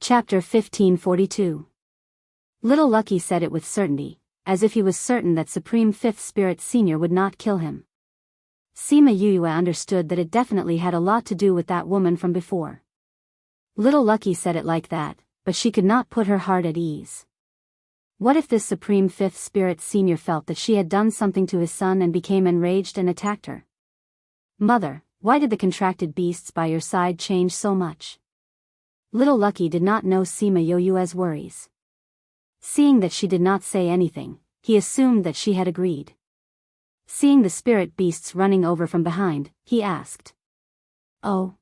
Chapter 1542. Little Lucky said it with certainty, as if he was certain that Supreme Fifth Spirit Senior would not kill him. Sima Yuyue understood that it definitely had a lot to do with that woman from before. Little Lucky said it like that, but she could not put her heart at ease. What if this Supreme Fifth Spirit Senior felt that she had done something to his son and became enraged and attacked her? Mother, why did the contracted beasts by your side change so much? Little Lucky did not know Sima Yuyue's worries. Seeing that she did not say anything, he assumed that she had agreed. Seeing the spirit beasts running over from behind, he asked. Oh.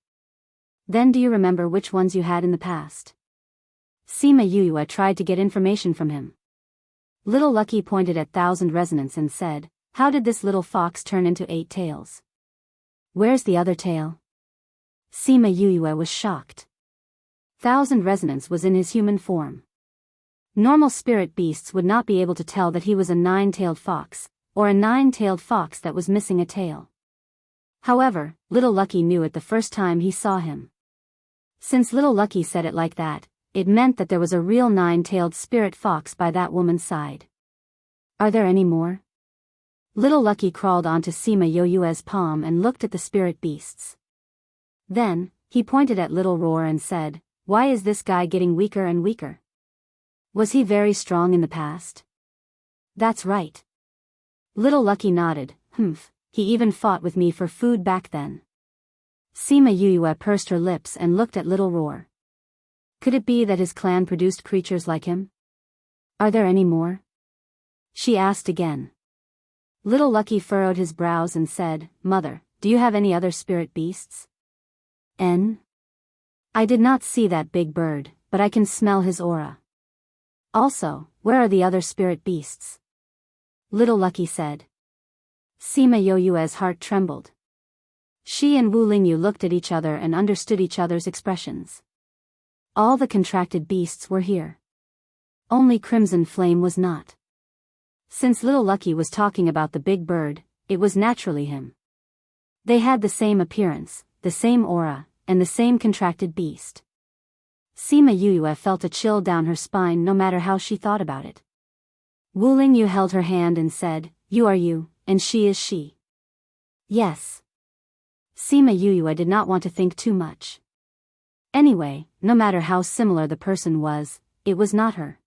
Then do you remember which ones you had in the past? Sima Yuyue tried to get information from him. Little Lucky pointed at Thousand Resonance and said, how did this little fox turn into 8 tails? Where's the other tail? Sima Yuyue was shocked. Thousand Resonance was in his human form. Normal spirit beasts would not be able to tell that he was a 9-tailed fox, or a 9-tailed fox that was missing a tail. However, Little Lucky knew it the first time he saw him. Since Little Lucky said it like that, it meant that there was a real 9-tailed spirit fox by that woman's side. Are there any more? Little Lucky crawled onto Sima Yuyue's palm and looked at the spirit beasts. Then, he pointed at Little Roar and said, why is this guy getting weaker and weaker? Was he very strong in the past? That's right. Little Lucky nodded, he even fought with me for food back then. Sima Yuyue pursed her lips and looked at Little Roar. Could it be that his clan produced creatures like him? Are there any more? She asked again. Little Lucky furrowed his brows and said, Mother, do you have any other spirit beasts? I did not see that big bird, but I can smell his aura. Also, where are the other spirit beasts? Little Lucky said. Sima Yuyue's heart trembled. She and Wu Lingyu looked at each other and understood each other's expressions. All the contracted beasts were here. Only Crimson Flame was not. Since Little Lucky was talking about the big bird, it was naturally him. They had the same appearance, the same aura, and the same contracted beast. Sima Yuyue felt a chill down her spine no matter how she thought about it. Wu Lingyu held her hand and said, you are you, and she is she. Yes. Sima Yuyue did not want to think too much. Anyway, no matter how similar the person was, it was not her.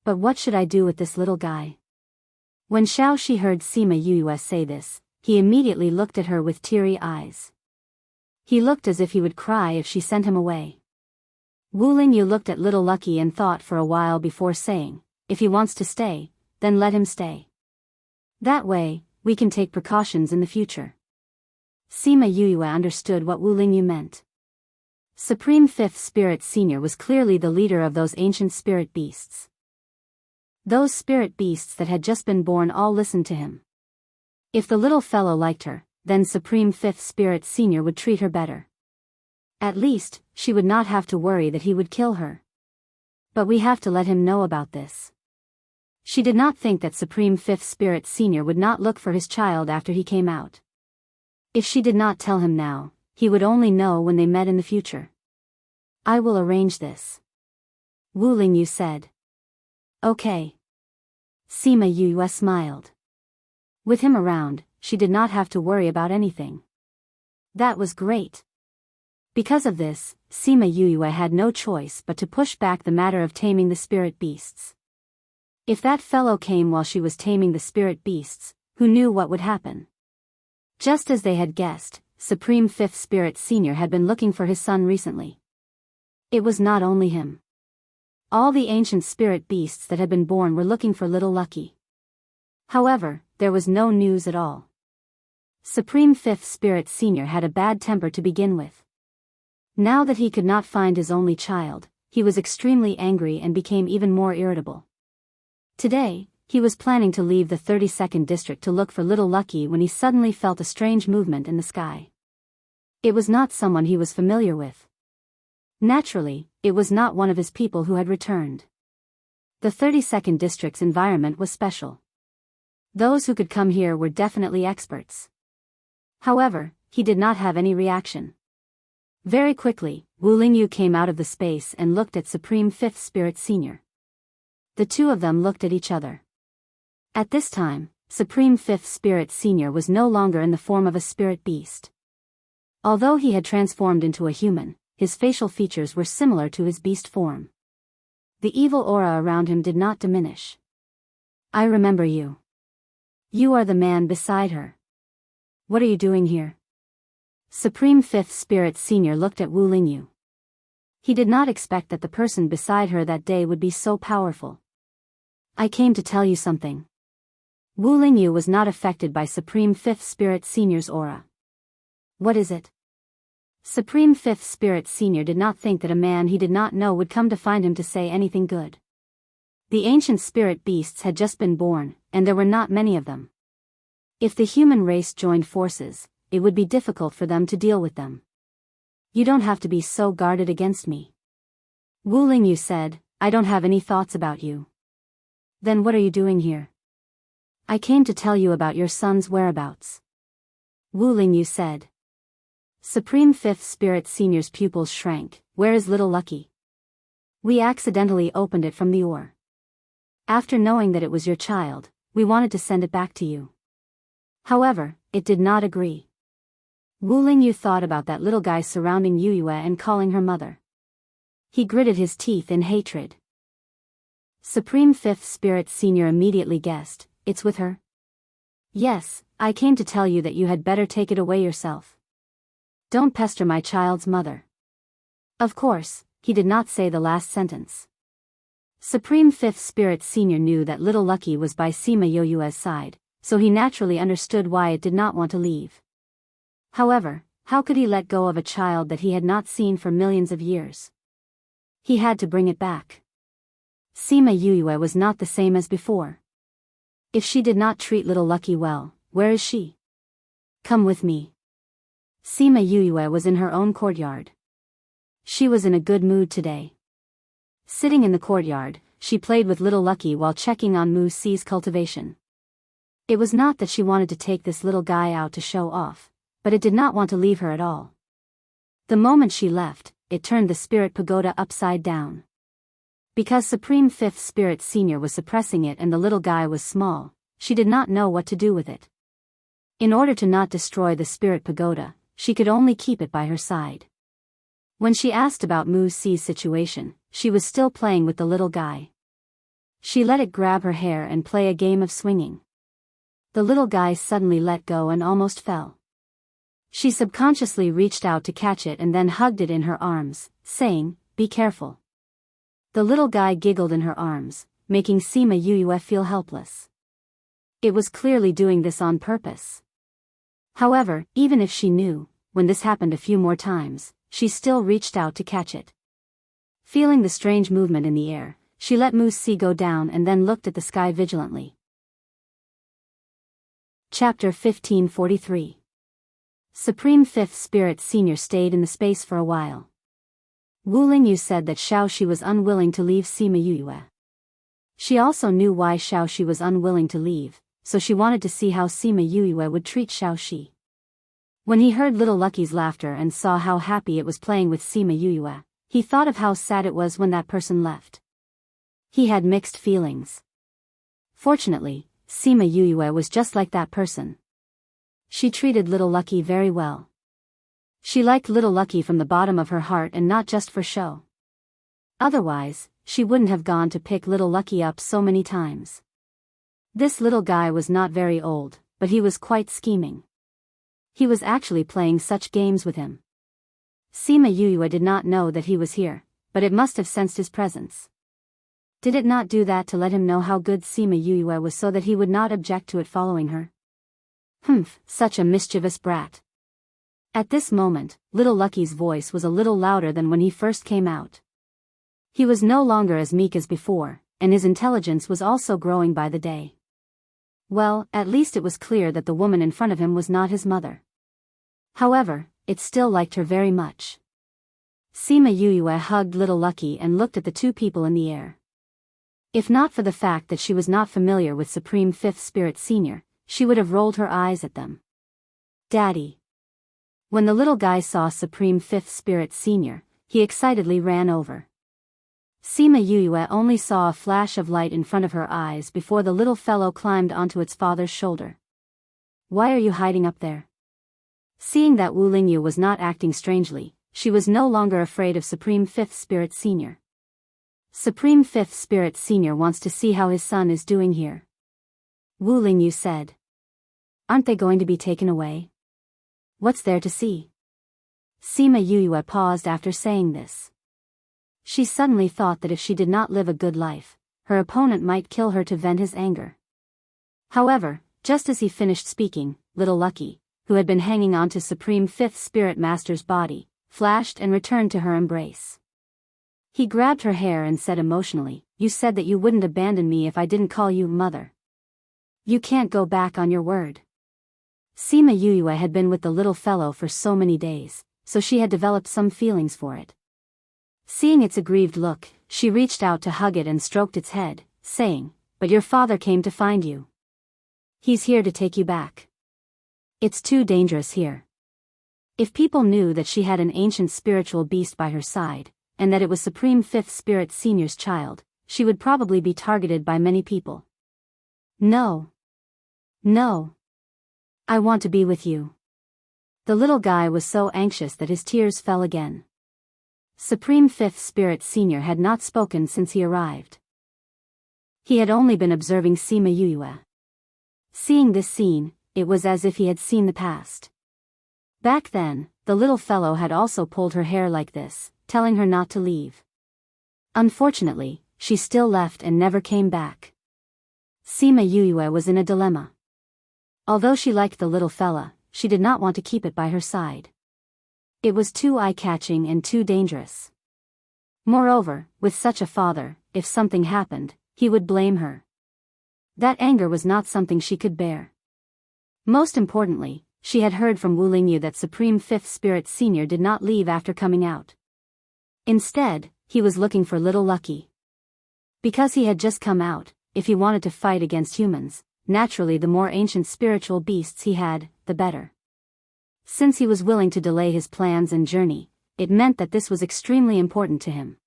But what should I do with this little guy? When Xiao Shi heard Sima Yuyue say this, he immediately looked at her with teary eyes. He looked as if he would cry if she sent him away. Wu Lingyu looked at Little Lucky and thought for a while before saying, if he wants to stay, then let him stay. That way, we can take precautions in the future. Sima Yuyue understood what Wu Lingyu meant. Supreme Fifth Spirit Senior was clearly the leader of those ancient spirit beasts. Those spirit beasts that had just been born all listened to him. If the little fellow liked her, then Supreme Fifth Spirit Senior would treat her better. At least, she would not have to worry that he would kill her. But we have to let him know about this. She did not think that Supreme Fifth Spirit Senior would not look for his child after he came out. If she did not tell him now, he would only know when they met in the future. I will arrange this. Wu Lingyu said. Okay. Sima Yuyue smiled. With him around, she did not have to worry about anything. That was great. Because of this, Sima Yuyue had no choice but to push back the matter of taming the spirit beasts. If that fellow came while she was taming the spirit beasts, who knew what would happen? Just as they had guessed, Supreme Fifth Spirit Senior had been looking for his son recently. It was not only him. All the ancient spirit beasts that had been born were looking for Little Lucky. However, there was no news at all. Supreme Fifth Spirit Senior had a bad temper to begin with. Now that he could not find his only child, he was extremely angry and became even more irritable. Today, he was planning to leave the 32nd district to look for Little Lucky when he suddenly felt a strange movement in the sky. It was not someone he was familiar with. Naturally, it was not one of his people who had returned. The 32nd district's environment was special. Those who could come here were definitely experts. However, he did not have any reaction. Very quickly, Wu Lingyu came out of the space and looked at Supreme Fifth Spirit Senior. The two of them looked at each other. At this time, Supreme Fifth Spirit Senior was no longer in the form of a spirit beast. Although he had transformed into a human, his facial features were similar to his beast form. The evil aura around him did not diminish. I remember you. You are the man beside her. What are you doing here? Supreme Fifth Spirit Senior looked at Wu Lingyu. He did not expect that the person beside her that day would be so powerful. I came to tell you something. Wu Lingyu was not affected by Supreme Fifth Spirit Senior's aura. What is it? Supreme Fifth Spirit Senior did not think that a man he did not know would come to find him to say anything good. The ancient spirit beasts had just been born, and there were not many of them. If the human race joined forces, it would be difficult for them to deal with them. You don't have to be so guarded against me. Wu Lingyu said, I don't have any thoughts about you. Then what are you doing here? I came to tell you about your son's whereabouts. Wu Lingyu said. Supreme Fifth Spirit Senior's pupils shrank. Where is little Lucky? We accidentally opened it from the ore. After knowing that it was your child, we wanted to send it back to you. However, it did not agree. Wu Lingyu thought about that little guy surrounding Yue and calling her mother. He gritted his teeth in hatred. Supreme Fifth Spirit Senior immediately guessed, it's with her? Yes, I came to tell you that you had better take it away yourself. Don't pester my child's mother. Of course, he did not say the last sentence. Supreme Fifth Spirit Senior knew that little Lucky was by Sima Yoyue's side, so he naturally understood why it did not want to leave. However, how could he let go of a child that he had not seen for millions of years? He had to bring it back. Sima Yue was not the same as before. If she did not treat little Lucky well, where is she? Come with me. Sima Yue was in her own courtyard. She was in a good mood today. Sitting in the courtyard, she played with little Lucky while checking on Mu Si's cultivation. It was not that she wanted to take this little guy out to show off, but it did not want to leave her at all. The moment she left, it turned the spirit pagoda upside down. Because Supreme Fifth Spirit Senior was suppressing it and the little guy was small, she did not know what to do with it. In order to not destroy the spirit pagoda, she could only keep it by her side. When she asked about Mu Si's situation, she was still playing with the little guy. She let it grab her hair and play a game of swinging. The little guy suddenly let go and almost fell. She subconsciously reached out to catch it and then hugged it in her arms, saying, "Be careful." The little guy giggled in her arms, making Sima Yue feel helpless. It was clearly doing this on purpose. However, even if she knew, when this happened a few more times, she still reached out to catch it. Feeling the strange movement in the air, she let Mu Si go down and then looked at the sky vigilantly. Chapter 1543. Supreme Fifth Spirit Senior stayed in the space for a while. Wu Lingyu said that Xiaoxi was unwilling to leave Sima Yue. She also knew why Xiaoxi was unwilling to leave, so she wanted to see how Sima Yue would treat Xiaoxi. When he heard little Lucky's laughter and saw how happy it was playing with Sima Yue, he thought of how sad it was when that person left. He had mixed feelings. Fortunately, Sima Yue was just like that person. She treated little Lucky very well. She liked little Lucky from the bottom of her heart and not just for show. Otherwise, she wouldn't have gone to pick little Lucky up so many times. This little guy was not very old, but he was quite scheming. He was actually playing such games with him. Sima Yue did not know that he was here, but it must have sensed his presence. Did it not do that to let him know how good Sima Yue was so that he would not object to it following her? Humph, such a mischievous brat. At this moment, little Lucky's voice was a little louder than when he first came out. He was no longer as meek as before, and his intelligence was also growing by the day. Well, at least it was clear that the woman in front of him was not his mother. However, it still liked her very much. Sima Yue hugged little Lucky and looked at the two people in the air. If not for the fact that she was not familiar with Supreme Fifth Spirit Senior, she would have rolled her eyes at them. Daddy. When the little guy saw Supreme Fifth Spirit Senior, he excitedly ran over. Sima Yuyue only saw a flash of light in front of her eyes before the little fellow climbed onto its father's shoulder. "Why are you hiding up there?" Seeing that Wu Lingyu was not acting strangely, she was no longer afraid of Supreme Fifth Spirit Senior. "Supreme Fifth Spirit Senior wants to see how his son is doing here," Wu Lingyu said. "Aren't they going to be taken away? What's there to see?" Sima Yuyue paused after saying this. She suddenly thought that if she did not live a good life, her opponent might kill her to vent his anger. However, just as he finished speaking, Little Lucky, who had been hanging on to Supreme Fifth Spirit Master's body, flashed and returned to her embrace. He grabbed her hair and said emotionally, "You said that you wouldn't abandon me if I didn't call you mother. You can't go back on your word." Sima Yuyue had been with the little fellow for so many days, so she had developed some feelings for it. Seeing its aggrieved look, she reached out to hug it and stroked its head, saying, "But your father came to find you. He's here to take you back. It's too dangerous here." If people knew that she had an ancient spiritual beast by her side, and that it was Supreme Fifth Spirit Senior's child, she would probably be targeted by many people. "No. No. I want to be with you." The little guy was so anxious that his tears fell again. Supreme Fifth Spirit Senior had not spoken since he arrived. He had only been observing Sima Yuyue. Seeing this scene, it was as if he had seen the past. Back then, the little fellow had also pulled her hair like this, telling her not to leave. Unfortunately, she still left and never came back. Sima Yuyue was in a dilemma. Although she liked the little fella, she did not want to keep it by her side. It was too eye-catching and too dangerous. Moreover, with such a father, if something happened, he would blame her. That anger was not something she could bear. Most importantly, she had heard from Wu Lingyu that Supreme Fifth Spirit Senior did not leave after coming out. Instead, he was looking for Little Lucky. Because he had just come out, if he wanted to fight against humans, naturally the more ancient spiritual beasts he had, the better. Since he was willing to delay his plans and journey, it meant that this was extremely important to him.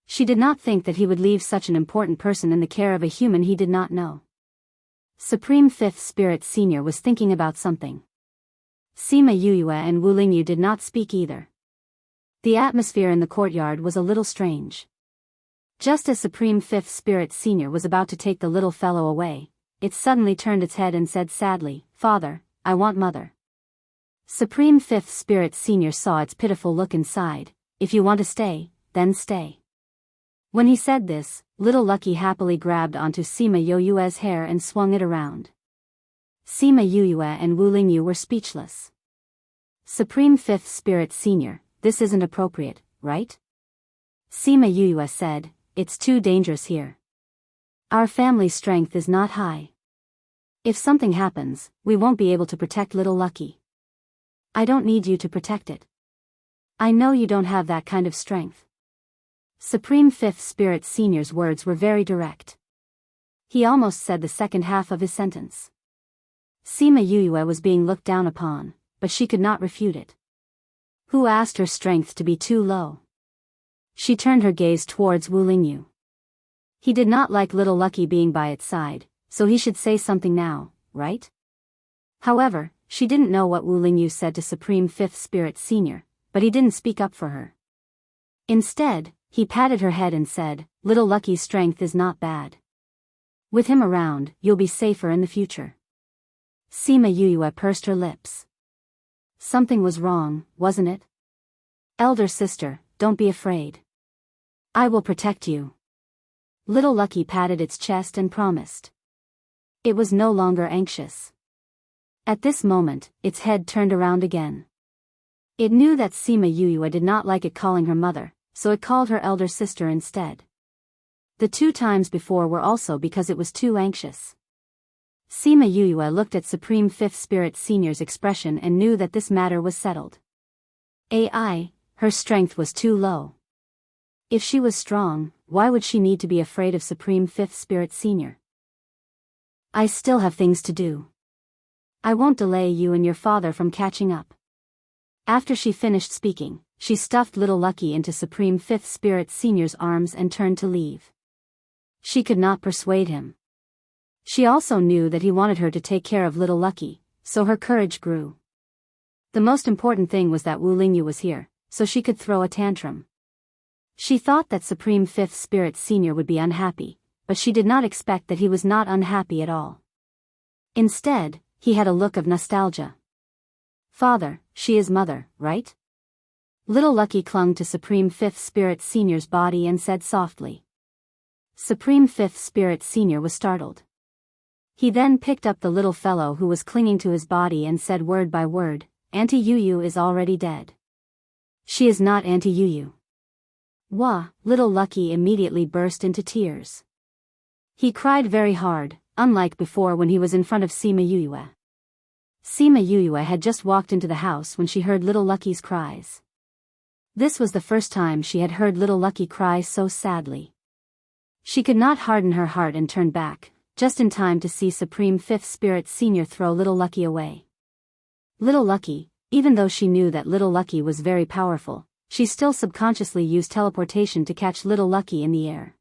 She did not think that he would leave such an important person in the care of a human he did not know. Supreme Fifth Spirit Senior was thinking about something. Sima Yuyue and Wu Lingyu did not speak either. The atmosphere in the courtyard was a little strange. Just as Supreme Fifth Spirit Senior was about to take the little fellow away, it suddenly turned its head and said sadly, "Father, I want mother." Supreme Fifth Spirit Senior saw its pitiful look inside. "If you want to stay, then stay." When he said this, Little Lucky happily grabbed onto Sima Yuyue's hair and swung it around. Sima Yuyue and Wu Lingyu were speechless. "Supreme Fifth Spirit Senior, this isn't appropriate, right?" Sima Yuyue said, "It's too dangerous here. Our family strength is not high. If something happens, we won't be able to protect Little Lucky. I don't need you to protect it. I know you don't have that kind of strength." Supreme Fifth Spirit Senior's words were very direct. He almost said the second half of his sentence. Sima Yuyue was being looked down upon, but she could not refute it. Who asked her strength to be too low? She turned her gaze towards Wu Lingyu. He did not like Little Lucky being by its side, so he should say something now, right? However, she didn't know what Wu Lingyu said to Supreme Fifth Spirit Senior, but he didn't speak up for her. Instead, he patted her head and said, "Little Lucky's strength is not bad. With him around, you'll be safer in the future." Sima Yuyue pursed her lips. Something was wrong, wasn't it? "Elder sister, don't be afraid. I will protect you." Little Lucky patted its chest and promised. It was no longer anxious. At this moment, its head turned around again. It knew that Sima Yuyue did not like it calling her mother, so it called her elder sister instead. The 2 times before were also because it was too anxious. Sima Yuyue looked at Supreme Fifth Spirit Senior's expression and knew that this matter was settled. Her strength was too low. If she was strong, why would she need to be afraid of Supreme Fifth Spirit Senior? "I still have things to do. I won't delay you and your father from catching up." After she finished speaking, she stuffed little Lucky into Supreme Fifth Spirit Senior's arms and turned to leave. She could not persuade him. She also knew that he wanted her to take care of little Lucky, so her courage grew. The most important thing was that Wu Lingyu was here, so she could throw a tantrum. She thought that Supreme Fifth Spirit Senior would be unhappy, but she did not expect that he was not unhappy at all. Instead, he had a look of nostalgia. Father, she is mother, right? Little Lucky clung to Supreme Fifth Spirit Senior's body and said softly. Supreme Fifth Spirit Senior was startled. He then picked up the little fellow who was clinging to his body and said word by word, Auntie Yu is already dead. She is not Auntie Yu. Wah, little Lucky immediately burst into tears. He cried very hard, unlike before when he was in front of Sima Yuyue. Sima Yuyue had just walked into the house when she heard little Lucky's cries. This was the first time she had heard little Lucky cry so sadly. She could not harden her heart and turned back, just in time to see Supreme Fifth Spirit Senior throw little Lucky away. Little Lucky, even though she knew that little Lucky was very powerful, she still subconsciously used teleportation to catch little Lucky in the air.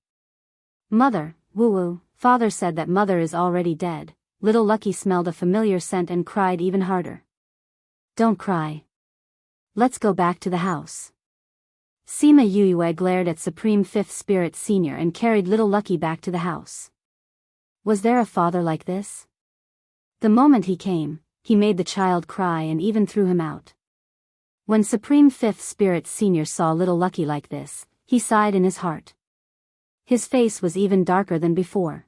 Mother, woo-woo, father said that mother is already dead. Little Lucky smelled a familiar scent and cried even harder. Don't cry. Let's go back to the house. Sima Yuyue glared at Supreme Fifth Spirit Senior and carried little Lucky back to the house. Was there a father like this? The moment he came, he made the child cry and even threw him out. When Supreme Fifth Spirit Senior saw little Lucky like this, he sighed in his heart. His face was even darker than before.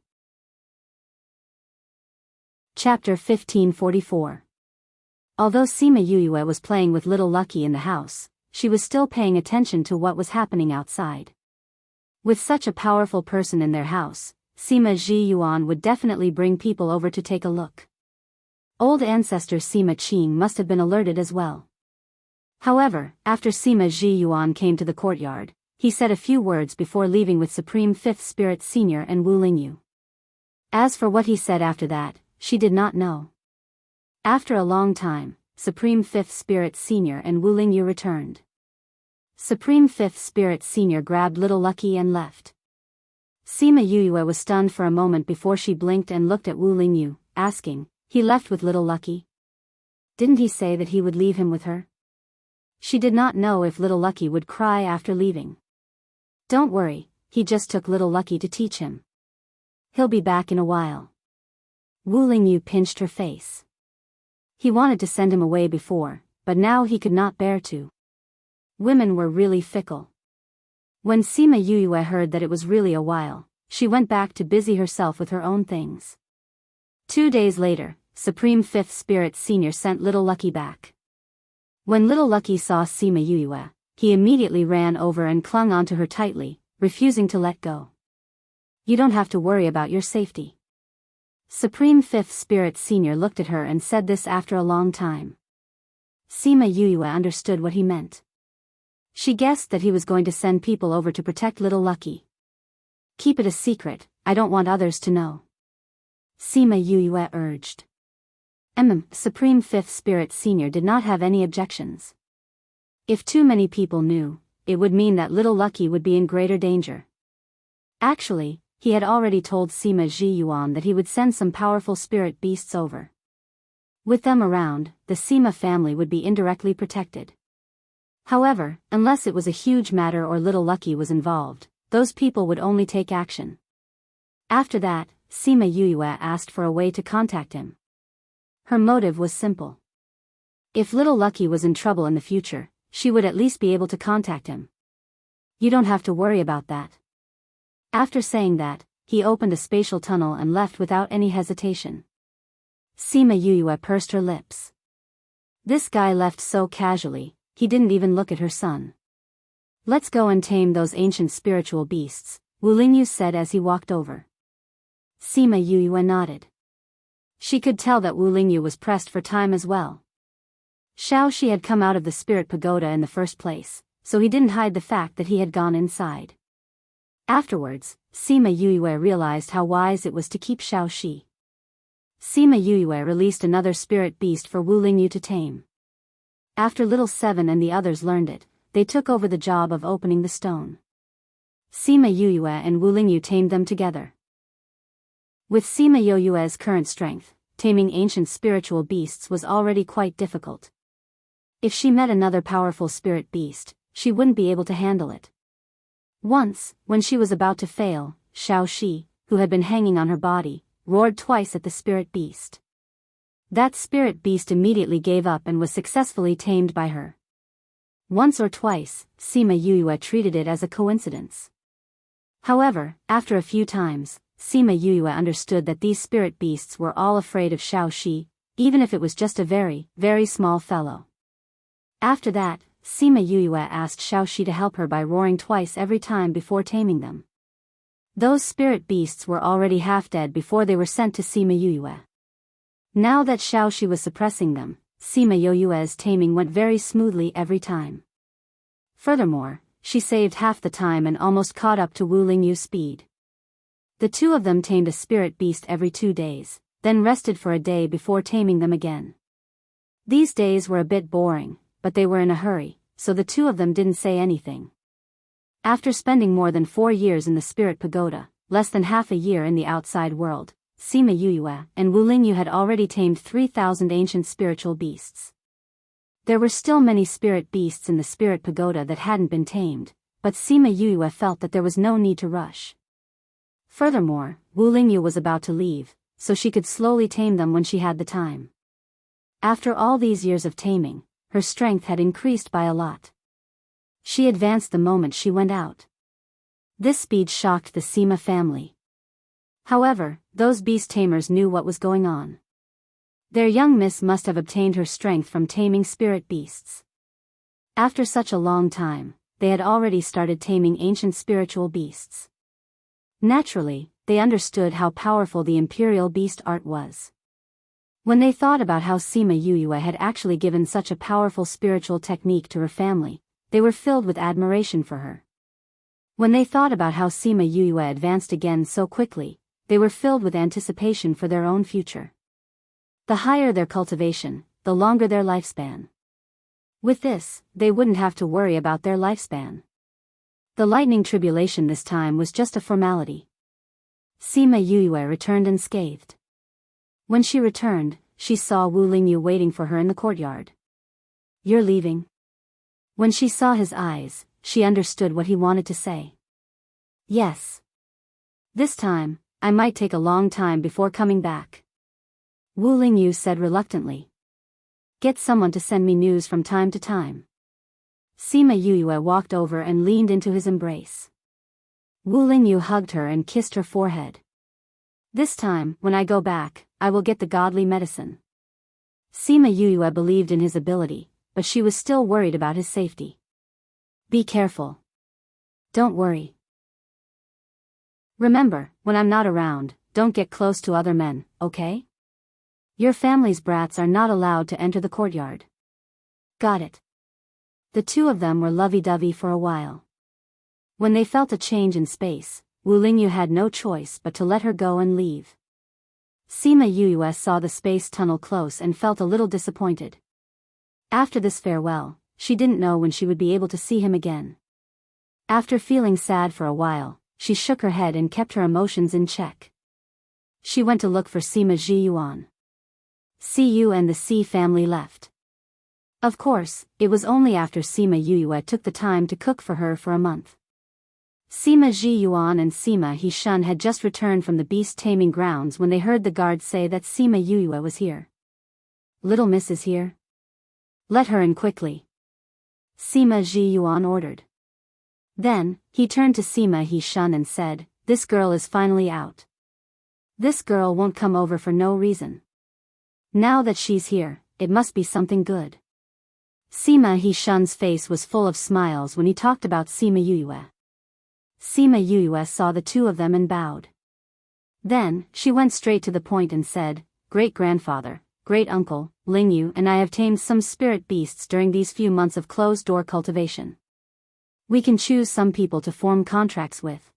Chapter 1544. Although Sima Yuyue was playing with little Lucky in the house, she was still paying attention to what was happening outside. With such a powerful person in their house, Sima Ji Yuan would definitely bring people over to take a look. Old ancestor Sima Qing must have been alerted as well. However, after Sima Ji Yuan came to the courtyard, he said a few words before leaving with Supreme Fifth Spirit Senior and Wu Lingyu. As for what he said after that, she did not know. After a long time, Supreme Fifth Spirit Senior and Wu Lingyu returned. Supreme Fifth Spirit Senior grabbed little Lucky and left. Sima Yuyue was stunned for a moment before she blinked and looked at Wu Lingyu, asking, he left with little Lucky? Didn't he say that he would leave him with her? She did not know if little Lucky would cry after leaving. Don't worry, he just took little Lucky to teach him. He'll be back in a while. Wu Lingyu pinched her face. He wanted to send him away before, but now he could not bear to. Women were really fickle. When Sima Yuyue heard that it was really a while, she went back to busy herself with her own things. 2 days later, Supreme Fifth Spirit Senior sent little Lucky back. When little Lucky saw Sima Yuyue, he immediately ran over and clung onto her tightly, refusing to let go. You don't have to worry about your safety. Supreme Fifth Spirit Senior looked at her and said this after a long time. Sima Yuyue understood what he meant. She guessed that he was going to send people over to protect little Lucky. Keep it a secret, I don't want others to know. Sima Yuyue urged. Supreme Fifth Spirit Senior did not have any objections. If too many people knew, it would mean that little Lucky would be in greater danger. Actually, he had already told Sima Ji Yuan that he would send some powerful spirit beasts over. With them around, the Sima family would be indirectly protected. However, unless it was a huge matter or little Lucky was involved, those people would only take action. After that, Sima Yuyue asked for a way to contact him. Her motive was simple. If little Lucky was in trouble in the future, she would at least be able to contact him. You don't have to worry about that. After saying that, he opened a spatial tunnel and left without any hesitation. Sima Yuyue pursed her lips. This guy left so casually, he didn't even look at her son. Let's go and tame those ancient spiritual beasts, Wu Lingyu said as he walked over. Sima Yuyue nodded. She could tell that Wu Lingyu was pressed for time as well. Xiao Shi had come out of the spirit pagoda in the first place, so he didn't hide the fact that he had gone inside. Afterwards, Sima Yuyue realized how wise it was to keep Xiao Shi. Sima Yuyue released another spirit beast for Wu Lingyu to tame. After little Seven and the others learned it, they took over the job of opening the stone. Sima Yuyue and Wu Lingyu tamed them together. With Sima Yoyue's current strength, taming ancient spiritual beasts was already quite difficult. If she met another powerful spirit beast, she wouldn't be able to handle it. Once, when she was about to fail, Xiao Shi, who had been hanging on her body, roared twice at the spirit beast. That spirit beast immediately gave up and was successfully tamed by her. Once or twice, Sima Yuyue treated it as a coincidence. However, after a few times, Sima Yuyue understood that these spirit beasts were all afraid of Xiao Shi, even if it was just a very, very small fellow. After that, Sima Yuyue asked Xiao Shi to help her by roaring twice every time before taming them. Those spirit beasts were already half dead before they were sent to Sima Yuyue. Now that Xiao Shi was suppressing them, Sima Yoyue's taming went very smoothly every time. Furthermore, she saved half the time and almost caught up to Wu Lingyu's speed. The two of them tamed a spirit beast every 2 days, then rested for a day before taming them again. These days were a bit boring, but they were in a hurry, so the two of them didn't say anything. After spending more than 4 years in the Spirit Pagoda, less than half a year in the outside world, Sima Yuyue and Wu Lingyu had already tamed 3,000 ancient spiritual beasts. There were still many spirit beasts in the Spirit Pagoda that hadn't been tamed, but Sima Yuyue felt that there was no need to rush. Furthermore, Wu Lingyu was about to leave, so she could slowly tame them when she had the time. After all these years of taming, her strength had increased by a lot. She advanced the moment she went out. This speed shocked the Sima family. However, those beast tamers knew what was going on. Their young miss must have obtained her strength from taming spirit beasts. After such a long time, they had already started taming ancient spiritual beasts. Naturally, they understood how powerful the imperial beast art was. When they thought about how Sima Yuyue had actually given such a powerful spiritual technique to her family, they were filled with admiration for her. When they thought about how Sima Yuyue advanced again so quickly, they were filled with anticipation for their own future. The higher their cultivation, the longer their lifespan. With this, they wouldn't have to worry about their lifespan. The lightning tribulation this time was just a formality. Sima Yuyue returned unscathed. When she returned, she saw Wu Lingyu waiting for her in the courtyard. "You're leaving?" When she saw his eyes, she understood what he wanted to say. "Yes. This time, I might take a long time before coming back." Wu Lingyu said reluctantly. "Get someone to send me news from time to time." Sima Yuyue walked over and leaned into his embrace. Wu Lingyu hugged her and kissed her forehead. "This time, when I go back, I will get the godly medicine." Sima Yuyue believed in his ability, but she was still worried about his safety. "Be careful. Don't worry. Remember, when I'm not around, don't get close to other men, okay? Your family's brats are not allowed to enter the courtyard." "Got it." The two of them were lovey-dovey for a while. When they felt a change in space, Wu Lingyu had no choice but to let her go and leave. Sima Yuyue saw the space tunnel close and felt a little disappointed. After this farewell, she didn't know when she would be able to see him again. After feeling sad for a while, she shook her head and kept her emotions in check. She went to look for Sima Zhiyuan. Siyu and the Si family left. Of course, it was only after Sima Yuyue took the time to cook for her for a month. Sima Zhiyuan and Sima Hishun had just returned from the beast taming grounds when they heard the guard say that Sima Yuyue was here. "Little Miss is here? Let her in quickly," Sima Zhiyuan ordered. Then, he turned to Sima Hishun and said, "This girl is finally out. This girl won't come over for no reason. Now that she's here, it must be something good." Sima Hishun's face was full of smiles when he talked about Sima Yuyue. Sima Yuyue saw the two of them and bowed. Then, she went straight to the point and said, "Great-grandfather, great-uncle, Lingyu and I have tamed some spirit beasts during these few months of closed-door cultivation. We can choose some people to form contracts with.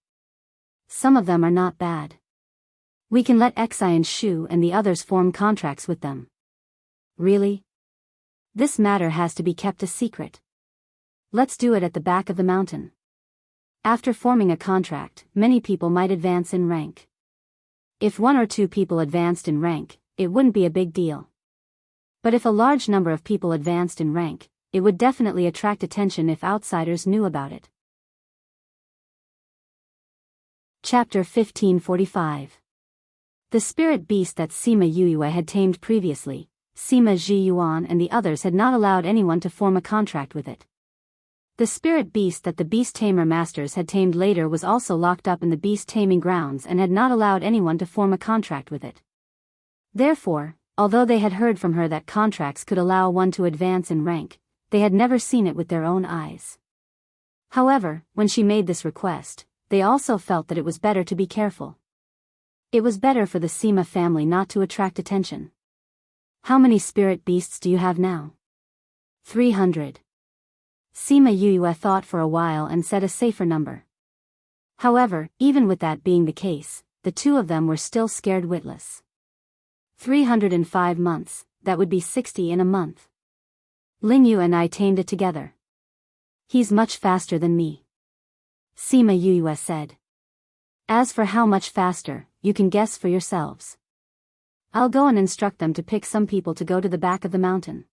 Some of them are not bad. We can let Xi and Shu and the others form contracts with them." "Really?" This matter has to be kept a secret. Let's do it at the back of the mountain. After forming a contract, many people might advance in rank. If 1 or 2 people advanced in rank, it wouldn't be a big deal. But if a large number of people advanced in rank, it would definitely attract attention if outsiders knew about it. Chapter 1545. The spirit beast that Sima Yuyue had tamed previously, Sima Ji Yuan and the others had not allowed anyone to form a contract with it. The spirit beast that the beast tamer masters had tamed later was also locked up in the beast taming grounds and had not allowed anyone to form a contract with it. Therefore, although they had heard from her that contracts could allow one to advance in rank, they had never seen it with their own eyes. However, when she made this request, they also felt that it was better to be careful. It was better for the Sima family not to attract attention. How many spirit beasts do you have now? 300. Sima Yuyue thought for a while and said a safer number. However, even with that being the case, the 2 of them were still scared witless. 305 months, that would be 60 in a month. Ling Yu and I tamed it together. He's much faster than me, Sima Yuyue said. As for how much faster, you can guess for yourselves. I'll go and instruct them to pick some people to go to the back of the mountain,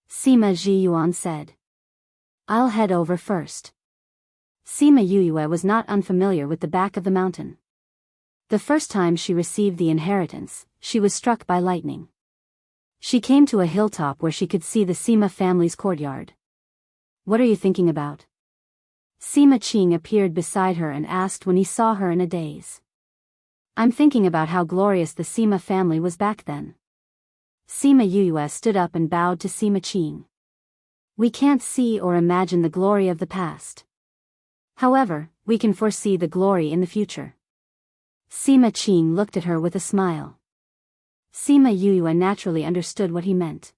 Sima Ji Yuan said. I'll head over first. Sima Yuyue was not unfamiliar with the back of the mountain. The first time she received the inheritance, she was struck by lightning. She came to a hilltop where she could see the Sima family's courtyard. What are you thinking about? Sima Qing appeared beside her and asked when he saw her in a daze. I'm thinking about how glorious the Sima family was back then. Sima Yuyue stood up and bowed to Sima Qing. We can't see or imagine the glory of the past. However, we can foresee the glory in the future. Sima Qing looked at her with a smile. Sima Yuyue naturally understood what he meant.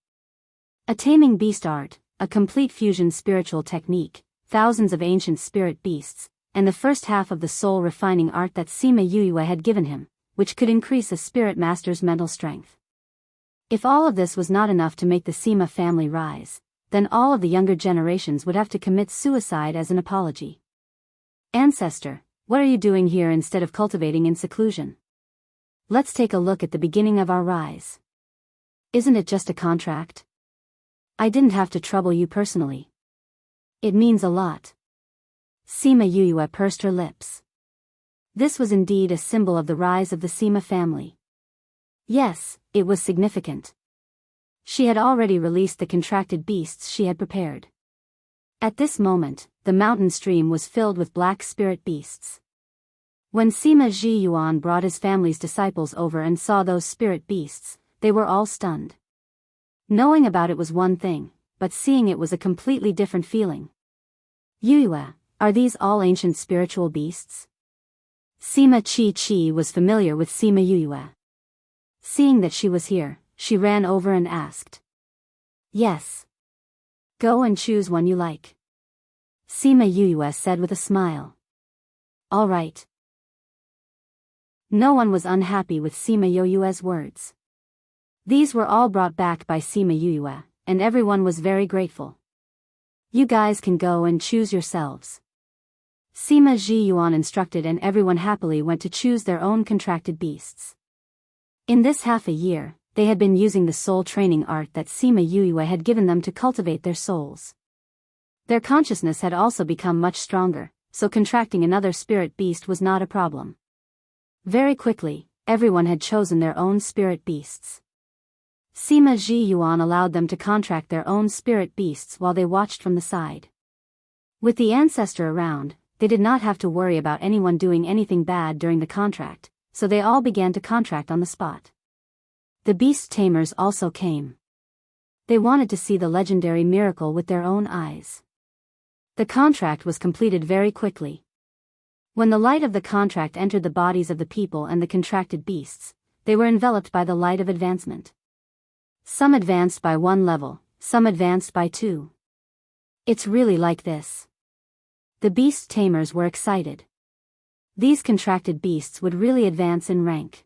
A taming beast art, a complete fusion spiritual technique, thousands of ancient spirit beasts, and the first half of the soul refining art that Sima Yuyue had given him, which could increase a spirit master's mental strength. If all of this was not enough to make the Sima family rise, then all of the younger generations would have to commit suicide as an apology. Ancestor, what are you doing here instead of cultivating in seclusion? Let's take a look at the beginning of our rise. Isn't it just a contract? I didn't have to trouble you personally. It means a lot. Sima Yuyue pursed her lips. This was indeed a symbol of the rise of the Sima family. Yes, it was significant. She had already released the contracted beasts she had prepared. At this moment, the mountain stream was filled with black spirit beasts. When Sima Ji Yuan brought his family's disciples over and saw those spirit beasts, they were all stunned. Knowing about it was one thing, but seeing it was a completely different feeling. Yuyue, are these all ancient spiritual beasts? Sima Qi was familiar with Sima Yuyue. Seeing that she was here, she ran over and asked. Yes. Go and choose one you like, Sima Yuyue said with a smile. All right. No one was unhappy with Sima Yuyue's words. These were all brought back by Sima Yuyue, and everyone was very grateful. You guys can go and choose yourselves. Sima Ji Yuan instructed, and everyone happily went to choose their own contracted beasts. In this half a year, they had been using the soul training art that Sima Yuyue had given them to cultivate their souls. Their consciousness had also become much stronger, so contracting another spirit beast was not a problem. Very quickly, everyone had chosen their own spirit beasts. Sima Ji Yuan allowed them to contract their own spirit beasts while they watched from the side. With the ancestor around, they did not have to worry about anyone doing anything bad during the contract, so they all began to contract on the spot. The beast tamers also came. They wanted to see the legendary miracle with their own eyes. The contract was completed very quickly. When the light of the contract entered the bodies of the people and the contracted beasts, they were enveloped by the light of advancement. Some advanced by 1 level, some advanced by 2. It's really like this. The beast tamers were excited. These contracted beasts would really advance in rank.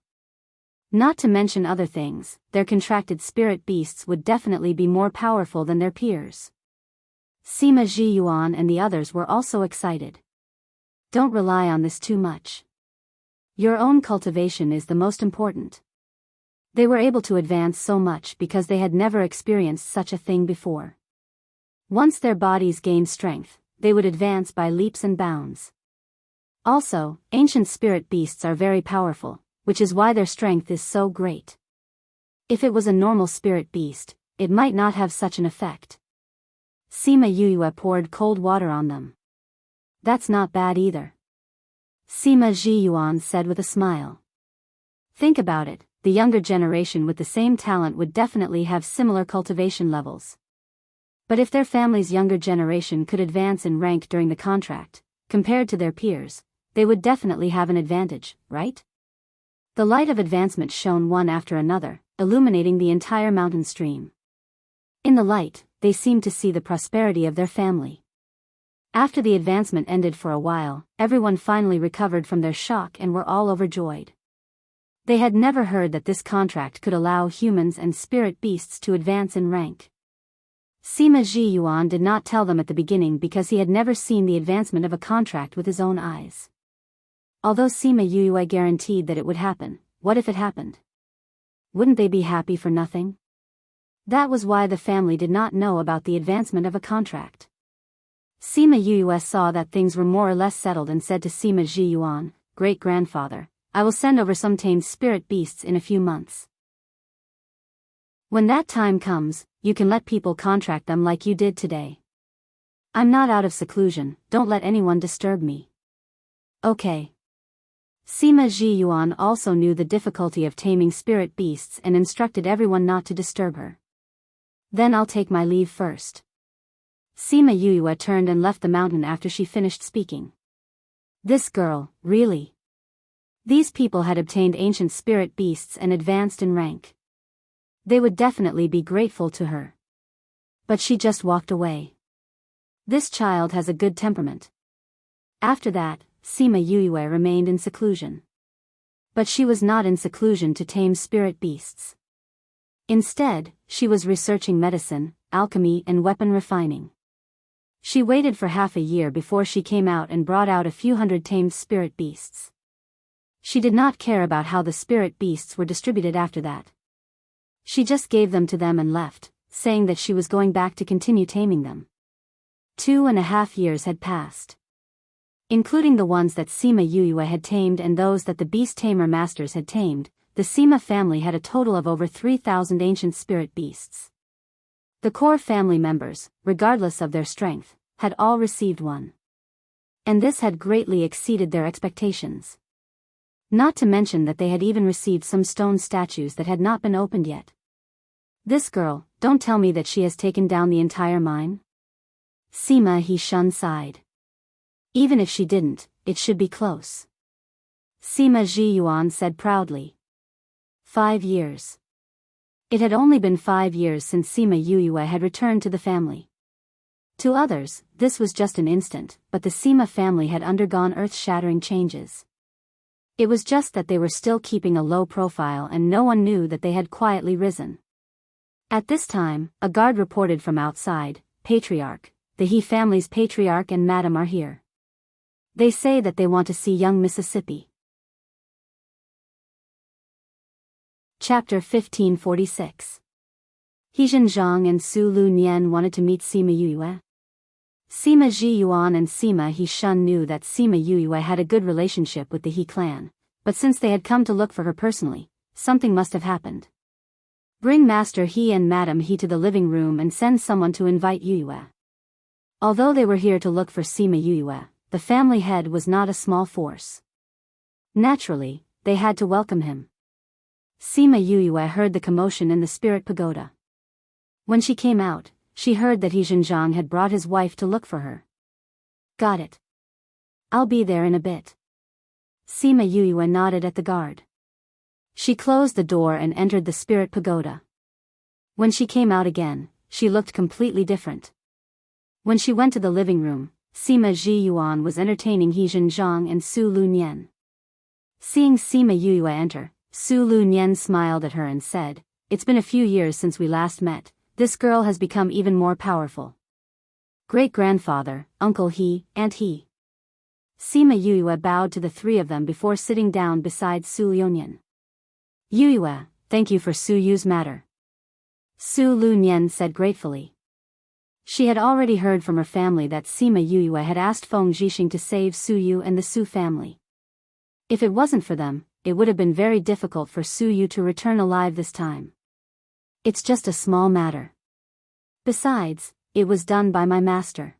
Not to mention other things, their contracted spirit beasts would definitely be more powerful than their peers. Sima Zhiyuan and the others were also excited. Don't rely on this too much. Your own cultivation is the most important. They were able to advance so much because they had never experienced such a thing before. Once their bodies gained strength, they would advance by leaps and bounds. Also, ancient spirit beasts are very powerful, which is why their strength is so great. If it was a normal spirit beast, it might not have such an effect. Sima Yuyue poured cold water on them. That's not bad either. Sima Zhiyuan said with a smile. Think about it, the younger generation with the same talent would definitely have similar cultivation levels. But if their family's younger generation could advance in rank during the contract, compared to their peers, they would definitely have an advantage, right? The light of advancement shone one after another, illuminating the entire mountain stream. In the light, they seemed to see the prosperity of their family. After the advancement ended for a while, everyone finally recovered from their shock and were all overjoyed. They had never heard that this contract could allow humans and spirit beasts to advance in rank. Sima Zhiyuan did not tell them at the beginning because he had never seen the advancement of a contract with his own eyes. Although Sima Yuyue guaranteed that it would happen, what if it happened? Wouldn't they be happy for nothing? That was why the family did not know about the advancement of a contract. Sima Yuyue saw that things were more or less settled and said to Sima Zhiyuan, "Great-grandfather, I will send over some tamed spirit beasts in a few months. When that time comes, you can let people contract them like you did today. I'm not out of seclusion, don't let anyone disturb me." Okay. Sima Zhiyuan also knew the difficulty of taming spirit beasts and instructed everyone not to disturb her. Then I'll take my leave first. Sima Yuyue turned and left the mountain after she finished speaking. This girl, really? These people had obtained ancient spirit beasts and advanced in rank. They would definitely be grateful to her. But she just walked away. This child has a good temperament. After that, Sima Yuyue remained in seclusion. But she was not in seclusion to tame spirit beasts. Instead, she was researching medicine, alchemy and weapon refining. She waited for half a year before she came out and brought out a few hundred tamed spirit beasts. She did not care about how the spirit beasts were distributed after that. She just gave them to them and left, saying that she was going back to continue taming them. 2.5 years had passed. Including the ones that Sima Yuyue had tamed and those that the beast tamer masters had tamed, the Sima family had a total of over 3,000 ancient spirit beasts. The core family members, regardless of their strength, had all received one. And this had greatly exceeded their expectations. Not to mention that they had even received some stone statues that had not been opened yet. This girl, don't tell me that she has taken down the entire mine? Sima He-shun sighed. Even if she didn't, it should be close. Sima Zhiyuan said proudly. 5 years. It had only been 5 years since Sima Yuyue had returned to the family. To others, this was just an instant, but the Sima family had undergone earth-shattering changes. It was just that they were still keeping a low profile and no one knew that they had quietly risen. At this time, a guard reported from outside, "Patriarch, the He family's patriarch and madam are here. They say that they want to see young Mississippi." Chapter 1546. He Zhenzhang and Su Lu Nian wanted to meet Sima Yuyue. Sima Zhiyuan and Sima He-shun knew that Sima Yuyue had a good relationship with the He clan, but since they had come to look for her personally, something must have happened. Bring Master He and Madam He to the living room and send someone to invite Yuyue. Although they were here to look for Sima Yuyue, the family head was not a small force. Naturally, they had to welcome him. Sima Yuyue heard the commotion in the spirit pagoda. When she came out, she heard that He Zhenzhang had brought his wife to look for her. Got it. I'll be there in a bit. Sima Yuyue nodded at the guard. She closed the door and entered the spirit pagoda. When she came out again, she looked completely different. When she went to the living room, Sima Zhiyuan was entertaining He Zhenzhang and Su Lu Nian. Seeing Sima Yuyue enter, Su Lu Nian smiled at her and said, "It's been a few years since we last met. This girl has become even more powerful. Great-grandfather, Uncle He, Aunt He." Sima Yue bowed to the three of them before sitting down beside Su Liunian. "Yue, thank you for Su Yu's matter," Su Lu Nian said gratefully. She had already heard from her family that Sima Yue had asked Feng Zhixing to save Su Yu and the Su family. If it wasn't for them, it would have been very difficult for Su Yu to return alive this time. "It's just a small matter. Besides, it was done by my master.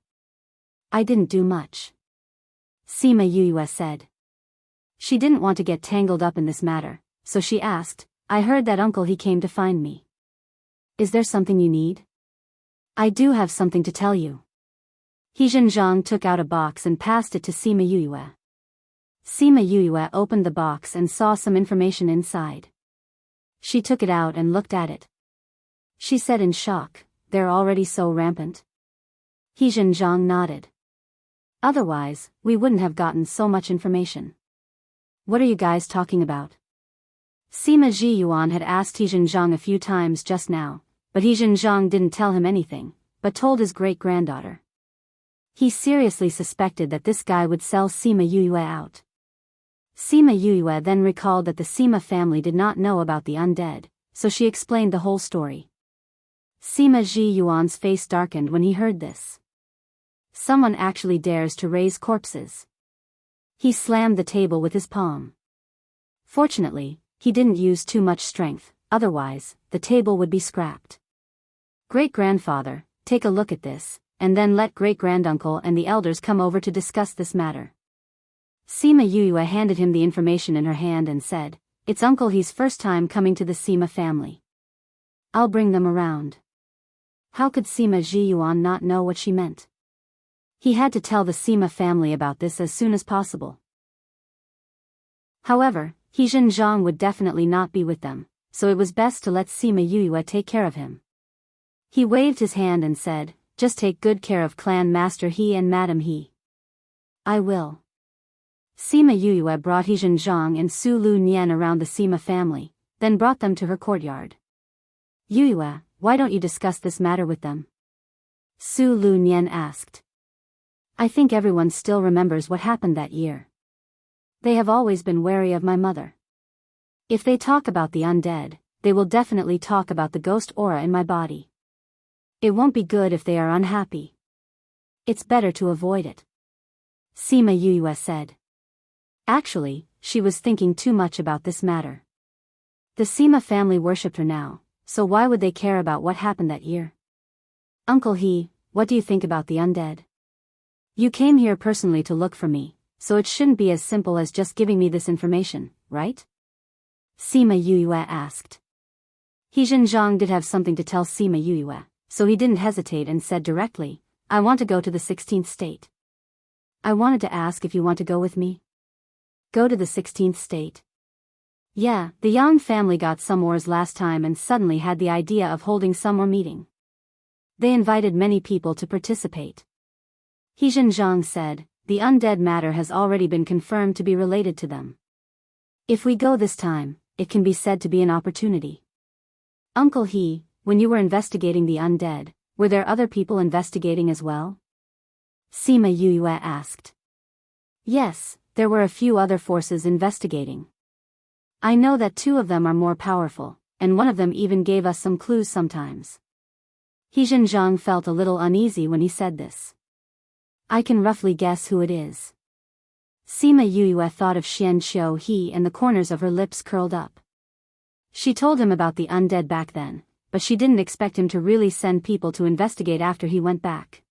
I didn't do much," Sima Yue said. She didn't want to get tangled up in this matter, so she asked, "I heard that Uncle He came to find me. Is there something you need?" "I do have something to tell you." He Zhenjiang took out a box and passed it to Sima Yue. Sima Yue opened the box and saw some information inside. She took it out and looked at it. She said in shock, "They're already so rampant?" He Zhenjiang nodded. "Otherwise, we wouldn't have gotten so much information." "What are you guys talking about?" Sima Zhiyuan had asked He Zhenjiang a few times just now, but He Zhenjiang didn't tell him anything, but told his great-granddaughter. He seriously suspected that this guy would sell Sima Yue out. Sima Yue then recalled that the Sima family did not know about the undead, so she explained the whole story. Sima Zhiyuan's face darkened when he heard this. Someone actually dares to raise corpses. He slammed the table with his palm. Fortunately, he didn't use too much strength, otherwise, the table would be scrapped. "Great-grandfather, take a look at this, and then let great-granduncle and the elders come over to discuss this matter." Sima Yue handed him the information in her hand and said, "It's Uncle He's first time coming to the Sima family. I'll bring them around." How could Sima Zhiyuan not know what she meant? He had to tell the Sima family about this as soon as possible. However, He Zhenjiang would definitely not be with them, so it was best to let Sima Yue take care of him. He waved his hand and said, "Just take good care of Clan Master He and Madam He." "I will." Sima Yue brought He Zhenjiang and Su Lu Nian around the Sima family, then brought them to her courtyard. "Yue, why don't you discuss this matter with them?" Su Lu Nian asked. "I think everyone still remembers what happened that year. They have always been wary of my mother. If they talk about the undead, they will definitely talk about the ghost aura in my body. It won't be good if they are unhappy. It's better to avoid it," Sima Yue said. Actually, she was thinking too much about this matter. The Sima family worshipped her now, so why would they care about what happened that year? "Uncle He, what do you think about the undead? You came here personally to look for me, so it shouldn't be as simple as just giving me this information, right?" Sima Yue asked. He Zhenjiang did have something to tell Sima Yue, so he didn't hesitate and said directly, "I want to go to the 16th state. I wanted to ask if you want to go with me." "Go to the 16th state?" "Yeah, the Yang family got some ores last time and suddenly had the idea of holding some more meeting. They invited many people to participate." He Zhenjiang said, "The undead matter has already been confirmed to be related to them. If we go this time, it can be said to be an opportunity." "Uncle He, when you were investigating the undead, were there other people investigating as well?" Sima Yue asked. "Yes, there were a few other forces investigating. I know that two of them are more powerful, and one of them even gave us some clues sometimes." He Zhenjiang felt a little uneasy when he said this. "I can roughly guess who it is." Sima Yue thought of Xian Qiu He and the corners of her lips curled up. She told him about the undead back then, but she didn't expect him to really send people to investigate after he went back.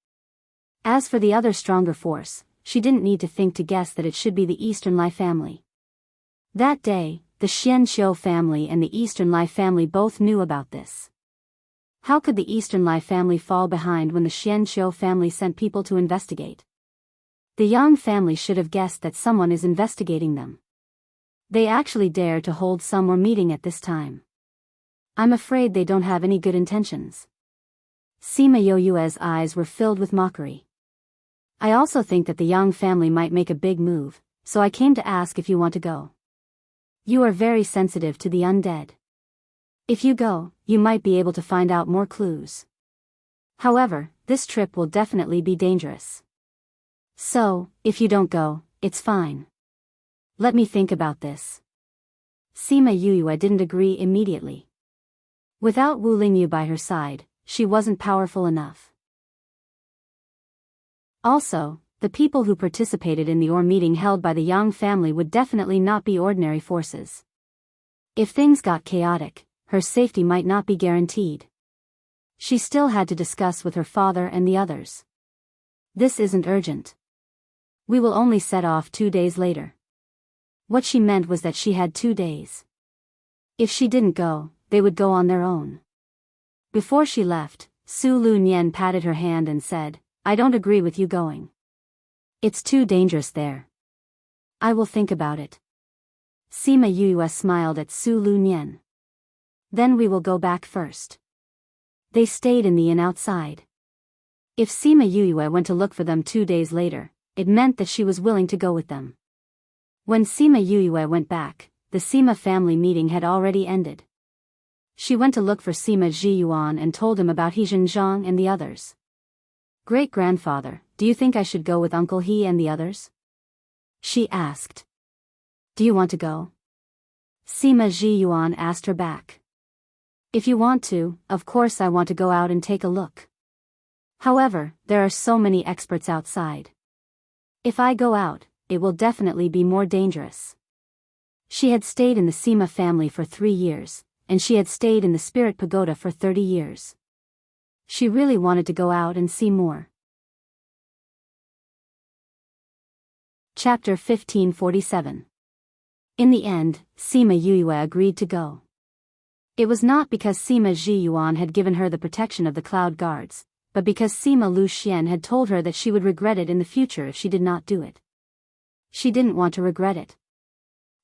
As for the other stronger force, she didn't need to think to guess that it should be the Eastern Lai family. That day, the Xian Qiu family and the Eastern Lai family both knew about this. How could the Eastern Lai family fall behind when the Xian Qiu family sent people to investigate? The Yang family should have guessed that someone is investigating them. They actually dare to hold some more meeting at this time. I'm afraid they don't have any good intentions. Sima You's eyes were filled with mockery. I also think that the Yang family might make a big move, so I came to ask if you want to go. You are very sensitive to the undead. If you go, you might be able to find out more clues. However, this trip will definitely be dangerous. So, if you don't go, it's fine. Let me think about this. Sima Yuyue didn't agree immediately. Without Wu Lingyu by her side, she wasn't powerful enough. Also, the people who participated in the meeting held by the Yang family would definitely not be ordinary forces. If things got chaotic, her safety might not be guaranteed. She still had to discuss with her father and the others. This isn't urgent. We will only set off 2 days later. What she meant was that she had 2 days. If she didn't go, they would go on their own. Before she left, Su Lunyan patted her hand and said, I don't agree with you going. It's too dangerous there. I will think about it. Sima Yuyue smiled at Su Lunyan. Then we will go back first. They stayed in the inn outside. If Sima Yuyue went to look for them 2 days later, it meant that she was willing to go with them. When Sima Yuyue went back, the Sima family meeting had already ended. She went to look for Sima Zhiyuan and told him about He Zhang and the others. Great-grandfather, do you think I should go with Uncle He and the others? She asked. Do you want to go? Sima Zhiyuan asked her back. If you want to, of course I want to go out and take a look. However, there are so many experts outside. If I go out, it will definitely be more dangerous. She had stayed in the Sima family for 3 years, and she had stayed in the Spirit Pagoda for 30 years. She really wanted to go out and see more. Chapter 1547. In the end, Sima Yuyue agreed to go. It was not because Sima Zhiyuan had given her the protection of the Cloud Guards, but because Sima Lu Xian had told her that she would regret it in the future if she did not do it. She didn't want to regret it.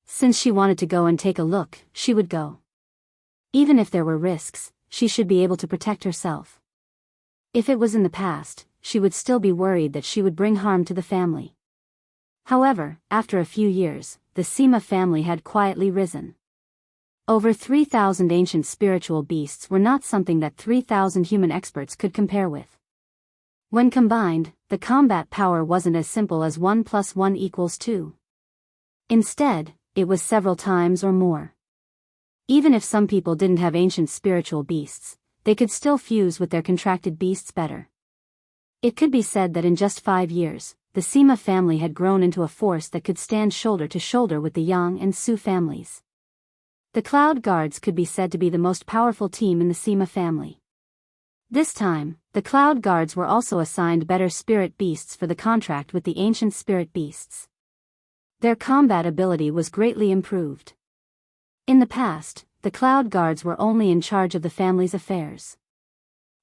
Since she wanted to go and take a look, she would go. Even if there were risks, she should be able to protect herself. If it was in the past, she would still be worried that she would bring harm to the family. However, after a few years, the Sima family had quietly risen. Over 3,000 ancient spiritual beasts were not something that 3,000 human experts could compare with. When combined, the combat power wasn't as simple as 1 + 1 = 2. Instead, it was several times or more. Even if some people didn't have ancient spiritual beasts, they could still fuse with their contracted beasts better. It could be said that in just 5 years, the Sima family had grown into a force that could stand shoulder to shoulder with the Yang and Su families. The Cloud Guards could be said to be the most powerful team in the Sima family. This time, the Cloud Guards were also assigned better spirit beasts for the contract with the ancient spirit beasts. Their combat ability was greatly improved. In the past, the Cloud Guards were only in charge of the family's affairs.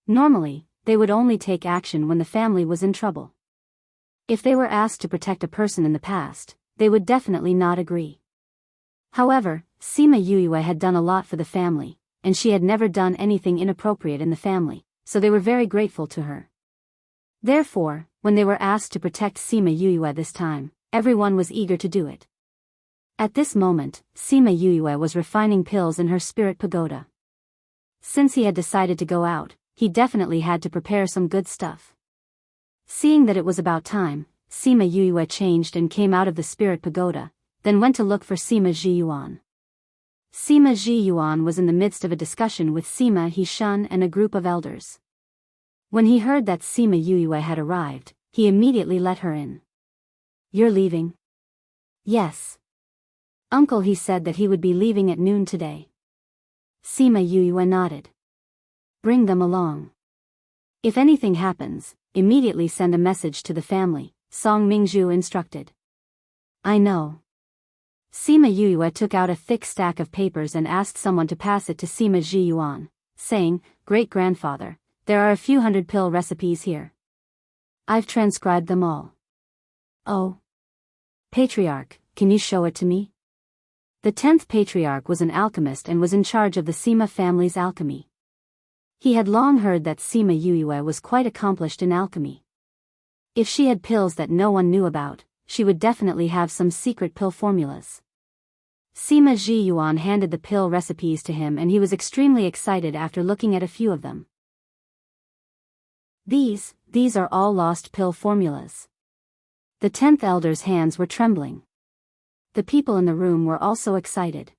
Normally, they would only take action when the family was in trouble. If they were asked to protect a person in the past, they would definitely not agree. However, Sima Yuyue had done a lot for the family, and she had never done anything inappropriate in the family, so they were very grateful to her. Therefore, when they were asked to protect Sima Yuyue this time, everyone was eager to do it. At this moment, Sima Yuyue was refining pills in her spirit pagoda. Since he had decided to go out, he definitely had to prepare some good stuff. Seeing that it was about time, Sima Yuyue changed and came out of the spirit pagoda, then went to look for Sima Zhiyuan. Sima Zhiyuan was in the midst of a discussion with Sima Hishun and a group of elders. When he heard that Sima Yuyue had arrived, he immediately let her in. You're leaving? Yes. Uncle, he said that he would be leaving at noon today. Sima Yuyue nodded. Bring them along. If anything happens, immediately send a message to the family, Song Mingzhu instructed. I know. Sima Yuyue took out a thick stack of papers and asked someone to pass it to Sima Zhiyuan, saying, Great-grandfather, there are a few hundred pill recipes here. I've transcribed them all. Oh. Patriarch, can you show it to me? The 10th patriarch was an alchemist and was in charge of the Sima family's alchemy. He had long heard that Sima Yuyue was quite accomplished in alchemy. If she had pills that no one knew about, she would definitely have some secret pill formulas. Sima Ji Yuan handed the pill recipes to him and he was extremely excited after looking at a few of them. These are all lost pill formulas. The 10th elder's hands were trembling. The people in the room were also excited.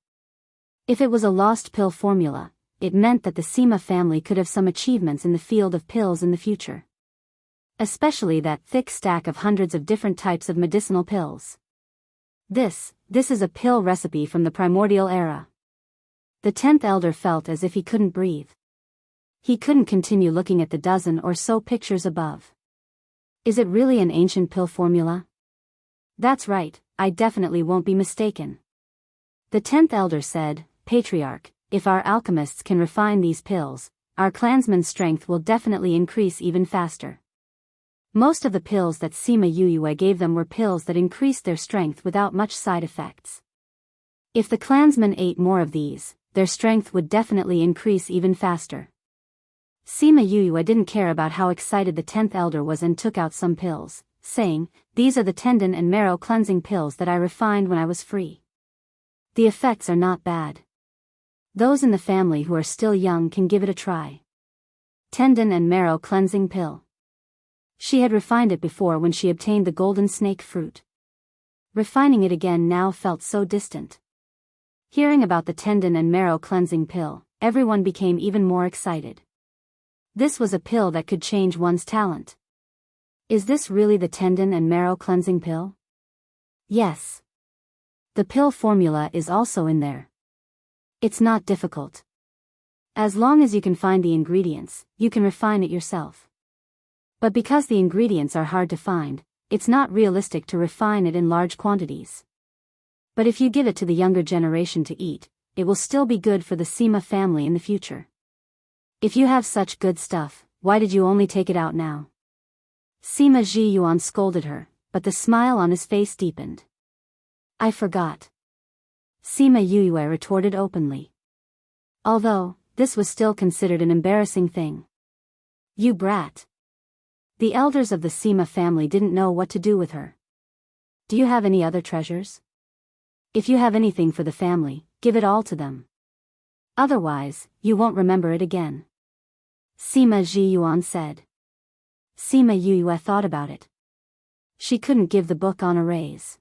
If it was a lost pill formula, it meant that the Sima family could have some achievements in the field of pills in the future. Especially that thick stack of hundreds of different types of medicinal pills. This is a pill recipe from the primordial era. The 10th elder felt as if he couldn't breathe. He couldn't continue looking at the dozen or so pictures above. Is it really an ancient pill formula? That's right, I definitely won't be mistaken. The 10th elder said, Patriarch, if our alchemists can refine these pills, our clansmen's strength will definitely increase even faster. Most of the pills that Sima Yuyue gave them were pills that increased their strength without much side effects. If the clansmen ate more of these, their strength would definitely increase even faster. Sima Yuyue didn't care about how excited the 10th elder was and took out some pills, saying, These are the tendon and marrow cleansing pills that I refined when I was free. The effects are not bad. Those in the family who are still young can give it a try. Tendon and marrow cleansing pill. She had refined it before when she obtained the golden snake fruit. Refining it again now felt so distant. Hearing about the tendon and marrow cleansing pill, everyone became even more excited. This was a pill that could change one's talent. Is this really the tendon and marrow cleansing pill? Yes. The pill formula is also in there. It's not difficult. As long as you can find the ingredients, you can refine it yourself. But because the ingredients are hard to find, it's not realistic to refine it in large quantities. But if you give it to the younger generation to eat, it will still be good for the Sima family in the future. If you have such good stuff, why did you only take it out now? Sima Ji Yuan scolded her, but the smile on his face deepened. I forgot. Sima Yuyue retorted openly. Although, this was still considered an embarrassing thing. You brat. The elders of the Sima family didn't know what to do with her. Do you have any other treasures? If you have anything for the family, give it all to them. Otherwise, you won't remember it again. Sima Ji Yuan said. Sima Yuyue thought about it. She couldn't give the book on a raise.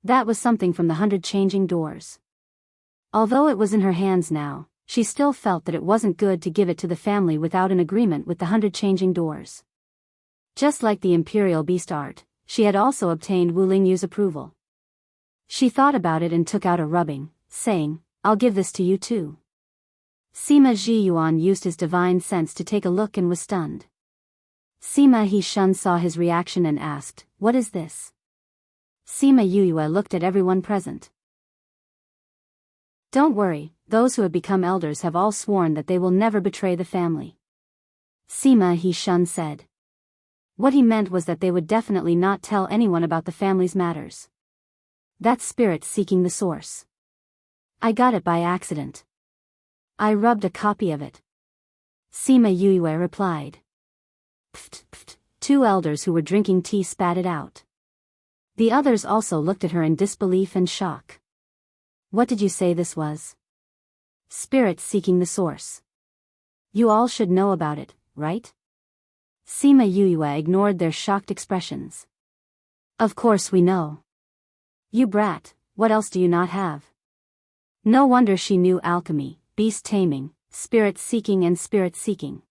That was something from the 100 changing doors. Although it was in her hands now, she still felt that it wasn't good to give it to the family without an agreement with the 100 changing doors. Just like the Imperial Beast art, she had also obtained Wu Lingyu's approval. She thought about it and took out a rubbing, saying, I'll give this to you too. Sima Ji Yuan used his divine sense to take a look and was stunned. Sima He Shun saw his reaction and asked, What is this? Sima Yuyue looked at everyone present. Don't worry, those who have become elders have all sworn that they will never betray the family. Sima He Shun said. What he meant was that they would definitely not tell anyone about the family's matters. That's spirit seeking the source. I got it by accident. I rubbed a copy of it. Sima Yuyue replied. Pft, pft. 2 elders who were drinking tea spat it out. The others also looked at her in disbelief and shock. What did you say this was? Spirit seeking the source. You all should know about it, right? Sima Yuyue ignored their shocked expressions. Of course we know. You brat, what else do you not have? No wonder she knew alchemy, beast taming, spirit seeking and spirit seeking.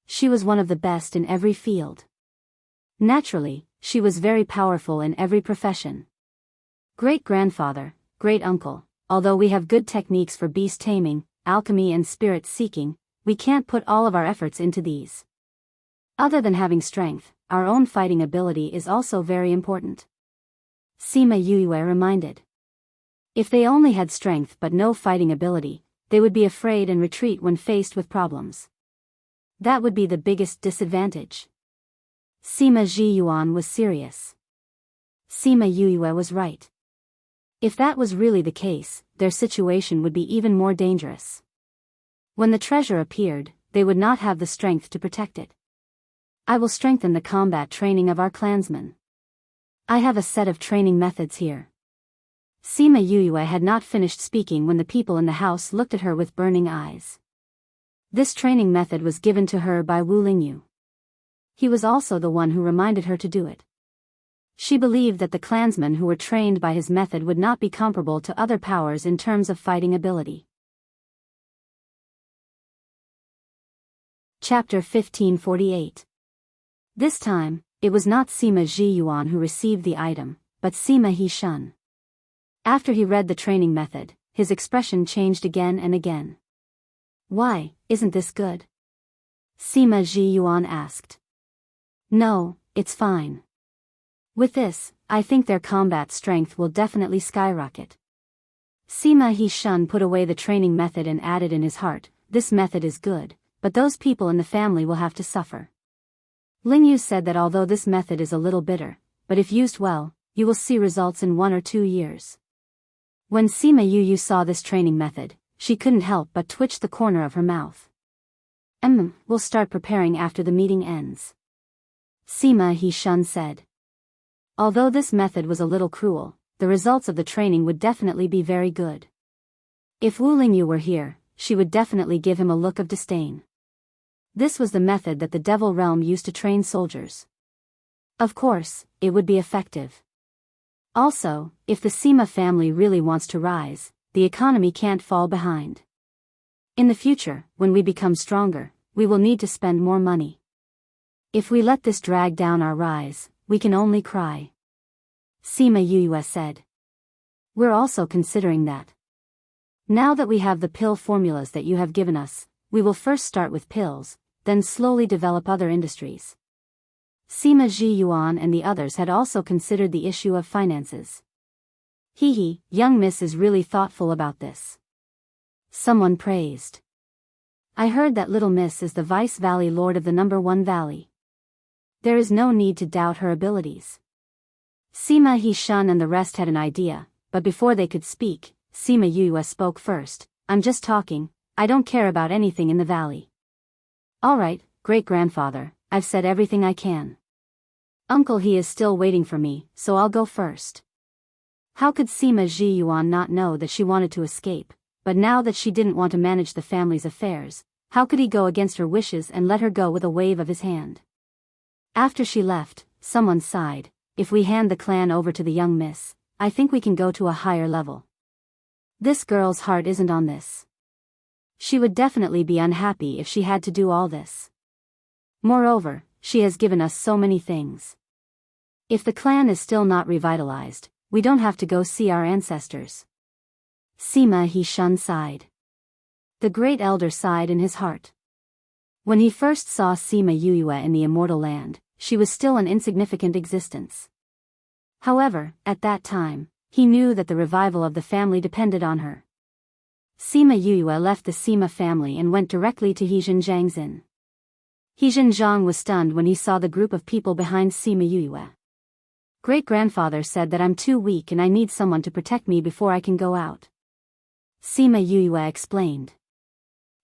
She was one of the best in every field. Naturally, she was very powerful in every profession. Great-grandfather, great-uncle, although we have good techniques for beast taming, alchemy and spirit seeking, we can't put all of our efforts into these. Other than having strength, our own fighting ability is also very important. Sima Yuyue reminded. If they only had strength but no fighting ability, they would be afraid and retreat when faced with problems. That would be the biggest disadvantage. Sima Ji Yuan was serious. Sima Yuyue was right. If that was really the case, their situation would be even more dangerous. When the treasure appeared, they would not have the strength to protect it. I will strengthen the combat training of our clansmen. I have a set of training methods here. Sima Yuyue had not finished speaking when the people in the house looked at her with burning eyes. This training method was given to her by Wu Lingyu. He was also the one who reminded her to do it. She believed that the clansmen who were trained by his method would not be comparable to other powers in terms of fighting ability. Chapter 1548. This time, it was not Sima Zhiyuan who received the item, but Sima He-shun. After he read the training method, his expression changed again and again. "Why, isn't this good?" Sima Zhiyuan asked. "No, it's fine. With this, I think their combat strength will definitely skyrocket." Sima He-shun put away the training method and added in his heart, "This method is good, but those people in the family will have to suffer." Lingyu said that although this method is a little bitter, but if used well, you will see results in 1 or 2 years. When Sima Yuyu saw this training method, she couldn't help but twitch the corner of her mouth. We'll start preparing after the meeting ends," Sima He-shun said. Although this method was a little cruel, the results of the training would definitely be very good. If Wu Lingyu were here, she would definitely give him a look of disdain. This was the method that the Devil Realm used to train soldiers. Of course, it would be effective. Also, if the Sima family really wants to rise, the economy can't fall behind. In the future, when we become stronger, we will need to spend more money. If we let this drag down our rise, we can only cry," Sima Yuyue said. "We're also considering that. Now that we have the pill formulas that you have given us, we will first start with pills, then slowly develop other industries." Sima Zhiyuan and the others had also considered the issue of finances. "Hee, young miss is really thoughtful about this," someone praised. "I heard that little miss is the Vice Valley Lord of the #1 Valley. There is no need to doubt her abilities." Sima He-shun and the rest had an idea, but before they could speak, Sima Yuyue spoke first. "I'm just talking, I don't care about anything in the valley." "Alright, great-grandfather, I've said everything I can. Uncle he is still waiting for me, so I'll go first." How could Sima Zhiyuan not know that she wanted to escape, but now that she didn't want to manage the family's affairs, how could he go against her wishes and let her go with a wave of his hand? After she left, someone sighed, "If we hand the clan over to the young miss, I think we can go to a higher level. This girl's heart isn't on this. She would definitely be unhappy if she had to do all this. Moreover, she has given us so many things. If the clan is still not revitalized, we don't have to go see our ancestors." Sima He-shun sighed. The great elder sighed in his heart. When he first saw Sima Yuyue in the immortal land, she was still an insignificant existence. However, at that time, he knew that the revival of the family depended on her. Sima Yuyue left the Sima family and went directly to Heizhenjiang's inn. Heizhenjiang was stunned when he saw the group of people behind Sima Yuyue. "Great-grandfather said that I'm too weak and I need someone to protect me before I can go out," Sima Yuyue explained.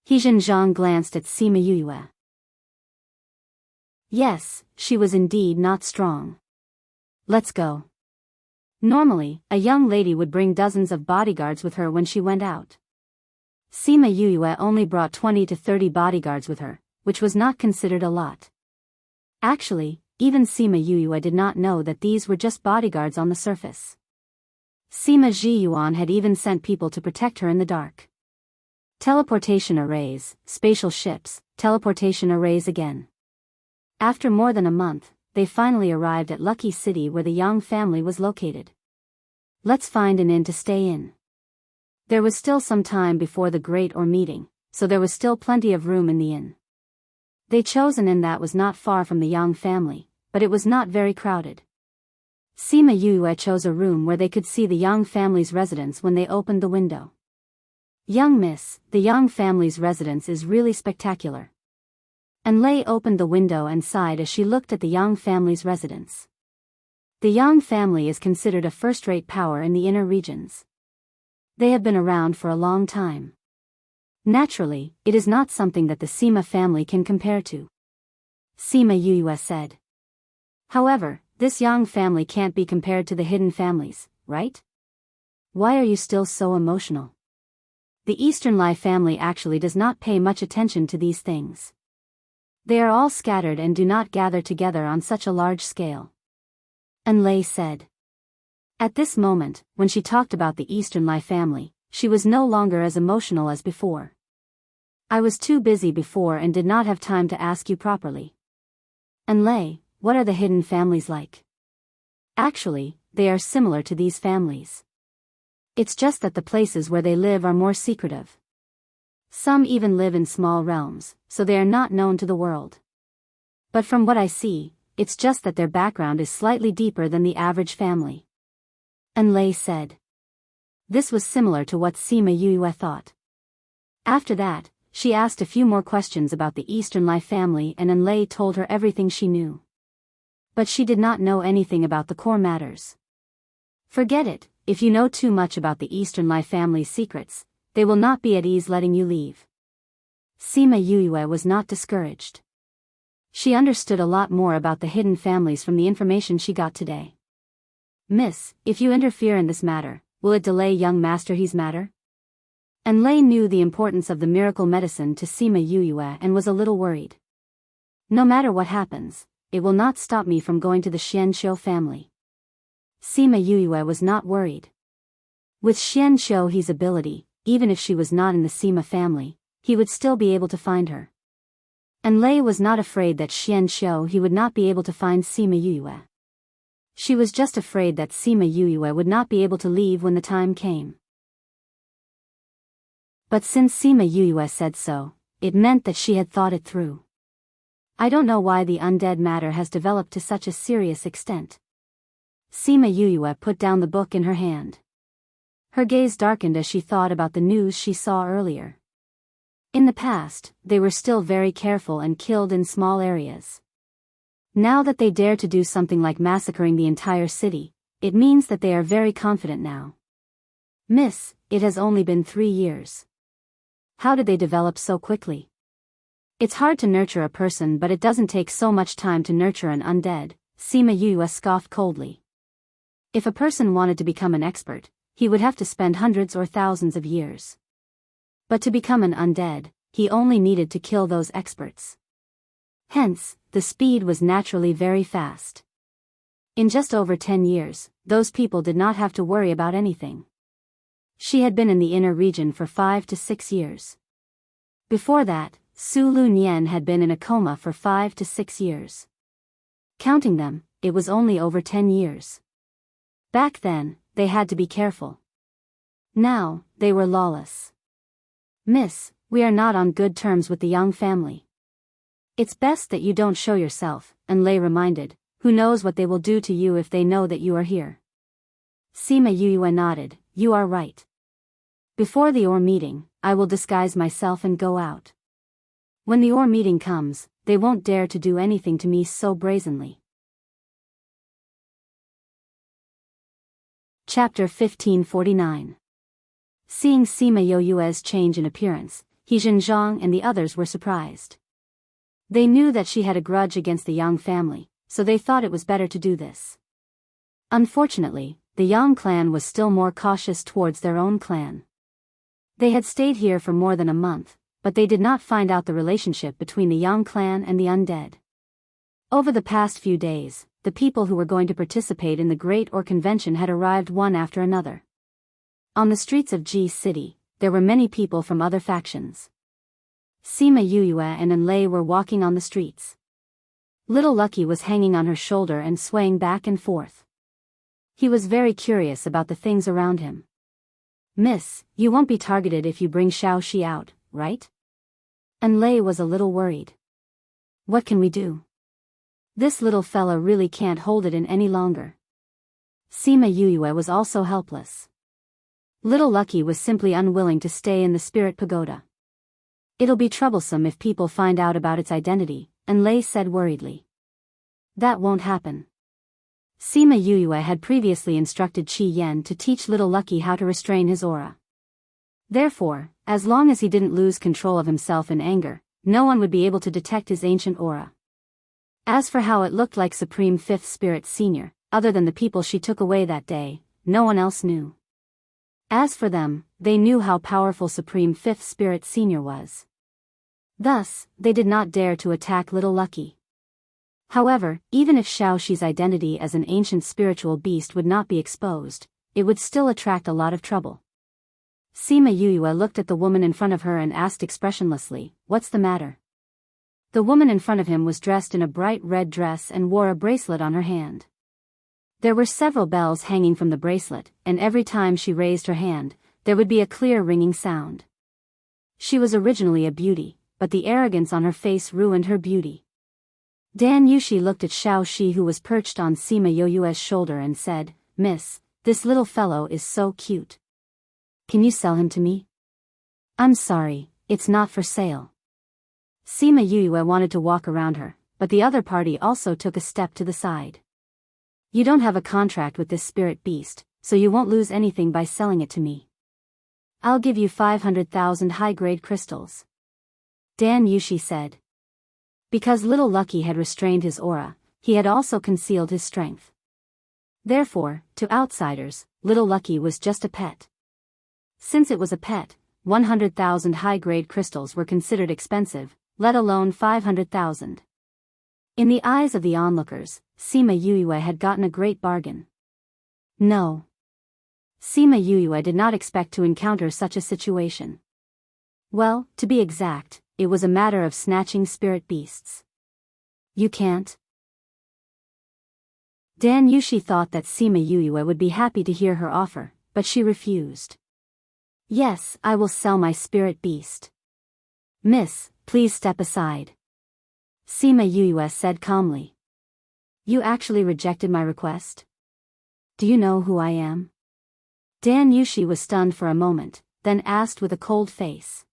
Heizhenjiang glanced at Sima Yuyue. Yes, she was indeed not strong. "Let's go." Normally, a young lady would bring dozens of bodyguards with her when she went out. Sima Yuyue only brought 20 to 30 bodyguards with her, which was not considered a lot. Actually, even Sima Yuyue did not know that these were just bodyguards on the surface. Sima Zhiyuan had even sent people to protect her in the dark. Teleportation arrays, spatial ships, teleportation arrays again. After more than a month, they finally arrived at Lucky City where the Yang family was located. "Let's find an inn to stay in." There was still some time before the great meeting, so there was still plenty of room in the inn. They chose an inn that was not far from the Yang family, but it was not very crowded. Sima Yuyue chose a room where they could see the Yang family's residence when they opened the window. "Young miss, the Yang family's residence is really spectacular." Enlei opened the window and sighed as she looked at the Yang family's residence. The Yang family is considered a first-rate power in the inner regions. They have been around for a long time. Naturally, it is not something that the Sima family can compare to, Sima Yuyue said. However, this Yang family can't be compared to the hidden families, right? Why are you still so emotional? The Eastern Lai family actually does not pay much attention to these things. They are all scattered and do not gather together on such a large scale. Enrich said. At this moment, when she talked about the Eastern Lai family, she was no longer as emotional as before. I was too busy before and did not have time to ask you properly. Enrich, what are the hidden families like? Actually, they are similar to these families. It's just that the places where they live are more secretive. Some even live in small realms, so they are not known to the world. But from what I see, it's just that their background is slightly deeper than the average family. Enrich said. This was similar to what Sima Yue thought. After that, she asked a few more questions about the Eastern Lai family and Enrich told her everything she knew. But she did not know anything about the core matters. Forget it, if you know too much about the Eastern Lai family's secrets, they will not be at ease letting you leave. Sima Yue was not discouraged. She understood a lot more about the hidden families from the information she got today. Miss, if you interfere in this matter, will it delay young Master He's matter? Enrich knew the importance of the miracle medicine to Sima Yue and was a little worried. No matter what happens, it will not stop me from going to the Xianqiu family. Sima Yue was not worried. With Xianqiu He's ability, even if she was not in the Sima family, he would still be able to find her. Enrich was not afraid that Xianqiu He would not be able to find Sima Yue. She was just afraid that Sima Yue would not be able to leave when the time came. But since Sima Yue said so, it meant that she had thought it through. I don't know why the undead matter has developed to such a serious extent. Sima Yue put down the book in her hand. Her gaze darkened as she thought about the news she saw earlier. In the past, they were still very careful and killed in small areas. Now that they dare to do something like massacring the entire city, it means that they are very confident now. Miss, it has only been 3 years. How did they develop so quickly? It's hard to nurture a person, but it doesn't take so much time to nurture an undead, Sima Yue scoffed coldly. If a person wanted to become an expert, he would have to spend hundreds or thousands of years. But to become an undead, he only needed to kill those experts. Hence, the speed was naturally very fast. In just over 10 years, those people did not have to worry about anything. She had been in the inner region for 5 to 6 years. Before that, Su Lunyan had been in a coma for 5 to 6 years. Counting them, it was only over 10 years. Back then, they had to be careful. Now, they were lawless. Miss, we are not on good terms with the Yang family. It's best that you don't show yourself, Enrich reminded. Who knows what they will do to you if they know that you are here. Sima Yue nodded. You are right. Before the OR meeting, I will disguise myself and go out. When the OR meeting comes, they won't dare to do anything to me so brazenly. Chapter 1549. Seeing Sima Yue's change in appearance, He Zhenjiang and the others were surprised. They knew that she had a grudge against the Yang family, so they thought it was better to do this. Unfortunately, the Yang clan was still more cautious towards their own clan. They had stayed here for more than a month, but they did not find out the relationship between the Yang clan and the undead. Over the past few days, the people who were going to participate in the Great Or convention had arrived one after another. On the streets of Ji City, there were many people from other factions. Sima Yue and Enrich were walking on the streets. Little Lucky was hanging on her shoulder and swaying back and forth. He was very curious about the things around him. Miss, you won't be targeted if you bring Xiaoxi out, right? Enrich was a little worried. What can we do? This little fella really can't hold it in any longer. Sima Yue was also helpless. Little Lucky was simply unwilling to stay in the spirit pagoda. It'll be troublesome if people find out about its identity, Enrich said worriedly. That won't happen. Sima Yue had previously instructed Qi Yan to teach Little Lucky how to restrain his aura. Therefore, as long as he didn't lose control of himself in anger, no one would be able to detect his ancient aura. As for how it looked like Supreme Fifth Spirit Senior, other than the people she took away that day, no one else knew. As for them, they knew how powerful Supreme Fifth Spirit Senior was. Thus, they did not dare to attack Little Lucky. However, even if Xiaoxi's identity as an ancient spiritual beast would not be exposed, it would still attract a lot of trouble. Sima Yuyue looked at the woman in front of her and asked expressionlessly, "What's the matter?" The woman in front of him was dressed in a bright red dress and wore a bracelet on her hand. There were several bells hanging from the bracelet, and every time she raised her hand, there would be a clear ringing sound. She was originally a beauty, but the arrogance on her face ruined her beauty. Dan Yushi looked at Xiaoxi, who was perched on Sima Yoyue's shoulder, and said, "Miss, this little fellow is so cute. Can you sell him to me?" "I'm sorry, it's not for sale." Sima Yuyue wanted to walk around her, but the other party also took a step to the side. "You don't have a contract with this spirit beast, so you won't lose anything by selling it to me. I'll give you 500,000 high-grade crystals," Dan Yushi said. Because Little Lucky had restrained his aura, he had also concealed his strength. Therefore, to outsiders, Little Lucky was just a pet. Since it was a pet, 100,000 high-grade crystals were considered expensive, let alone 500,000. In the eyes of the onlookers, Sima Yuyue had gotten a great bargain. No. Sima Yuyue did not expect to encounter such a situation. Well, to be exact, it was a matter of snatching spirit beasts. "You can't." Dan Yushi thought that Sima Yuyue would be happy to hear her offer, but she refused. "Yes, I will sell my spirit beast." "Miss, please step aside," Sima Yuyue said calmly. "You actually rejected my request? Do you know who I am?" Dan Yushi was stunned for a moment, then asked with a cold face.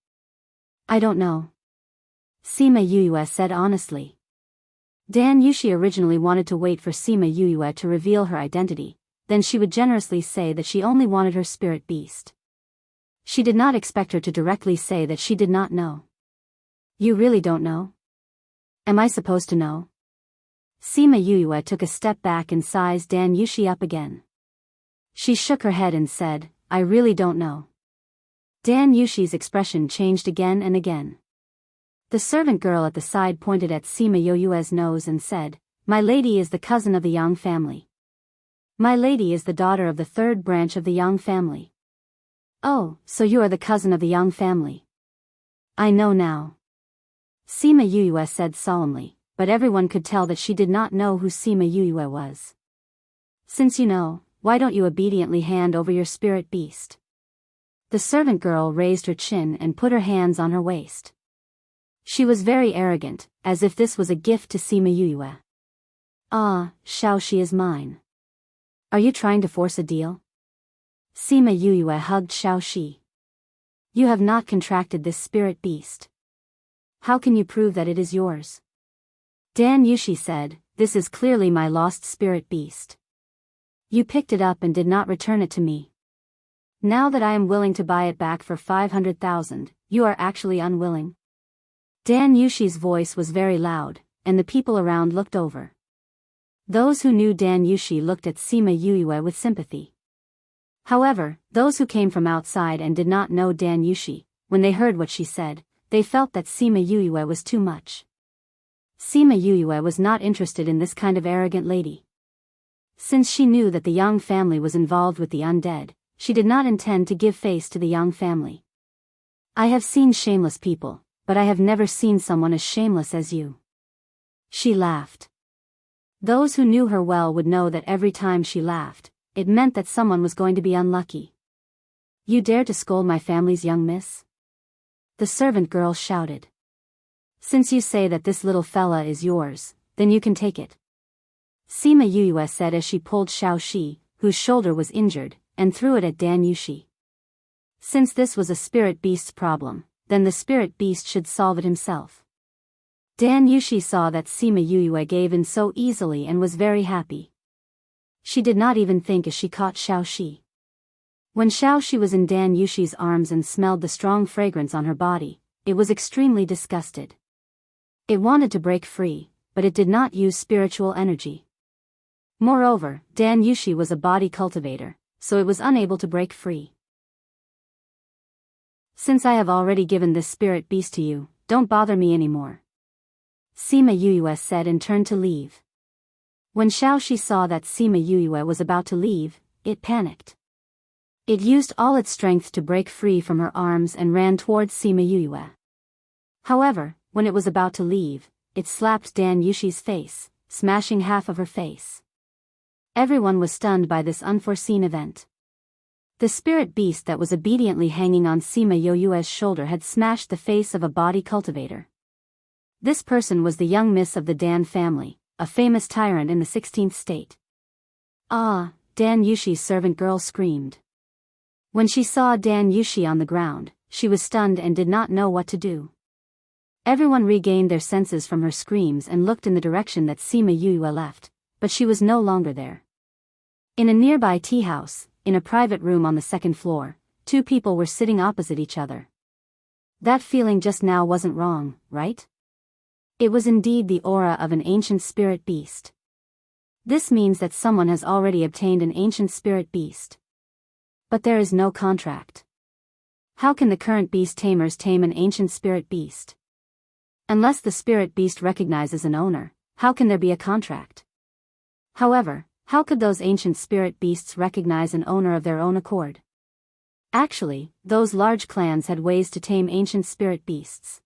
"I don't know," Sima Yuyue said honestly. Dan Yushi originally wanted to wait for Sima Yuyue to reveal her identity, then she would generously say that she only wanted her spirit beast. She did not expect her to directly say that she did not know. "You really don't know? Am I supposed to know?" Sima Yuyue took a step back and sized Dan Yushi up again. She shook her head and said, "I really don't know." Dan Yushi's expression changed again and again. The servant girl at the side pointed at Sima Yoyue's nose and said, "My lady is the cousin of the Yang family. My lady is the daughter of the third branch of the Yang family." "Oh, so you are the cousin of the Yang family. I know now," Sima Yuyue said solemnly, but everyone could tell that she did not know who Sima Yuyue was. "Since you know, why don't you obediently hand over your spirit beast?" The servant girl raised her chin and put her hands on her waist. She was very arrogant, as if this was a gift to Sima Yuyue. "Ah, Xiaoxi is mine. Are you trying to force a deal?" Sima Yuyue hugged Xiaoxi. "You have not contracted this spirit beast. How can you prove that it is yours?" Dan Yushi said, "This is clearly my lost spirit beast. You picked it up and did not return it to me. Now that I am willing to buy it back for 500,000, you are actually unwilling." Dan Yushi's voice was very loud, and the people around looked over. Those who knew Dan Yushi looked at Sima Yuyue with sympathy. However, those who came from outside and did not know Dan Yushi, when they heard what she said, they felt that Sima Yuyue was too much. Sima Yuyue was not interested in this kind of arrogant lady. Since she knew that the Yang family was involved with the undead, she did not intend to give face to the Yang family. "I have seen shameless people, but I have never seen someone as shameless as you." She laughed. Those who knew her well would know that every time she laughed, it meant that someone was going to be unlucky. "You dare to scold my family's young miss?" The servant girl shouted. "Since you say that this little fella is yours, then you can take it," Sima Yuyue said as she pulled Xiaoxi, whose shoulder was injured, and threw it at Dan Yushi. Since this was a spirit beast's problem, then the spirit beast should solve it himself. Dan Yushi saw that Sima Yuyue gave in so easily and was very happy. She did not even think as she caught Xiaoxi. When Xiaoxi was in Dan Yushi's arms and smelled the strong fragrance on her body, it was extremely disgusted. It wanted to break free, but it did not use spiritual energy. Moreover, Dan Yushi was a body cultivator, so it was unable to break free. Since I have already given this spirit beast to you, don't bother me anymore. Sima Yuyue said and turned to leave. When Xiaoxi saw that Sima Yuyue was about to leave, it panicked. It used all its strength to break free from her arms and ran towards Sima Yuyue. However, when it was about to leave, it slapped Dan Yushi's face, smashing half of her face. Everyone was stunned by this unforeseen event. The spirit beast that was obediently hanging on Sima Yuyue's shoulder had smashed the face of a body cultivator. This person was the young miss of the Dan family, a famous tyrant in the 16th state. Ah, Dan Yushi's servant girl screamed. When she saw Dan Yushi on the ground, she was stunned and did not know what to do. Everyone regained their senses from her screams and looked in the direction that Sima Yuyue left, but she was no longer there. In a nearby tea house, in a private room on the second floor, two people were sitting opposite each other. That feeling just now wasn't wrong, right? It was indeed the aura of an ancient spirit beast. This means that someone has already obtained an ancient spirit beast. But there is no contract. How can the current beast tamers tame an ancient spirit beast? Unless the spirit beast recognizes an owner, how can there be a contract? However, how could those ancient spirit beasts recognize an owner of their own accord? Actually, those large clans had ways to tame ancient spirit beasts.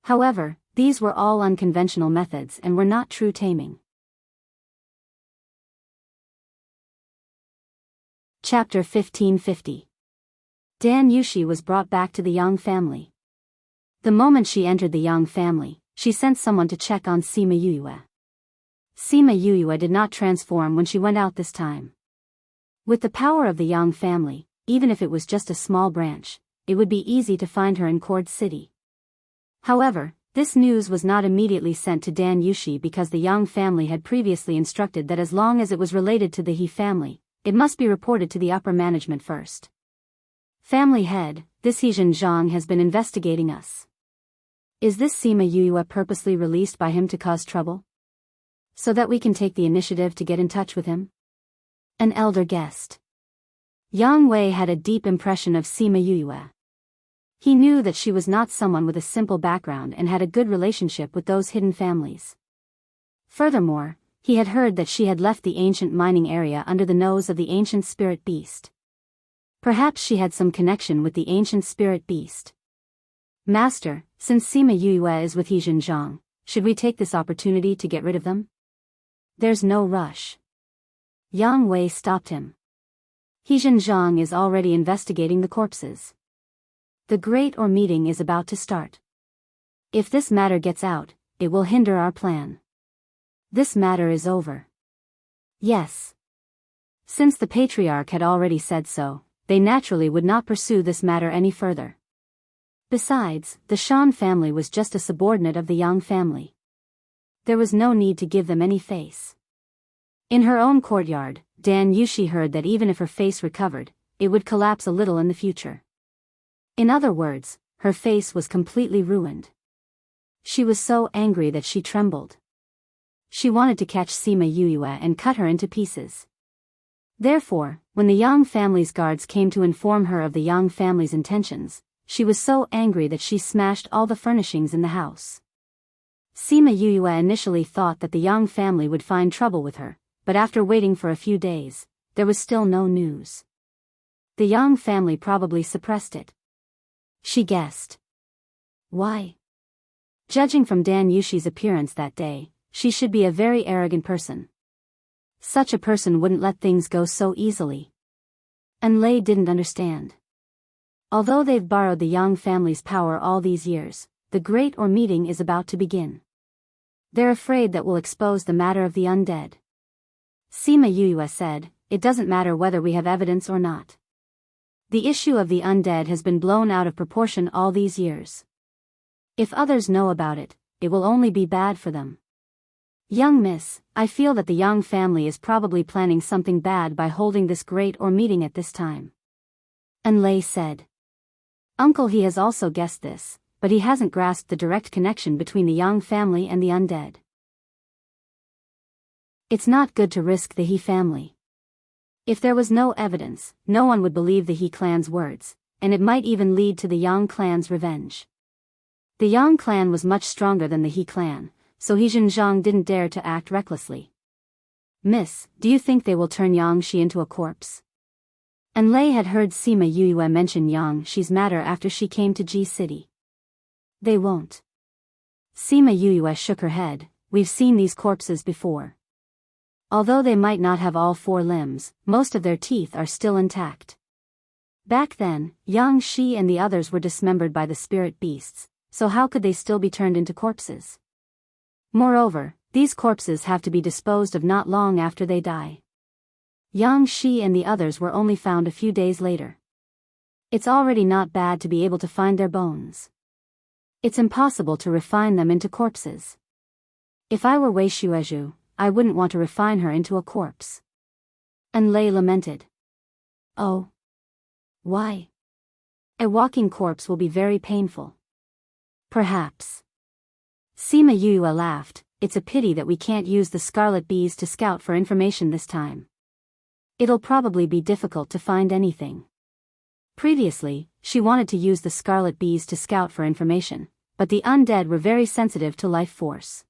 However, these were all unconventional methods and were not true taming. Chapter 1550. Dan Yushi was brought back to the Yang family. The moment she entered the Yang family, she sent someone to check on Sima Yuyue. Sima Yuyue did not transform when she went out this time. With the power of the Yang family, even if it was just a small branch, it would be easy to find her in Cord City. However, this news was not immediately sent to Dan Yushi because the Yang family had previously instructed that as long as it was related to the He family, it must be reported to the upper management first. Family head, this He Zhang has been investigating us. Is this Sima Yuyue purposely released by him to cause trouble? So that we can take the initiative to get in touch with him? An elder guessed. Yang Wei had a deep impression of Sima Yuyue. He knew that she was not someone with a simple background and had a good relationship with those hidden families. Furthermore, he had heard that she had left the ancient mining area under the nose of the ancient spirit beast. Perhaps she had some connection with the ancient spirit beast. Master, since Sima Yuyue is with He Zhang, should we take this opportunity to get rid of them? There's no rush. Yang Wei stopped him. He Zhang is already investigating the corpses. The great meeting is about to start. If this matter gets out, it will hinder our plan. This matter is over. Yes. Since the patriarch had already said so, they naturally would not pursue this matter any further. Besides, the Shan family was just a subordinate of the Yang family. There was no need to give them any face. In her own courtyard, Dan Yushi heard that even if her face recovered, it would collapse a little in the future. In other words, her face was completely ruined. She was so angry that she trembled. She wanted to catch Sima Yuyue and cut her into pieces. Therefore, when the Yang family's guards came to inform her of the Yang family's intentions, she was so angry that she smashed all the furnishings in the house. Sima Yuyue initially thought that the Yang family would find trouble with her, but after waiting for a few days, there was still no news. The Yang family probably suppressed it. She guessed. Why? Judging from Dan Yushi's appearance that day, she should be a very arrogant person. Such a person wouldn't let things go so easily. And Lei didn't understand. Although they've borrowed the Yang family's power all these years, the great meeting is about to begin. They're afraid that will expose the matter of the undead. Sima Yuyue said, "It doesn't matter whether we have evidence or not. The issue of the undead has been blown out of proportion all these years. If others know about it, it will only be bad for them. Young miss, I feel that the Yang family is probably planning something bad by holding this great meeting at this time." And Lei said. Uncle, he has also guessed this, but he hasn't grasped the direct connection between the Yang family and the undead. It's not good to risk the He family. If there was no evidence, no one would believe the He clan's words, and it might even lead to the Yang clan's revenge. The Yang clan was much stronger than the He clan, so He Zhenjiang didn't dare to act recklessly. "Miss, do you think they will turn Yang Shi into a corpse?" And Lei had heard Sima Yuyue mention Yang Shi's matter after she came to Ji City. "They won't." Sima Yuyue shook her head. "We've seen these corpses before. Although they might not have all 4 limbs, most of their teeth are still intact. Back then, Yang Shi and the others were dismembered by the spirit beasts, so how could they still be turned into corpses? Moreover, these corpses have to be disposed of not long after they die. Yang Shi and the others were only found a few days later. It's already not bad to be able to find their bones. It's impossible to refine them into corpses. If I were Wei Shuezhu, I wouldn't want to refine her into a corpse." And Lei lamented. "Oh. Why? A walking corpse will be very painful." "Perhaps." Sima Yuyue laughed. "It's a pity that we can't use the scarlet bees to scout for information this time. It'll probably be difficult to find anything." Previously, she wanted to use the scarlet bees to scout for information, but the undead were very sensitive to life force.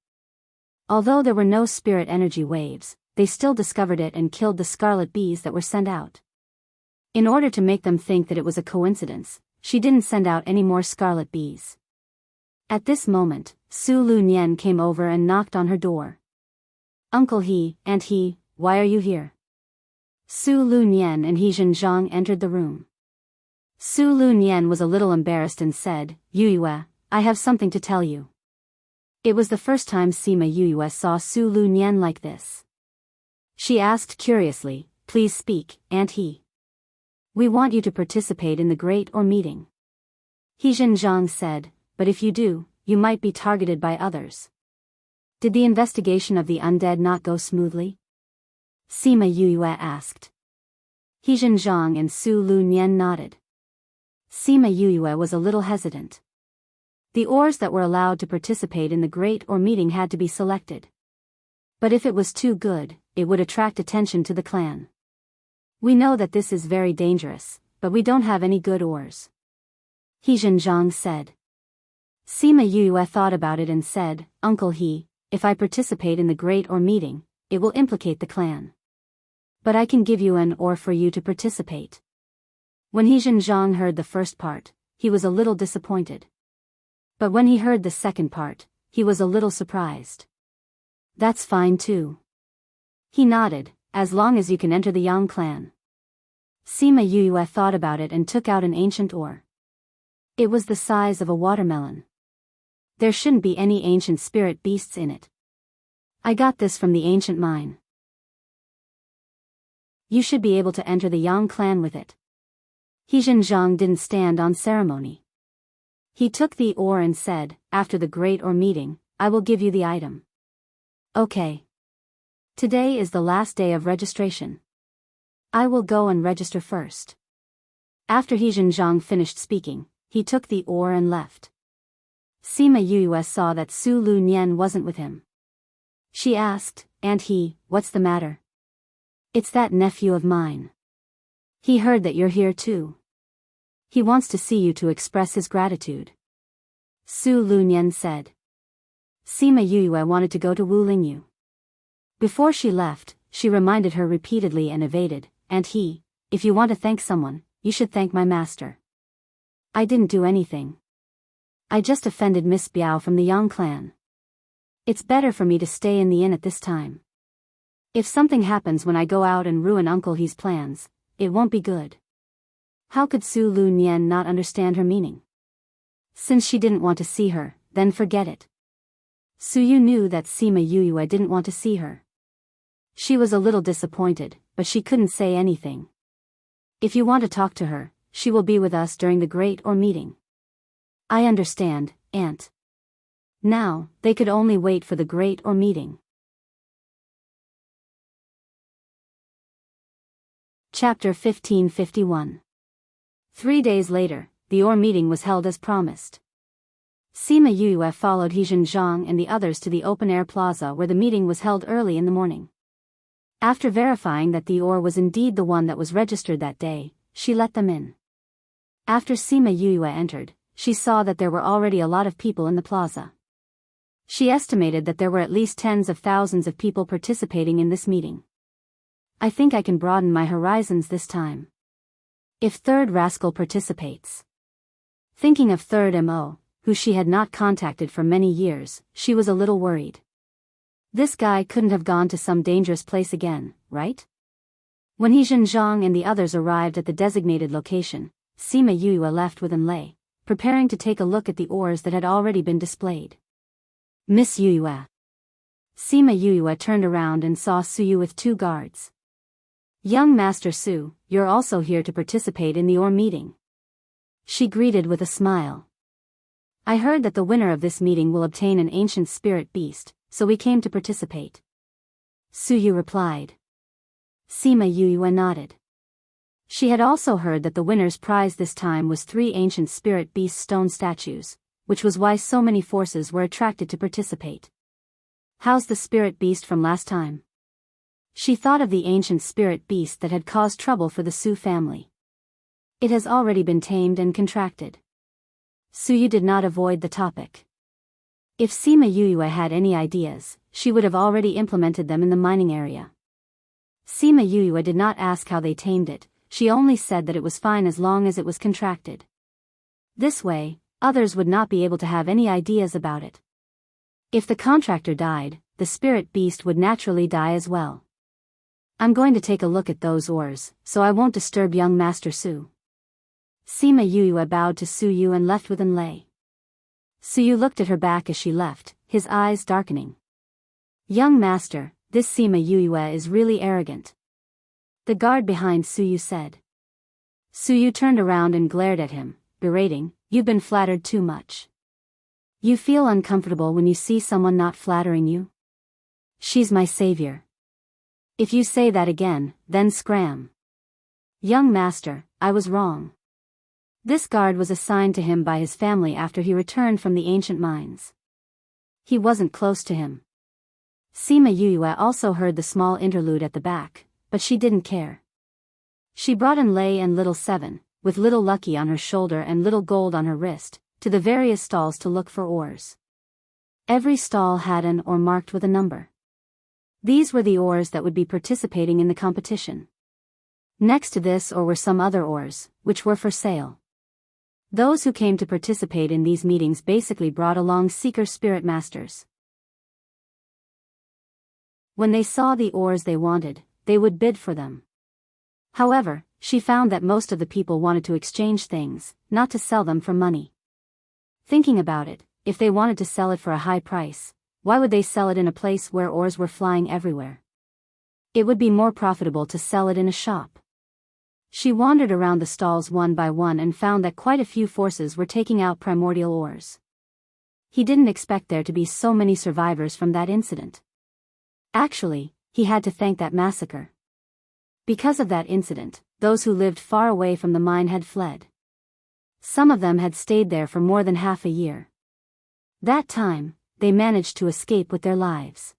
Although there were no spirit energy waves, they still discovered it and killed the scarlet bees that were sent out. In order to make them think that it was a coincidence, she didn't send out any more scarlet bees. At this moment, Su Lunyan came over and knocked on her door. "Uncle He, Aunt He, why are you here?" Su Lunyan and He Zhenjiang entered the room. Su Lunyan was a little embarrassed and said, "Yuyue, I have something to tell you." It was the first time Sima Yuyue saw Su Lunyan like this. She asked curiously, "Please speak, Aunt He." "We want you to participate in the Great Or meeting." He Zhenjiang said, "But if you do, you might be targeted by others." "Did the investigation of the undead not go smoothly?" Sima Yuyue asked. He Zhenjiang and Su Lunyan nodded. Sima Yuyue was a little hesitant. The ors that were allowed to participate in the Great Or meeting had to be selected. But if it was too good, it would attract attention to the clan. "We know that this is very dangerous, but we don't have any good ors," He Zhenjiang said. Sima Yuyue thought about it and said, "Uncle He, if I participate in the Great Or meeting, it will implicate the clan. But I can give you an or for you to participate." When He Zhenjiang heard the first part, he was a little disappointed. But when he heard the second part, he was a little surprised. "That's fine too." He nodded, "as long as you can enter the Yang clan." Sima Yuyue thought about it and took out an ancient ore. It was the size of a watermelon. There shouldn't be any ancient spirit beasts in it. "I got this from the ancient mine. You should be able to enter the Yang clan with it." He Zhenjiang didn't stand on ceremony. He took the ore and said, "After the Great Or meeting, I will give you the item." "Okay. Today is the last day of registration. I will go and register first." After He Zhenjiang finished speaking, he took the ore and left. Sima Yuyue saw that Su Lunyan wasn't with him. She asked, "Aunt He, what's the matter?" "It's that nephew of mine. He heard that you're here too. He wants to see you to express his gratitude," Su Lunyan said. Sima Yuyue wanted to go to Wu Lingyu. Before she left, she reminded her repeatedly and evaded, "Aunt He, if you want to thank someone, you should thank my master. I didn't do anything. I just offended Miss Biao from the Yang clan. It's better for me to stay in the inn at this time. If something happens when I go out and ruin Uncle He's plans, it won't be good." How could Su Lunyan not understand her meaning? Since she didn't want to see her, then forget it. Su Yu knew that Sima Yuyue didn't want to see her. She was a little disappointed, but she couldn't say anything. "If you want to talk to her, she will be with us during the Great Or meeting." "I understand, Aunt." Now, they could only wait for the Great Or meeting. Chapter 1551. 3 days later, the Or meeting was held as promised. Sima Yuyue followed He Zhenjiang and the others to the open-air plaza where the meeting was held early in the morning. After verifying that the Or was indeed the one that was registered that day, she let them in. After Sima Yuyue entered, she saw that there were already a lot of people in the plaza. She estimated that there were at least tens of thousands of people participating in this meeting. I think I can broaden my horizons this time. If Third Rascal participates. Thinking of Third Mo, who she had not contacted for many years, she was a little worried. This guy couldn't have gone to some dangerous place again, right? When He Zhenjiang and the others arrived at the designated location, Sima Yuyue left with Enlei, preparing to take a look at the oars that had already been displayed. Miss Yuyue. Sima Yuyue turned around and saw Suyu with 2 guards. Young Master Su, you're also here to participate in the oar meeting. She greeted with a smile. I heard that the winner of this meeting will obtain an ancient spirit beast, so we came to participate. Suyu replied. Sima Yuyue nodded. She had also heard that the winner's prize this time was 3 ancient spirit beast stone statues, which was why so many forces were attracted to participate. How's the spirit beast from last time? She thought of the ancient spirit beast that had caused trouble for the Su family. It has already been tamed and contracted. Suyu did not avoid the topic. If Sima Yuyue had any ideas, she would have already implemented them in the mining area. Sima Yuyue did not ask how they tamed it, she only said that it was fine as long as it was contracted. This way, others would not be able to have any ideas about it. If the contractor died, the spirit beast would naturally die as well. I'm going to take a look at those oars, so I won't disturb young Master Su. Sima Yuyue bowed to Suyu and left with Enlei. Suyu looked at her back as she left, his eyes darkening. Young master, this Sima Yuyue is really arrogant. The guard behind Suyu said. Suyu turned around and glared at him, berating, you've been flattered too much. You feel uncomfortable when you see someone not flattering you? She's my savior. If you say that again, then scram. Young master, I was wrong. This guard was assigned to him by his family after he returned from the ancient mines. He wasn't close to him. Sima Yuyue also heard the small interlude at the back, but she didn't care. She brought Enlei and Little Seven, with Little Lucky on her shoulder and Little Gold on her wrist, to the various stalls to look for oars. Every stall had an oar marked with a number. These were the oars that would be participating in the competition. Next to this oar were some other oars, which were for sale. Those who came to participate in these meetings basically brought along seeker spirit masters. When they saw the oars they wanted, they would bid for them. However, she found that most of the people wanted to exchange things, not to sell them for money. Thinking about it, if they wanted to sell it for a high price, why would they sell it in a place where oars were flying everywhere? It would be more profitable to sell it in a shop. She wandered around the stalls one by one and found that quite a few forces were taking out primordial oars. He didn't expect there to be so many survivors from that incident. Actually, he had to thank that massacre. Because of that incident, those who lived far away from the mine had fled. Some of them had stayed there for more than half a year. That time, they managed to escape with their lives.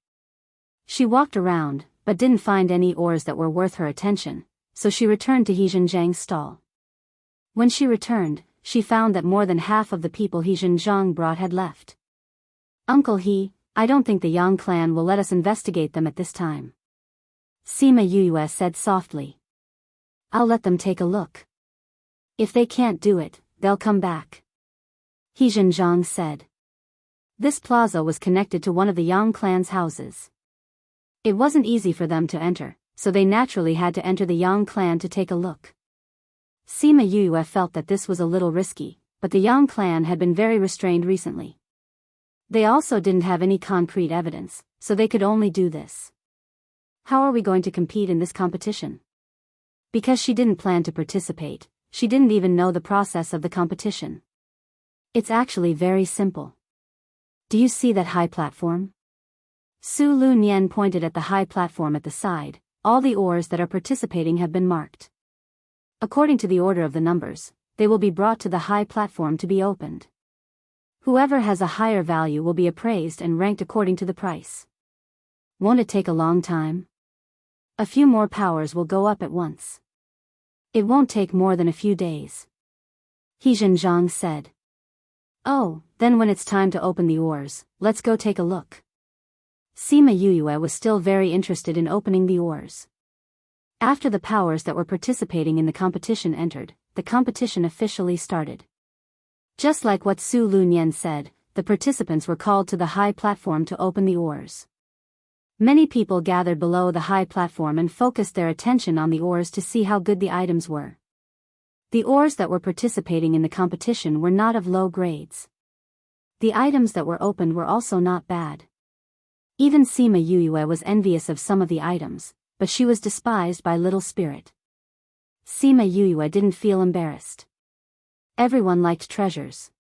She walked around, but didn't find any oars that were worth her attention, so she returned to He Zhenjiang's stall. When she returned, she found that more than half of the people He Zhenjiang brought had left. Uncle He, I don't think the Yang clan will let us investigate them at this time. Sima Yuyue said softly. I'll let them take a look. If they can't do it, they'll come back. He Zhenjiang said. This plaza was connected to one of the Yang clan's houses. It wasn't easy for them to enter, so they naturally had to enter the Yang clan to take a look. Sima Yuyue felt that this was a little risky, but the Yang clan had been very restrained recently. They also didn't have any concrete evidence, so they could only do this. How are we going to compete in this competition? Because she didn't plan to participate, she didn't even know the process of the competition. It's actually very simple. Do you see that high platform? Su Lu Nian pointed at the high platform at the side. All the oars that are participating have been marked. According to the order of the numbers, they will be brought to the high platform to be opened. Whoever has a higher value will be appraised and ranked according to the price. Won't it take a long time? A few more powers will go up at once. It won't take more than a few days. He Zhang said. Oh, then when it's time to open the oars, let's go take a look. Sima Yuyue was still very interested in opening the oars. After the powers that were participating in the competition entered, the competition officially started. Just like what Su Lunyan said, the participants were called to the high platform to open the oars. Many people gathered below the high platform and focused their attention on the oars to see how good the items were. The oars that were participating in the competition were not of low grades. The items that were opened were also not bad. Even Sima Yuyue was envious of some of the items, but she was despised by Little Spirit. Sima Yuyue didn't feel embarrassed. Everyone liked treasures.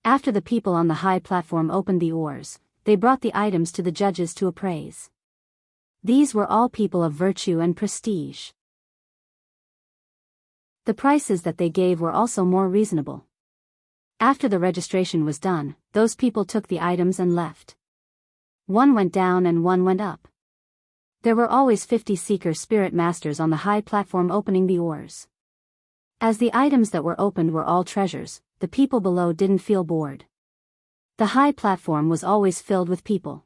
After the people on the high platform opened the oars, they brought the items to the judges to appraise. These were all people of virtue and prestige. The prices that they gave were also more reasonable. After the registration was done, those people took the items and left. One went down and one went up. There were always 50 seeker spirit masters on the high platform opening the oars. As the items that were opened were all treasures, the people below didn't feel bored. The high platform was always filled with people.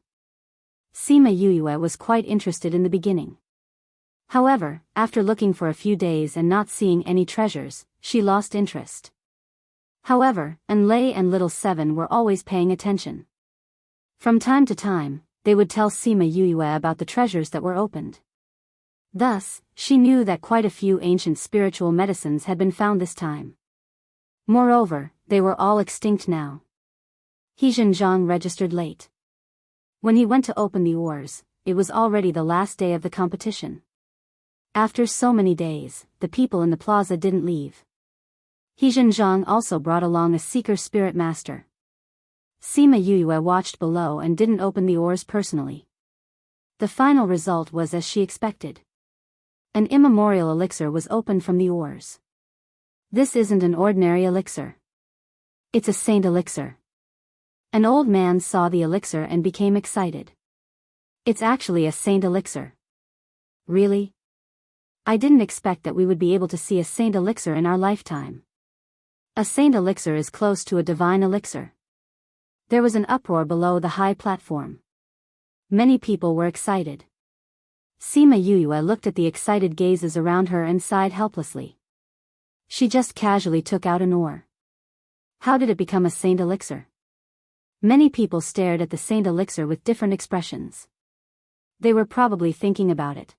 Sima Yuyue was quite interested in the beginning. However, after looking for a few days and not seeing any treasures, she lost interest. However, Enlei and Little Seven were always paying attention. From time to time, they would tell Sima Yuyue about the treasures that were opened. Thus, she knew that quite a few ancient spiritual medicines had been found this time. Moreover, they were all extinct now. He Zhang registered late. When he went to open the oars, it was already the last day of the competition. After so many days, the people in the plaza didn't leave. He Zhang also brought along a seeker spirit master. Sima Yuyue watched below and didn't open the oars personally. The final result was as she expected. An immemorial elixir was opened from the oars. This isn't an ordinary elixir. It's a saint elixir. An old man saw the elixir and became excited. It's actually a saint elixir. Really? I didn't expect that we would be able to see a saint elixir in our lifetime. A saint elixir is close to a divine elixir. There was an uproar below the high platform. Many people were excited. Sima Yuyue looked at the excited gazes around her and sighed helplessly. She just casually took out an oar. How did it become a saint elixir? Many people stared at the saint elixir with different expressions. They were probably thinking about it.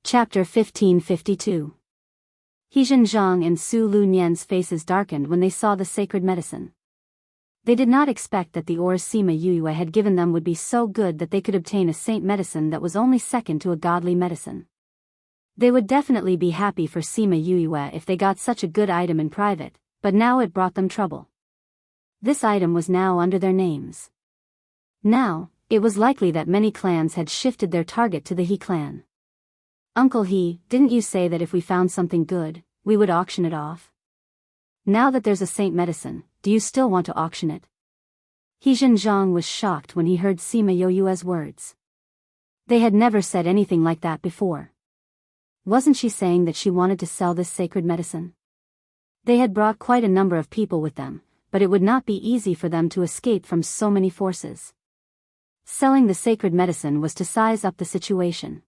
Chapter 1552. He Zhang and Su Lunyan's faces darkened when they saw the sacred medicine. They did not expect that the oars Sima Yuyue had given them would be so good that they could obtain a saint medicine that was only second to a godly medicine. They would definitely be happy for Sima Yuyue if they got such a good item in private, but now it brought them trouble. This item was now under their names. Now, it was likely that many clans had shifted their target to the He clan. Uncle He, didn't you say that if we found something good, we would auction it off? Now that there's a saint medicine, do you still want to auction it? He Zhang was shocked when he heard Sima Yuyue's words. They had never said anything like that before. Wasn't she saying that she wanted to sell this sacred medicine? They had brought quite a number of people with them, but it would not be easy for them to escape from so many forces. Selling the sacred medicine was to size up the situation.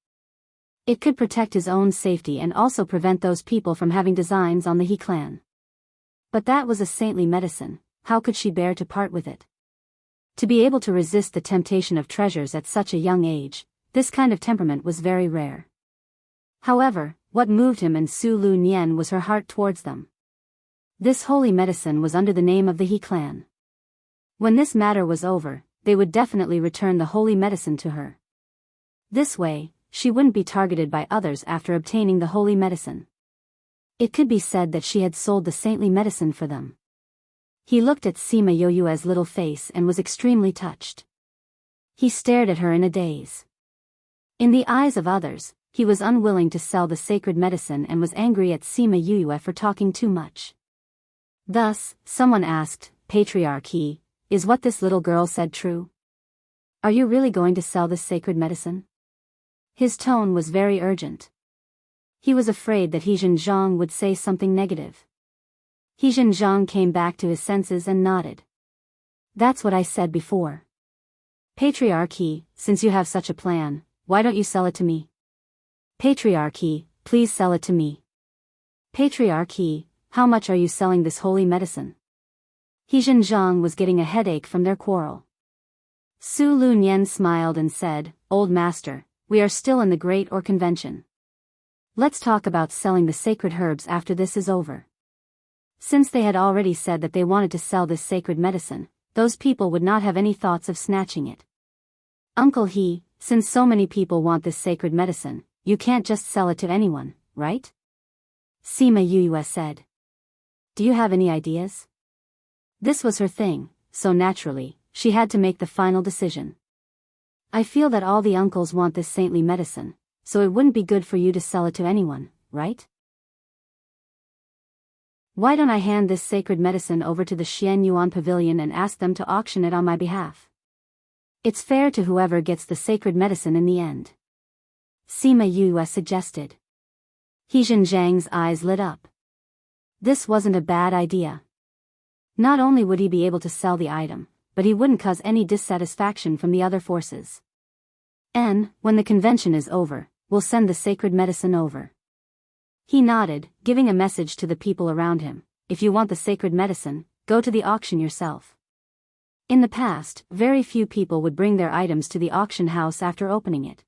It could protect his own safety and also prevent those people from having designs on the He clan. But that was a saintly medicine, how could she bear to part with it? To be able to resist the temptation of treasures at such a young age, this kind of temperament was very rare. However, what moved him and Su Lunyan was her heart towards them. This holy medicine was under the name of the He clan. When this matter was over, they would definitely return the holy medicine to her. This way, she wouldn't be targeted by others after obtaining the holy medicine. It could be said that she had sold the saintly medicine for them. He looked at Sima Yuyue's little face and was extremely touched. He stared at her in a daze. In the eyes of others, he was unwilling to sell the sacred medicine and was angry at Sima Yuyue for talking too much. Thus, someone asked, Patriarch He, is what this little girl said true? Are you really going to sell this sacred medicine? His tone was very urgent. He was afraid that He Zhang would say something negative. He Zhang came back to his senses and nodded. That's what I said before. Patriarchy, since you have such a plan, why don't you sell it to me? Patriarchy, please sell it to me. Patriarchy, how much are you selling this holy medicine? He Zhang was getting a headache from their quarrel. Su Lunyan smiled and said, Old master, we are still in the great or convention. Let's talk about selling the sacred herbs after this is over. Since they had already said that they wanted to sell this sacred medicine, those people would not have any thoughts of snatching it. Uncle He, since so many people want this sacred medicine, you can't just sell it to anyone, right? Sima Yuyue said. Do you have any ideas? This was her thing, so naturally, she had to make the final decision. I feel that all the uncles want this saintly medicine, so it wouldn't be good for you to sell it to anyone, right? Why don't I hand this sacred medicine over to the Xian Yuan Pavilion and ask them to auction it on my behalf? It's fair to whoever gets the sacred medicine in the end. Sima Yue suggested. He Zhang's eyes lit up. This wasn't a bad idea. Not only would he be able to sell the item, but he wouldn't cause any dissatisfaction from the other forces. And, when the convention is over, we'll send the sacred medicine over. He nodded, giving a message to the people around him. If you want the sacred medicine, go to the auction yourself. In the past, very few people would bring their items to the auction house after opening it.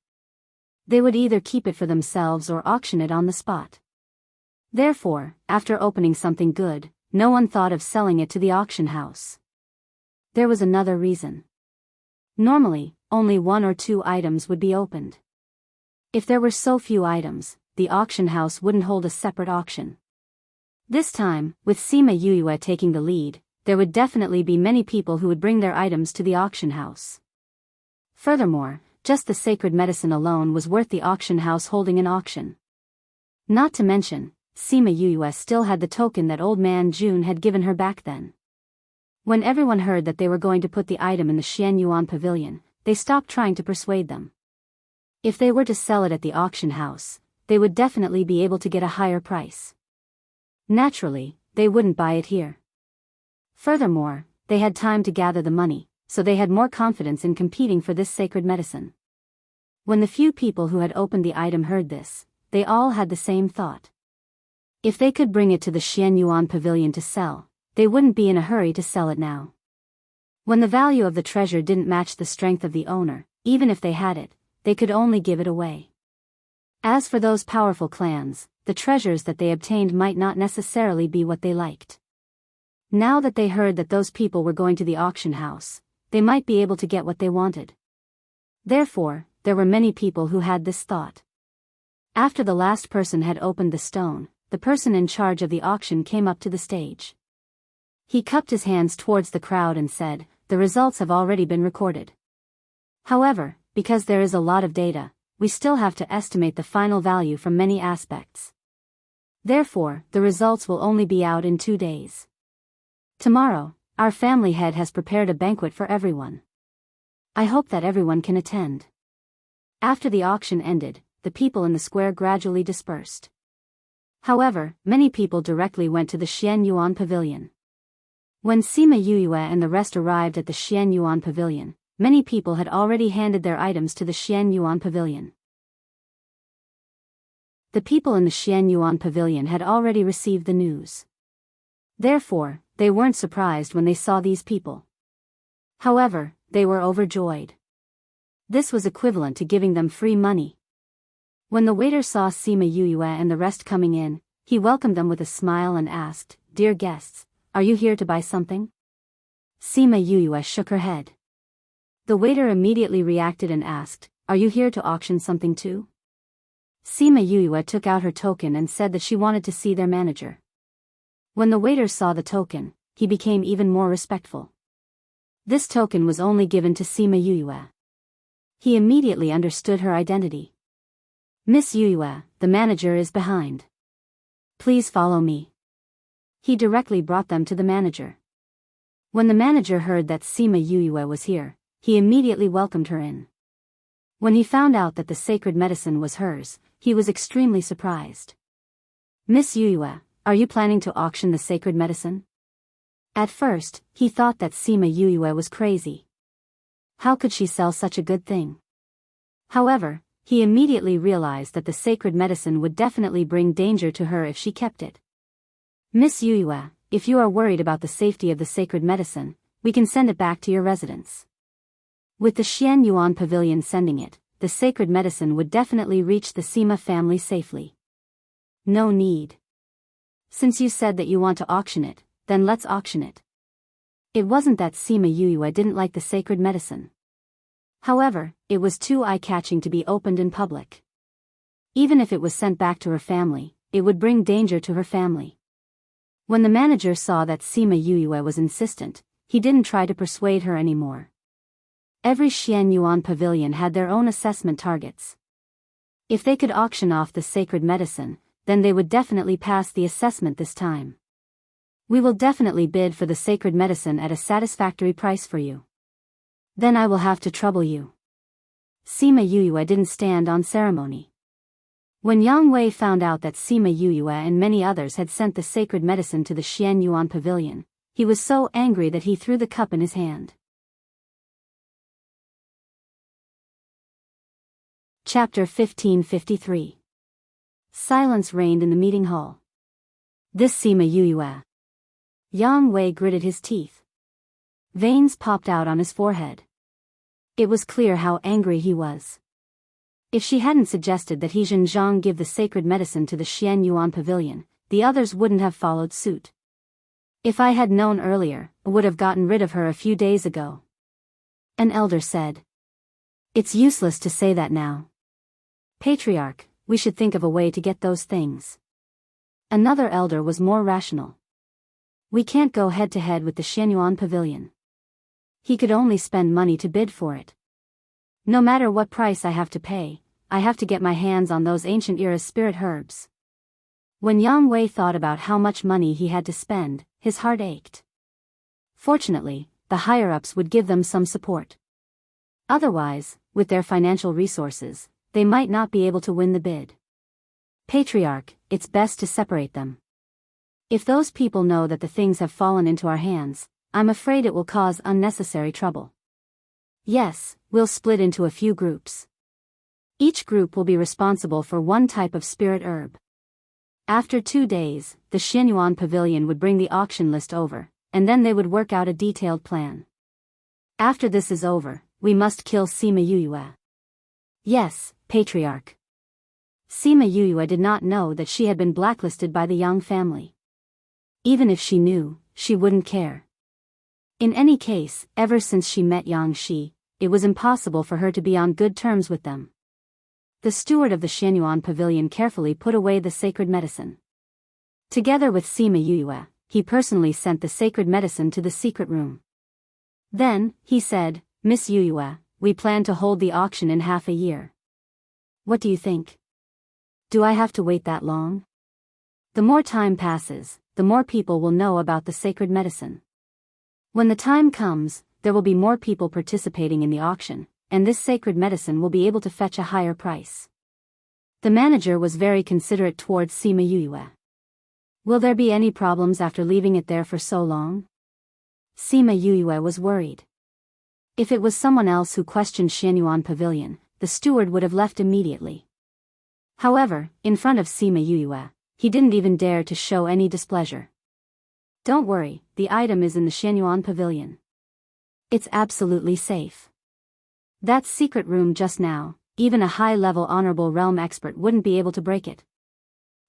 They would either keep it for themselves or auction it on the spot. Therefore, after opening something good, no one thought of selling it to the auction house. There was another reason. Normally, only 1 or 2 items would be opened. If there were so few items, the auction house wouldn't hold a separate auction. This time, with Sima Yuyue taking the lead, there would definitely be many people who would bring their items to the auction house. Furthermore, just the sacred medicine alone was worth the auction house holding an auction. Not to mention, Sima Yuyue still had the token that old man Jun had given her back then. When everyone heard that they were going to put the item in the Xian Yuan Pavilion, they stopped trying to persuade them. If they were to sell it at the auction house, they would definitely be able to get a higher price. Naturally, they wouldn't buy it here. Furthermore, they had time to gather the money, so they had more confidence in competing for this sacred medicine. When the few people who had opened the item heard this, they all had the same thought. If they could bring it to the Xian Yuan Pavilion to sell, they wouldn't be in a hurry to sell it now. When the value of the treasure didn't match the strength of the owner, even if they had it, they could only give it away. As for those powerful clans, the treasures that they obtained might not necessarily be what they liked. Now that they heard that those people were going to the auction house, they might be able to get what they wanted. Therefore, there were many people who had this thought. After the last person had opened the stone, the person in charge of the auction came up to the stage. He cupped his hands towards the crowd and said, "The results have already been recorded. However, because there is a lot of data, we still have to estimate the final value from many aspects. Therefore, the results will only be out in 2 days. Tomorrow, our family head has prepared a banquet for everyone. I hope that everyone can attend." After the auction ended, the people in the square gradually dispersed. However, many people directly went to the Xian Yuan Pavilion. When Sima Yuyue and the rest arrived at the Xian Yuan Pavilion, many people had already handed their items to the Xian Yuan Pavilion. The people in the Xian Yuan Pavilion had already received the news. Therefore, they weren't surprised when they saw these people. However, they were overjoyed. This was equivalent to giving them free money. When the waiter saw Sima Yuyue and the rest coming in, he welcomed them with a smile and asked, "Dear guests, are you here to buy something?" Sima Yuyue shook her head. The waiter immediately reacted and asked, "Are you here to auction something too?" Sima Yuyue took out her token and said that she wanted to see their manager. When the waiter saw the token, he became even more respectful. This token was only given to Sima Yuyue. He immediately understood her identity. "Miss Yuyue, the manager is behind. Please follow me." He directly brought them to the manager. When the manager heard that Sima Yuyue was here, he immediately welcomed her in. When he found out that the sacred medicine was hers, he was extremely surprised. Miss Yuyue, are you planning to auction the sacred medicine? At first, he thought that Sima Yuyue was crazy. How could she sell such a good thing? However, he immediately realized that the sacred medicine would definitely bring danger to her if she kept it. Miss Yuyue, if you are worried about the safety of the sacred medicine, we can send it back to your residence. With the Xian Yuan Pavilion sending it, the sacred medicine would definitely reach the Sima family safely. No need. Since you said that you want to auction it, then let's auction it. It wasn't that Sima Yuyue didn't like the sacred medicine. However, it was too eye-catching to be opened in public. Even if it was sent back to her family, it would bring danger to her family. When the manager saw that Sima Yuyue was insistent, he didn't try to persuade her anymore. Every Xian Yuan pavilion had their own assessment targets. If they could auction off the sacred medicine, then they would definitely pass the assessment this time. We will definitely bid for the sacred medicine at a satisfactory price for you. Then I will have to trouble you. Sima Yuyue didn't stand on ceremony. When Yang Wei found out that Sima Yuyue and many others had sent the sacred medicine to the Xian Yuan pavilion, he was so angry that he threw the cup in his hand. Chapter 1553. Silence reigned in the meeting hall. This Sima Yuyue. Yang Wei gritted his teeth. Veins popped out on his forehead. It was clear how angry he was. If she hadn't suggested that he Zhang give the sacred medicine to the Xian Yuan pavilion, the others wouldn't have followed suit. If I had known earlier, I would have gotten rid of her a few days ago. An elder said. It's useless to say that now. Patriarch, we should think of a way to get those things. Another elder was more rational. We can't go head-to-head with the Xianyuan pavilion. He could only spend money to bid for it. No matter what price I have to pay, I have to get my hands on those ancient era spirit herbs. When Yang Wei thought about how much money he had to spend, his heart ached. Fortunately, the higher-ups would give them some support. Otherwise, with their financial resources, they might not be able to win the bid. Patriarch, it's best to separate them. If those people know that the things have fallen into our hands, I'm afraid it will cause unnecessary trouble. Yes, we'll split into a few groups. Each group will be responsible for one type of spirit herb. After 2 days, the Xianyuan pavilion would bring the auction list over, and then they would work out a detailed plan. After this is over, we must kill Sima Yuyue. Yes, Patriarch. Sima Yuyue did not know that she had been blacklisted by the Yang family. Even if she knew, she wouldn't care. In any case, ever since she met Yang Shi, it was impossible for her to be on good terms with them. The steward of the Xianyuan pavilion carefully put away the sacred medicine. Together with Sima Yuyue, he personally sent the sacred medicine to the secret room. Then, he said, Miss Yuyue, we plan to hold the auction in half a year. What do you think? Do I have to wait that long? The more time passes, the more people will know about the sacred medicine. When the time comes, there will be more people participating in the auction, and this sacred medicine will be able to fetch a higher price. The manager was very considerate towards Sima Yuyue. Will there be any problems after leaving it there for so long? Sima Yuyue was worried. If it was someone else who questioned Xianyuan pavilion, the steward would have left immediately. However, in front of Sima Yuyue, he didn't even dare to show any displeasure. Don't worry, the item is in the Xianyuan pavilion. It's absolutely safe. That secret room just now, even a high-level honorable realm expert wouldn't be able to break it.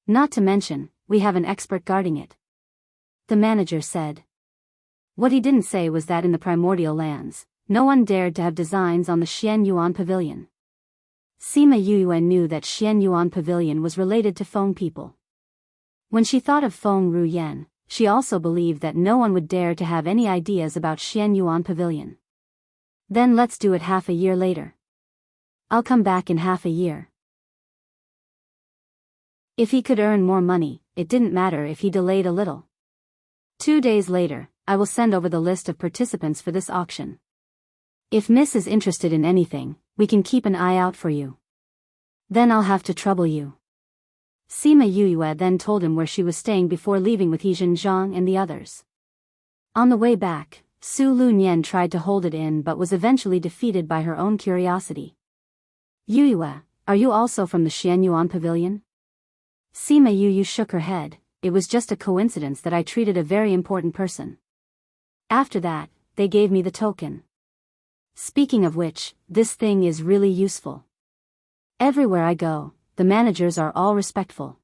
Not to mention, we have an expert guarding it. The manager said. What he didn't say was that in the primordial lands, no one dared to have designs on the Xianyuan pavilion. Sima Yuyue knew that Xianyuan pavilion was related to Feng people. When she thought of Feng Ruyan, she also believed that no one would dare to have any ideas about Xianyuan pavilion. Then let's do it half a year later. I'll come back in half a year. If he could earn more money, it didn't matter if he delayed a little. 2 days later, I will send over the list of participants for this auction. If Miss is interested in anything, we can keep an eye out for you. Then I'll have to trouble you. Sima Yuyue then told him where she was staying before leaving with He Zhang and the others. On the way back, Su Lunyan tried to hold it in but was eventually defeated by her own curiosity. Yuyue, are you also from the Xianyuan Pavilion? Sima Yuyu shook her head. It was just a coincidence that I treated a very important person. After that, they gave me the token. Speaking of which, this thing is really useful. Everywhere I go, the managers are all respectful.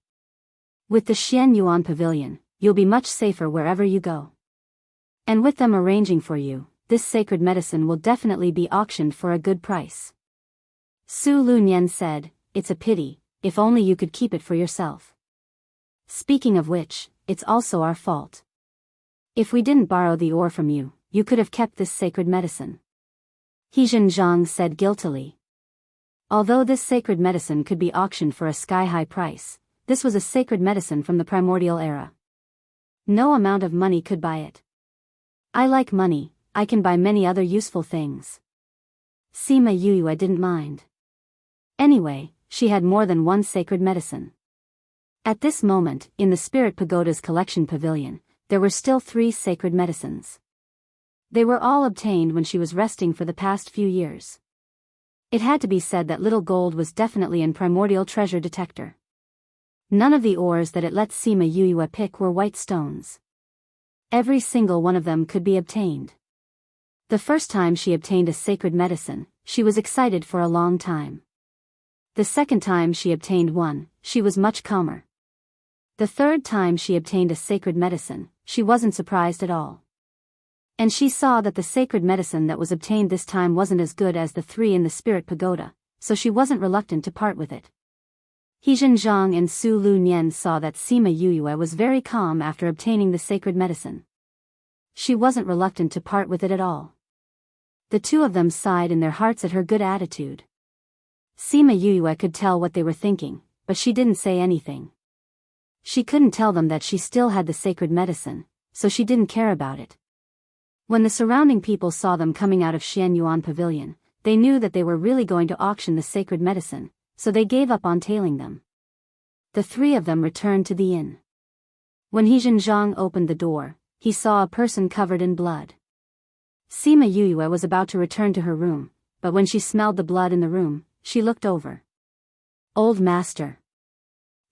With the Xianyuan Pavilion, you'll be much safer wherever you go. And with them arranging for you, this sacred medicine will definitely be auctioned for a good price. Su Lunyan said, it's a pity, if only you could keep it for yourself. Speaking of which, it's also our fault. If we didn't borrow the ore from you, you could have kept this sacred medicine. He Zhang said guiltily. Although this sacred medicine could be auctioned for a sky-high price, this was a sacred medicine from the primordial era. No amount of money could buy it. I like money, I can buy many other useful things. Sima Yuyue didn't mind. Anyway, she had more than one sacred medicine. At this moment, in the Spirit Pagoda's collection pavilion, there were still 3 sacred medicines. They were all obtained when she was resting for the past few years. It had to be said that little gold was definitely in primordial treasure detector. None of the ores that it let Sima Yuyue pick were white stones. Every single one of them could be obtained. The first time she obtained a sacred medicine, she was excited for a long time. The second time she obtained one, she was much calmer. The third time she obtained a sacred medicine, she wasn't surprised at all. And she saw that the sacred medicine that was obtained this time wasn't as good as the 3 in the Spirit Pagoda, so she wasn't reluctant to part with it. He Zhang and Su Lunyan saw that Sima Yuyue was very calm after obtaining the sacred medicine. She wasn't reluctant to part with it at all. The two of them sighed in their hearts at her good attitude. Sima Yuyue could tell what they were thinking, but she didn't say anything. She couldn't tell them that she still had the sacred medicine, so she didn't care about it. When the surrounding people saw them coming out of Xianyuan Pavilion, they knew that they were really going to auction the sacred medicine, so they gave up on tailing them. The 3 of them returned to the inn. When He Zhang opened the door, he saw a person covered in blood. Sima Yuyue was about to return to her room, but when she smelled the blood in the room, she looked over. Old master.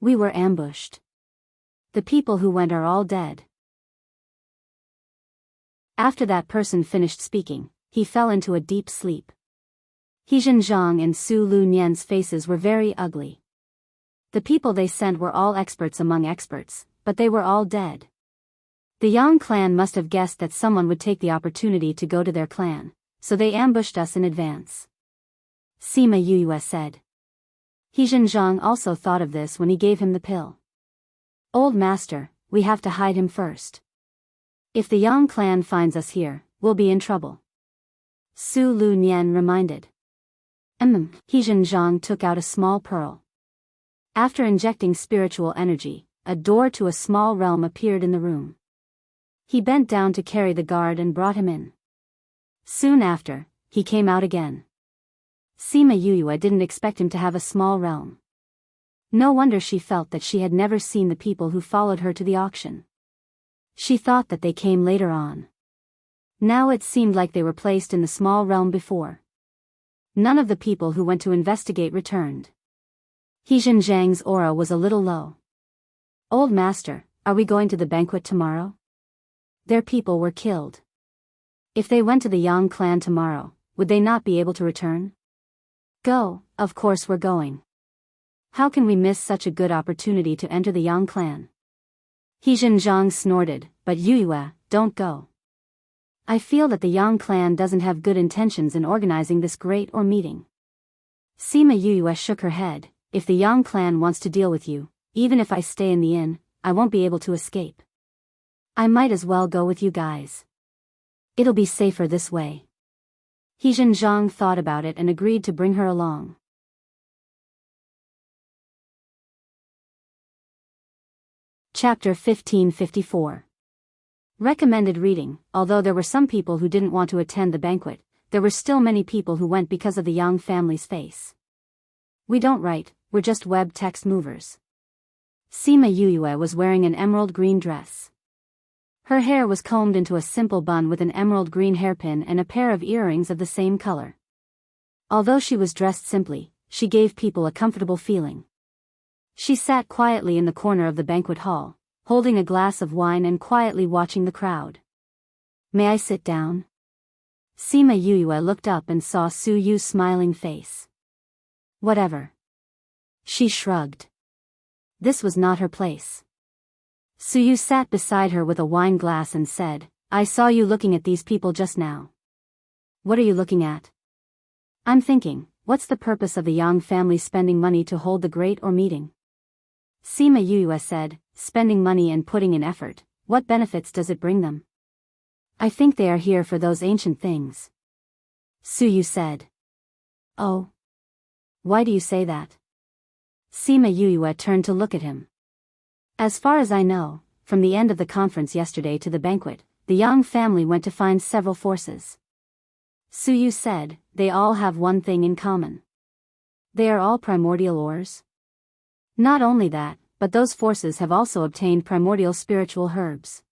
We were ambushed. The people who went are all dead. After that person finished speaking, he fell into a deep sleep. He Zhang and Su Lunyan's faces were very ugly. The people they sent were all experts among experts, but they were all dead. The Yang clan must have guessed that someone would take the opportunity to go to their clan, so they ambushed us in advance. Sima Yuyue said. He Zhang also thought of this when he gave him the pill. Old master, we have to hide him first. If the Yang clan finds us here, we'll be in trouble. Su Lunyan reminded. He Zhang took out a small pearl. After injecting spiritual energy, a door to a small realm appeared in the room. He bent down to carry the guard and brought him in. Soon after, he came out again. Sima Yuyue didn't expect him to have a small realm. No wonder she felt that she had never seen the people who followed her to the auction. She thought that they came later on. Now it seemed like they were placed in the small realm before. None of the people who went to investigate returned. He Zhang's aura was a little low. Old master, are we going to the banquet tomorrow? Their people were killed. If they went to the Yang clan tomorrow, would they not be able to return? Go, of course we're going. How can we miss such a good opportunity to enter the Yang clan? He Zhang snorted, but Yuyue, don't go. I feel that the Yang clan doesn't have good intentions in organizing this great meeting. Sima Yuyue shook her head. If the Yang clan wants to deal with you, even if I stay in the inn, I won't be able to escape. I might as well go with you guys. It'll be safer this way. He Zhang thought about it and agreed to bring her along. Chapter 1554. Recommended reading. Although there were some people who didn't want to attend the banquet, there were still many people who went because of the Yang family's face. We don't write, we're just web text movers. Sima Yuyue was wearing an emerald green dress. Her hair was combed into a simple bun with an emerald green hairpin and a pair of earrings of the same color. Although she was dressed simply, she gave people a comfortable feeling. She sat quietly in the corner of the banquet hall, holding a glass of wine and quietly watching the crowd. May I sit down? Sima Yuyue looked up and saw Su Yu's smiling face. Whatever. She shrugged. This was not her place. Su Yu sat beside her with a wine glass and said, I saw you looking at these people just now. What are you looking at? I'm thinking, what's the purpose of the Yang family spending money to hold the great or meeting? Sima Yuyue said, spending money and putting in effort, what benefits does it bring them? I think they are here for those ancient things. Su Yu said. Oh. Why do you say that? Sima Yuyue turned to look at him. As far as I know, from the end of the conference yesterday to the banquet, the Yang family went to find several forces. Su Yu said, they all have one thing in common. They are all primordial ores. Not only that, but those forces have also obtained primordial spiritual herbs.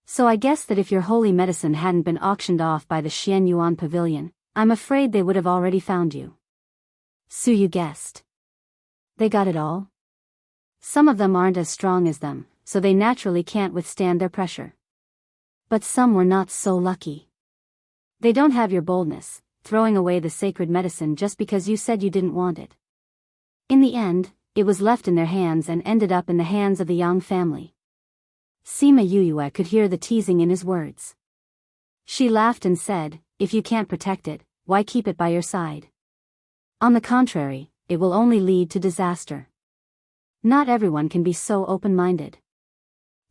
So I guess that if your holy medicine hadn't been auctioned off by the Xian Yuan Pavilion, I'm afraid they would have already found you. Su Yu guessed. They got it all? Some of them aren't as strong as them, so they naturally can't withstand their pressure. But some were not so lucky. They don't have your boldness, throwing away the sacred medicine just because you said you didn't want it. In the end, it was left in their hands and ended up in the hands of the Yang family. Sima Yuyue could hear the teasing in his words. She laughed and said, if you can't protect it, why keep it by your side? On the contrary, it will only lead to disaster. Not everyone can be so open-minded.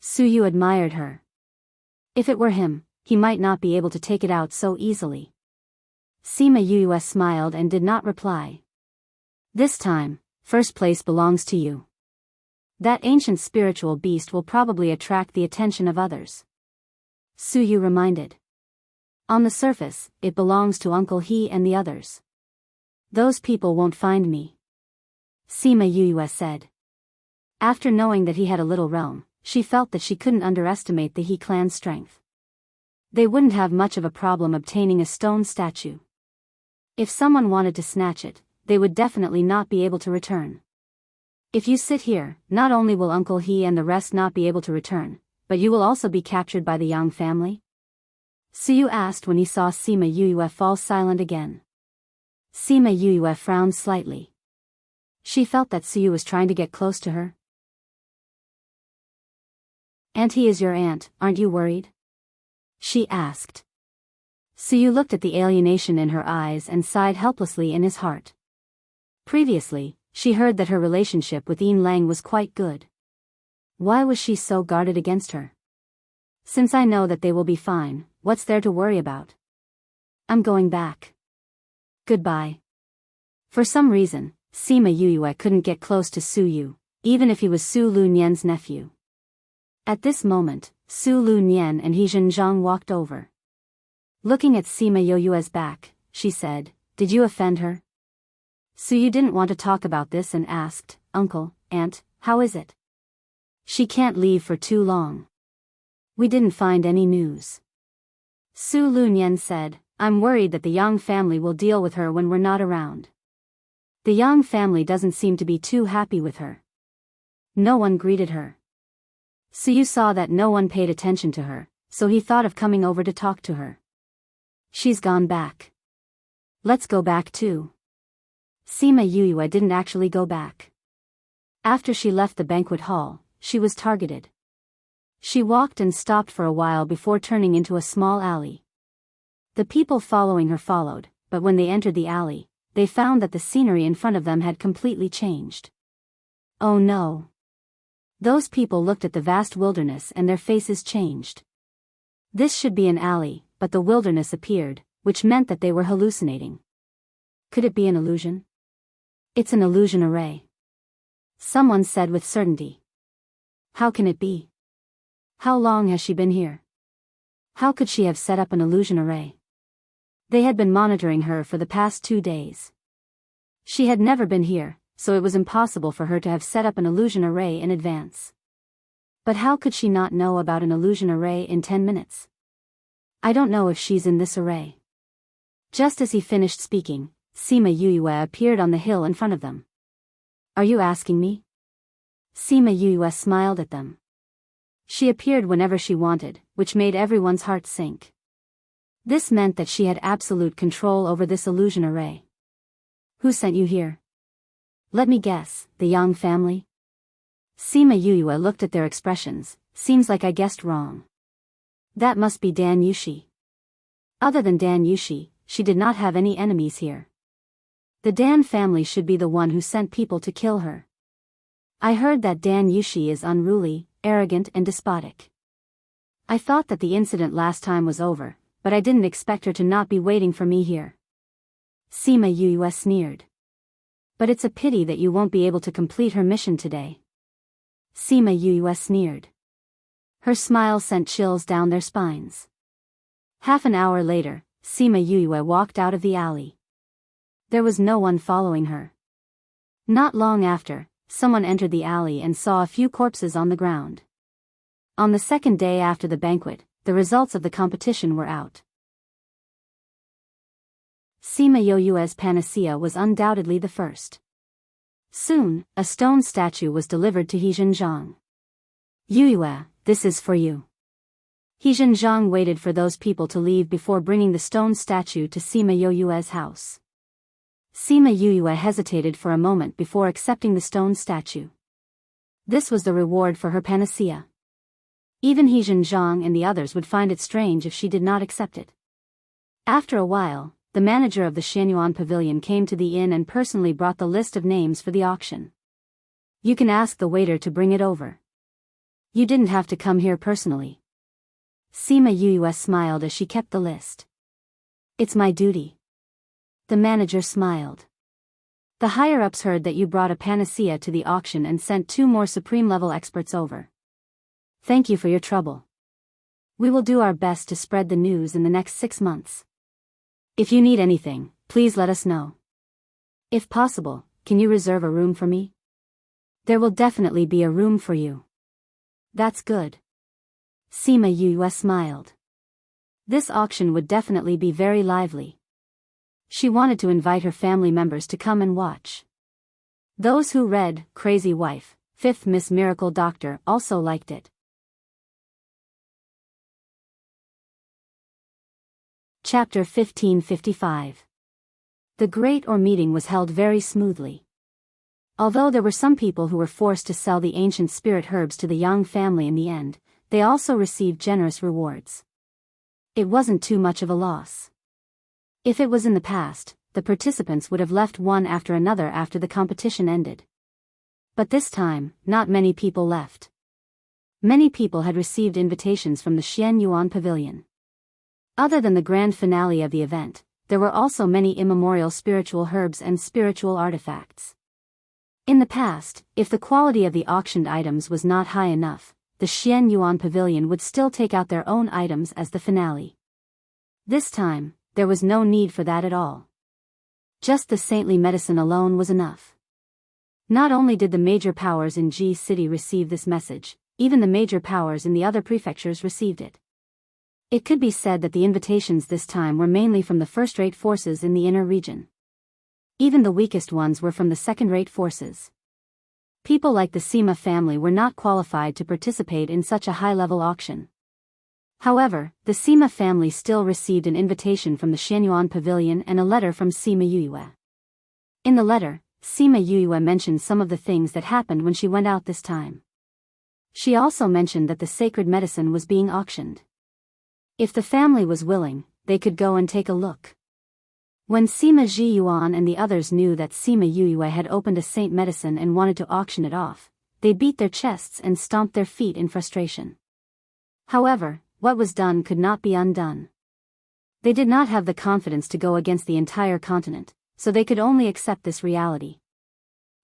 Su Yu admired her. If it were him, he might not be able to take it out so easily. Sima Yuyue smiled and did not reply. This time, first place belongs to you. That ancient spiritual beast will probably attract the attention of others. Su Yu reminded. On the surface, it belongs to Uncle He and the others. Those people won't find me. Sima Yuyue said. After knowing that he had a little realm, she felt that she couldn't underestimate the He clan's strength. They wouldn't have much of a problem obtaining a stone statue. If someone wanted to snatch it, they would definitely not be able to return. If you sit here, not only will Uncle He and the rest not be able to return, but you will also be captured by the Yang family? Su Yu asked when he saw Sima Yuyue fall silent again. Sima Yuyue frowned slightly. She felt that Su Yu was trying to get close to her. Auntie is your aunt, aren't you worried? She asked. Su Yu looked at the alienation in her eyes and sighed helplessly in his heart. Previously, she heard that her relationship with Yin Lang was quite good. Why was she so guarded against her? Since I know that they will be fine, what's there to worry about? I'm going back. Goodbye. For some reason, Sima Yuyue couldn't get close to Su Yu, even if he was Su Lu Nian's nephew. At this moment, Su Lu Nian and He Zhenjiang walked over. Looking at Sima Yuyue's back, she said, did you offend her? Su Yu didn't want to talk about this and asked, Uncle, Aunt, how is it? She can't leave for too long. We didn't find any news. Su Lu Nian said, I'm worried that the Yang family will deal with her when we're not around. The Yang family doesn't seem to be too happy with her. No one greeted her. Su Yu saw that no one paid attention to her, so he thought of coming over to talk to her. She's gone back. Let's go back too. Sima Yuyue didn't actually go back. After she left the banquet hall, she was targeted. She walked and stopped for a while before turning into a small alley. The people following her followed, but when they entered the alley, they found that the scenery in front of them had completely changed. Oh no. Those people looked at the vast wilderness and their faces changed. This should be an alley, but the wilderness appeared, which meant that they were hallucinating. Could it be an illusion? It's an illusion array. Someone said with certainty. How can it be? How long has she been here? How could she have set up an illusion array? They had been monitoring her for the past 2 days. She had never been here, so it was impossible for her to have set up an illusion array in advance. But how could she not know about an illusion array in 10 minutes? I don't know if she's in this array. Just as he finished speaking, Sima Yuyue appeared on the hill in front of them. Are you asking me? Sima Yuyue smiled at them. She appeared whenever she wanted, which made everyone's heart sink. This meant that she had absolute control over this illusion array. Who sent you here? Let me guess, the Yang family? Sima Yuyue looked at their expressions. Seems like I guessed wrong. That must be Dan Yushi. Other than Dan Yushi, she did not have any enemies here. The Dan family should be the one who sent people to kill her. I heard that Dan Yushi is unruly, arrogant and despotic. I thought that the incident last time was over, but I didn't expect her to not be waiting for me here. Sima Yuyue sneered. But it's a pity that you won't be able to complete her mission today. Sima Yuyue sneered. Her smile sent chills down their spines. Half an hour later, Sima Yuyue walked out of the alley. There was no one following her. Not long after, someone entered the alley and saw a few corpses on the ground. On the second day after the banquet, the results of the competition were out. Sima Yuyue's panacea was undoubtedly the first. Soon, a stone statue was delivered to Zhang. Yuyue, this is for you. Zhang waited for those people to leave before bringing the stone statue to Sima Yuyue's house. Sima Yuyue hesitated for a moment before accepting the stone statue. This was the reward for her panacea. Even Zhang and the others would find it strange if she did not accept it. After a while, the manager of the Xianyuan Pavilion came to the inn and personally brought the list of names for the auction. You can ask the waiter to bring it over. You didn't have to come here personally. Sima Yuyue smiled as she kept the list. It's my duty. The manager smiled. The higher-ups heard that you brought a panacea to the auction and sent 2 more supreme-level experts over. Thank you for your trouble. We will do our best to spread the news in the next 6 months. If you need anything, please let us know. If possible, can you reserve a room for me? There will definitely be a room for you. That's good. Sima Yuyue smiled. This auction would definitely be very lively. She wanted to invite her family members to come and watch. Those who read Crazy Wife, 5th Miss Miracle Doctor also liked it. Chapter 1555. The great meeting was held very smoothly. Although there were some people who were forced to sell the ancient spirit herbs to the Yang family in the end, they also received generous rewards. It wasn't too much of a loss. If it was in the past, the participants would have left one after another after the competition ended. But this time, not many people left. Many people had received invitations from the Xianyuan Pavilion. Other than the grand finale of the event, there were also many immemorial spiritual herbs and spiritual artifacts. In the past, if the quality of the auctioned items was not high enough, the Xianyuan Pavilion would still take out their own items as the finale. This time, there was no need for that at all. Just the saintly medicine alone was enough. Not only did the major powers in Ji City receive this message, even the major powers in the other prefectures received it. It could be said that the invitations this time were mainly from the first-rate forces in the inner region. Even the weakest ones were from the second-rate forces. People like the Sima family were not qualified to participate in such a high-level auction. However, the Sima family still received an invitation from the Xianyuan Pavilion and a letter from Sima Yuyue. In the letter, Sima Yuyue mentioned some of the things that happened when she went out this time. She also mentioned that the sacred medicine was being auctioned. If the family was willing, they could go and take a look. When Sima Zhiyuan and the others knew that Sima Yuyue had opened a saint medicine and wanted to auction it off, they beat their chests and stomped their feet in frustration. However, what was done could not be undone. They did not have the confidence to go against the entire continent, so they could only accept this reality.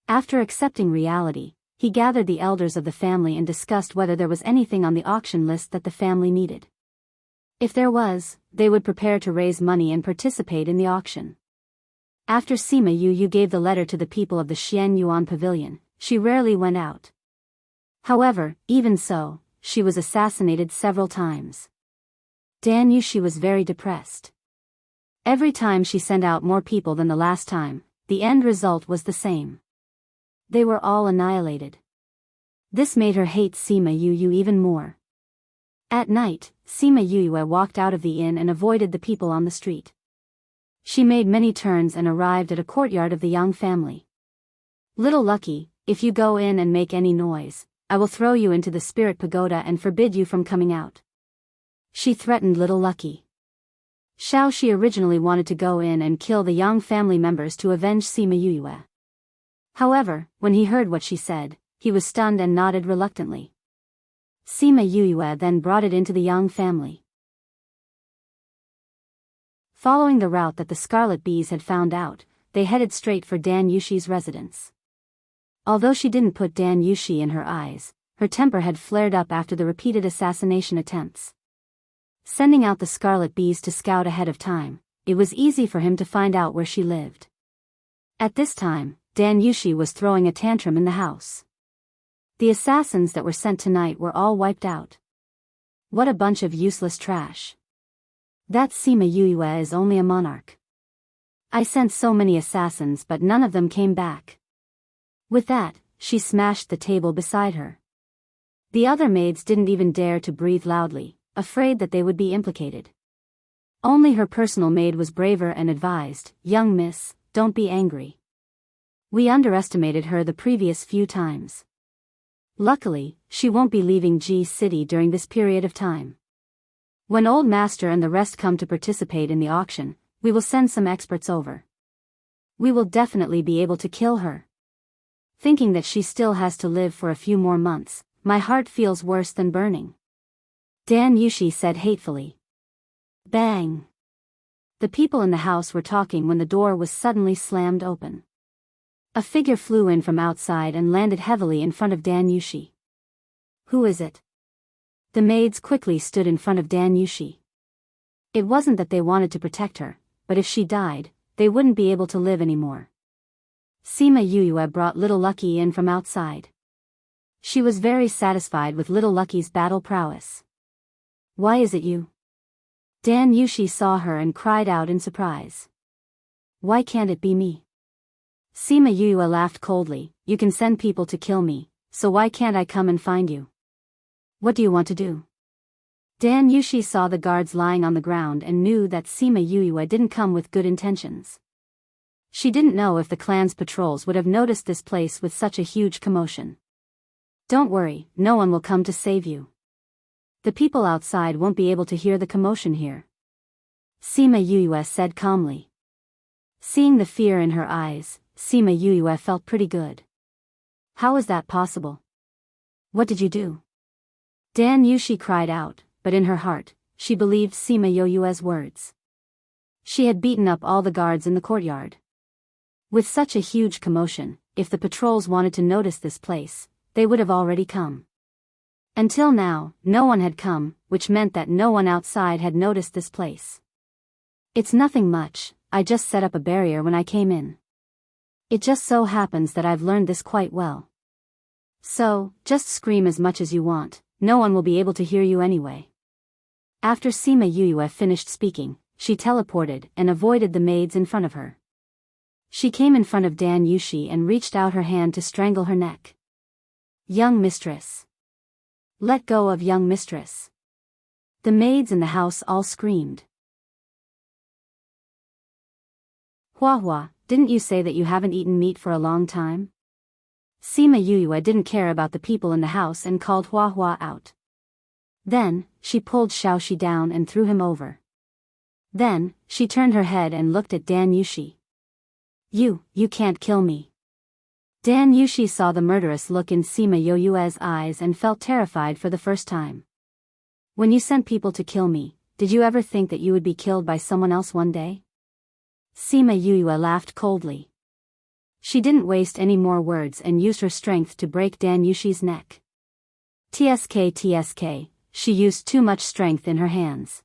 After accepting reality, he gathered the elders of the family and discussed whether there was anything on the auction list that the family needed. If there was, they would prepare to raise money and participate in the auction. After Sima Yu gave the letter to the people of the Xian Yuan Pavilion, she rarely went out. However, even so, she was assassinated several times. Dan Yushi was very depressed. Every time she sent out more people than the last time, the end result was the same. They were all annihilated. This made her hate Sima Yu even more. At night, Sima Yu walked out of the inn and avoided the people on the street. She made many turns and arrived at a courtyard of the Yang family. Little Lucky, if you go in and make any noise, I will throw you into the spirit pagoda and forbid you from coming out. She threatened Little Lucky. Xiao originally wanted to go in and kill the Yang family members to avenge Sima Yu. However, when he heard what she said, he was stunned and nodded reluctantly. Sima Yu then brought it into the Yang family. Following the route that the Scarlet Bees had found out, they headed straight for Dan Yushi's residence. Although she didn't put Dan Yushi in her eyes, her temper had flared up after the repeated assassination attempts. Sending out the Scarlet Bees to scout ahead of time, it was easy for him to find out where she lived. At this time, Dan Yushi was throwing a tantrum in the house. The assassins that were sent tonight were all wiped out. What a bunch of useless trash. That Sima Yu is only a monarch. I sent so many assassins but none of them came back. With that, she smashed the table beside her. The other maids didn't even dare to breathe loudly, afraid that they would be implicated. Only her personal maid was braver and advised, "Young miss, don't be angry. We underestimated her the previous few times. Luckily, she won't be leaving G City during this period of time. When Old Master and the rest come to participate in the auction, we will send some experts over. We will definitely be able to kill her." Thinking that she still has to live for a few more months, my heart feels worse than burning. Dan Yushi said hatefully. Bang! The people in the house were talking when the door was suddenly slammed open. A figure flew in from outside and landed heavily in front of Dan Yushi. Who is it? The maids quickly stood in front of Dan Yushi. It wasn't that they wanted to protect her, but if she died, they wouldn't be able to live anymore. Sima Yu brought Little Lucky in from outside. She was very satisfied with Little Lucky's battle prowess. Why is it you? Dan Yushi saw her and cried out in surprise. Why can't it be me? Sima Yu laughed coldly. You can send people to kill me, so why can't I come and find you? What do you want to do? Dan Yushi saw the guards lying on the ground and knew that Sima Yu didn't come with good intentions. She didn't know if the clan's patrols would have noticed this place with such a huge commotion. Don't worry, no one will come to save you. The people outside won't be able to hear the commotion here. Sima Yu said calmly. Seeing the fear in her eyes, Sima Yu felt pretty good. How is that possible? What did you do? Dan Yushi cried out, but in her heart, she believed Sima Yu's words. She had beaten up all the guards in the courtyard. With such a huge commotion, if the patrols wanted to notice this place, they would have already come. Until now, no one had come, which meant that no one outside had noticed this place. It's nothing much, I just set up a barrier when I came in. It just so happens that I've learned this quite well. So, just scream as much as you want, no one will be able to hear you anyway. After Sima Yu finished speaking, she teleported and avoided the maids in front of her. She came in front of Dan Yushi and reached out her hand to strangle her neck. Young mistress. Let go of young mistress. The maids in the house all screamed. Hua Hua, didn't you say that you haven't eaten meat for a long time? Sima Yu didn't care about the people in the house and called Hua Hua out. Then, she pulled Xiaoxi down and threw him over. Then, she turned her head and looked at Dan Yushi. You can't kill me. Dan Yushi saw the murderous look in Sima Yu's eyes and felt terrified for the first time. When you sent people to kill me, did you ever think that you would be killed by someone else one day? Sima Yu laughed coldly. She didn't waste any more words and used her strength to break Dan Yushi's neck. TSK, she used too much strength in her hands.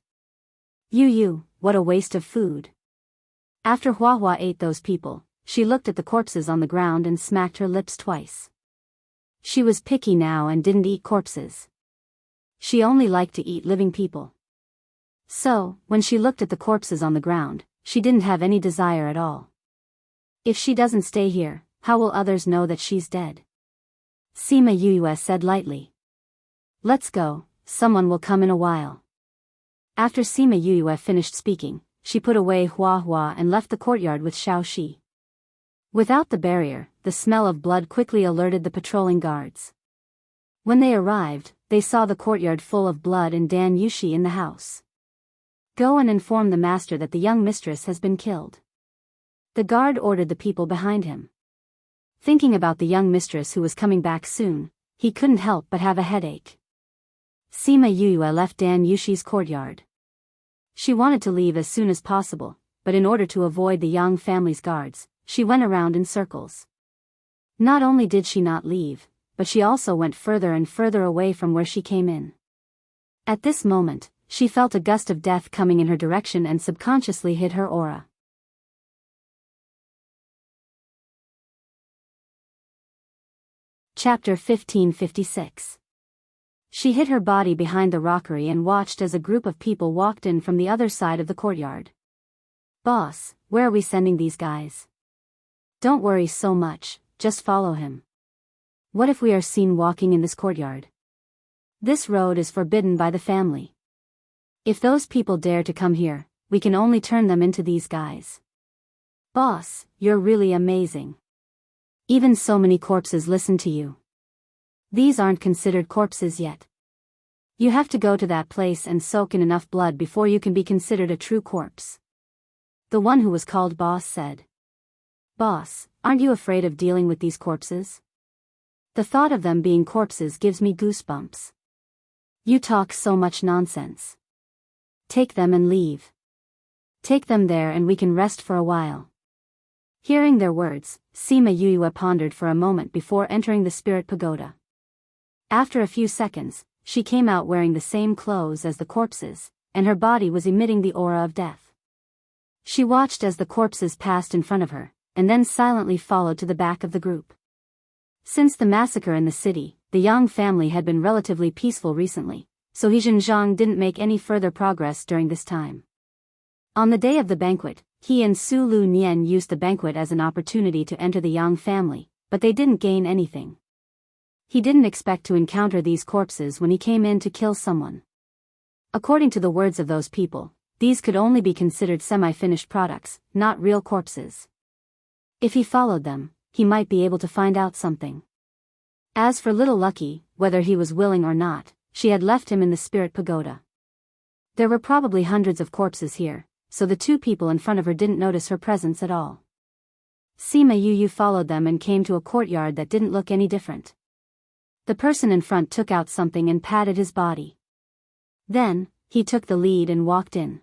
What a waste of food. After Hua Hua ate those people, she looked at the corpses on the ground and smacked her lips twice. She was picky now and didn't eat corpses. She only liked to eat living people. So, when she looked at the corpses on the ground, she didn't have any desire at all. If she doesn't stay here, how will others know that she's dead? Sima Yue said lightly. Let's go, someone will come in a while. After Sima Yue finished speaking, she put away Hua Hua and left the courtyard with Xiao Shi. Without the barrier, the smell of blood quickly alerted the patrolling guards. When they arrived, they saw the courtyard full of blood and Dan Yushi in the house. Go and inform the master that the young mistress has been killed. The guard ordered the people behind him. Thinking about the young mistress who was coming back soon, he couldn't help but have a headache. Sima Yue left Dan Yushi's courtyard. She wanted to leave as soon as possible, but in order to avoid the Yang family's guards, she went around in circles. Not only did she not leave, but she also went further and further away from where she came in. At this moment, she felt a gust of death coming in her direction and subconsciously hid her aura. Chapter 1556. She hid her body behind the rockery and watched as a group of people walked in from the other side of the courtyard. Boss, where are we sending these guys? Don't worry so much, just follow him. What if we are seen walking in this courtyard? This road is forbidden by the family. If those people dare to come here, we can only turn them into these guys. Boss, you're really amazing. Even so many corpses listen to you. These aren't considered corpses yet. You have to go to that place and soak in enough blood before you can be considered a true corpse. The one who was called Boss said. Boss, aren't you afraid of dealing with these corpses? The thought of them being corpses gives me goosebumps. You talk so much nonsense. Take them and leave. Take them there and we can rest for a while. Hearing their words, Sima Yue pondered for a moment before entering the spirit pagoda. After a few seconds, she came out wearing the same clothes as the corpses, and her body was emitting the aura of death. She watched as the corpses passed in front of her, and then silently followed to the back of the group. Since the massacre in the city, the Yang family had been relatively peaceful recently, so He Zhenjiang didn't make any further progress during this time. On the day of the banquet, he and Su Lu Nian used the banquet as an opportunity to enter the Yang family, but they didn't gain anything. He didn't expect to encounter these corpses when he came in to kill someone. According to the words of those people, these could only be considered semi-finished products, not real corpses. If he followed them, he might be able to find out something. As for little Lucky, whether he was willing or not, she had left him in the spirit pagoda. There were probably hundreds of corpses here, so the two people in front of her didn't notice her presence at all. Sima Yue followed them and came to a courtyard that didn't look any different. The person in front took out something and patted his body. Then, he took the lead and walked in.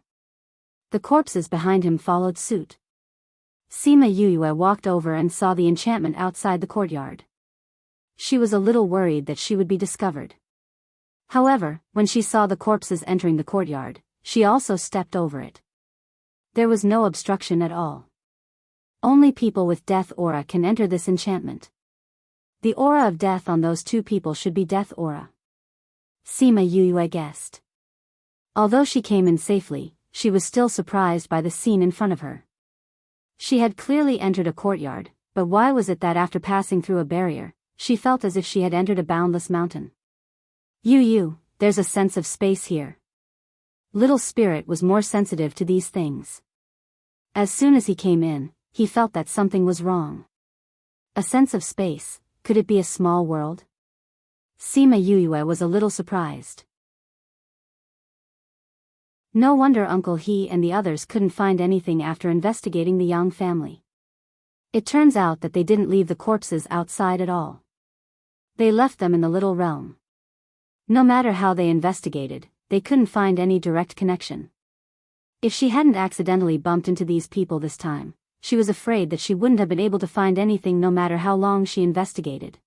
The corpses behind him followed suit. Sima Yue walked over and saw the enchantment outside the courtyard. She was a little worried that she would be discovered. However, when she saw the corpses entering the courtyard, she also stepped over it. There was no obstruction at all. Only people with death aura can enter this enchantment. The aura of death on those two people should be death aura. Sima Yue guessed. Although she came in safely, she was still surprised by the scene in front of her. She had clearly entered a courtyard, but why was it that after passing through a barrier, she felt as if she had entered a boundless mountain? There's a sense of space here. Little Spirit was more sensitive to these things. As soon as he came in, he felt that something was wrong. A sense of space, could it be a small world? Sima Yue was a little surprised. No wonder Uncle He and the others couldn't find anything after investigating the Yang family. It turns out that they didn't leave the corpses outside at all. They left them in the little realm. No matter how they investigated, they couldn't find any direct connection. If she hadn't accidentally bumped into these people this time, she was afraid that she wouldn't have been able to find anything no matter how long she investigated.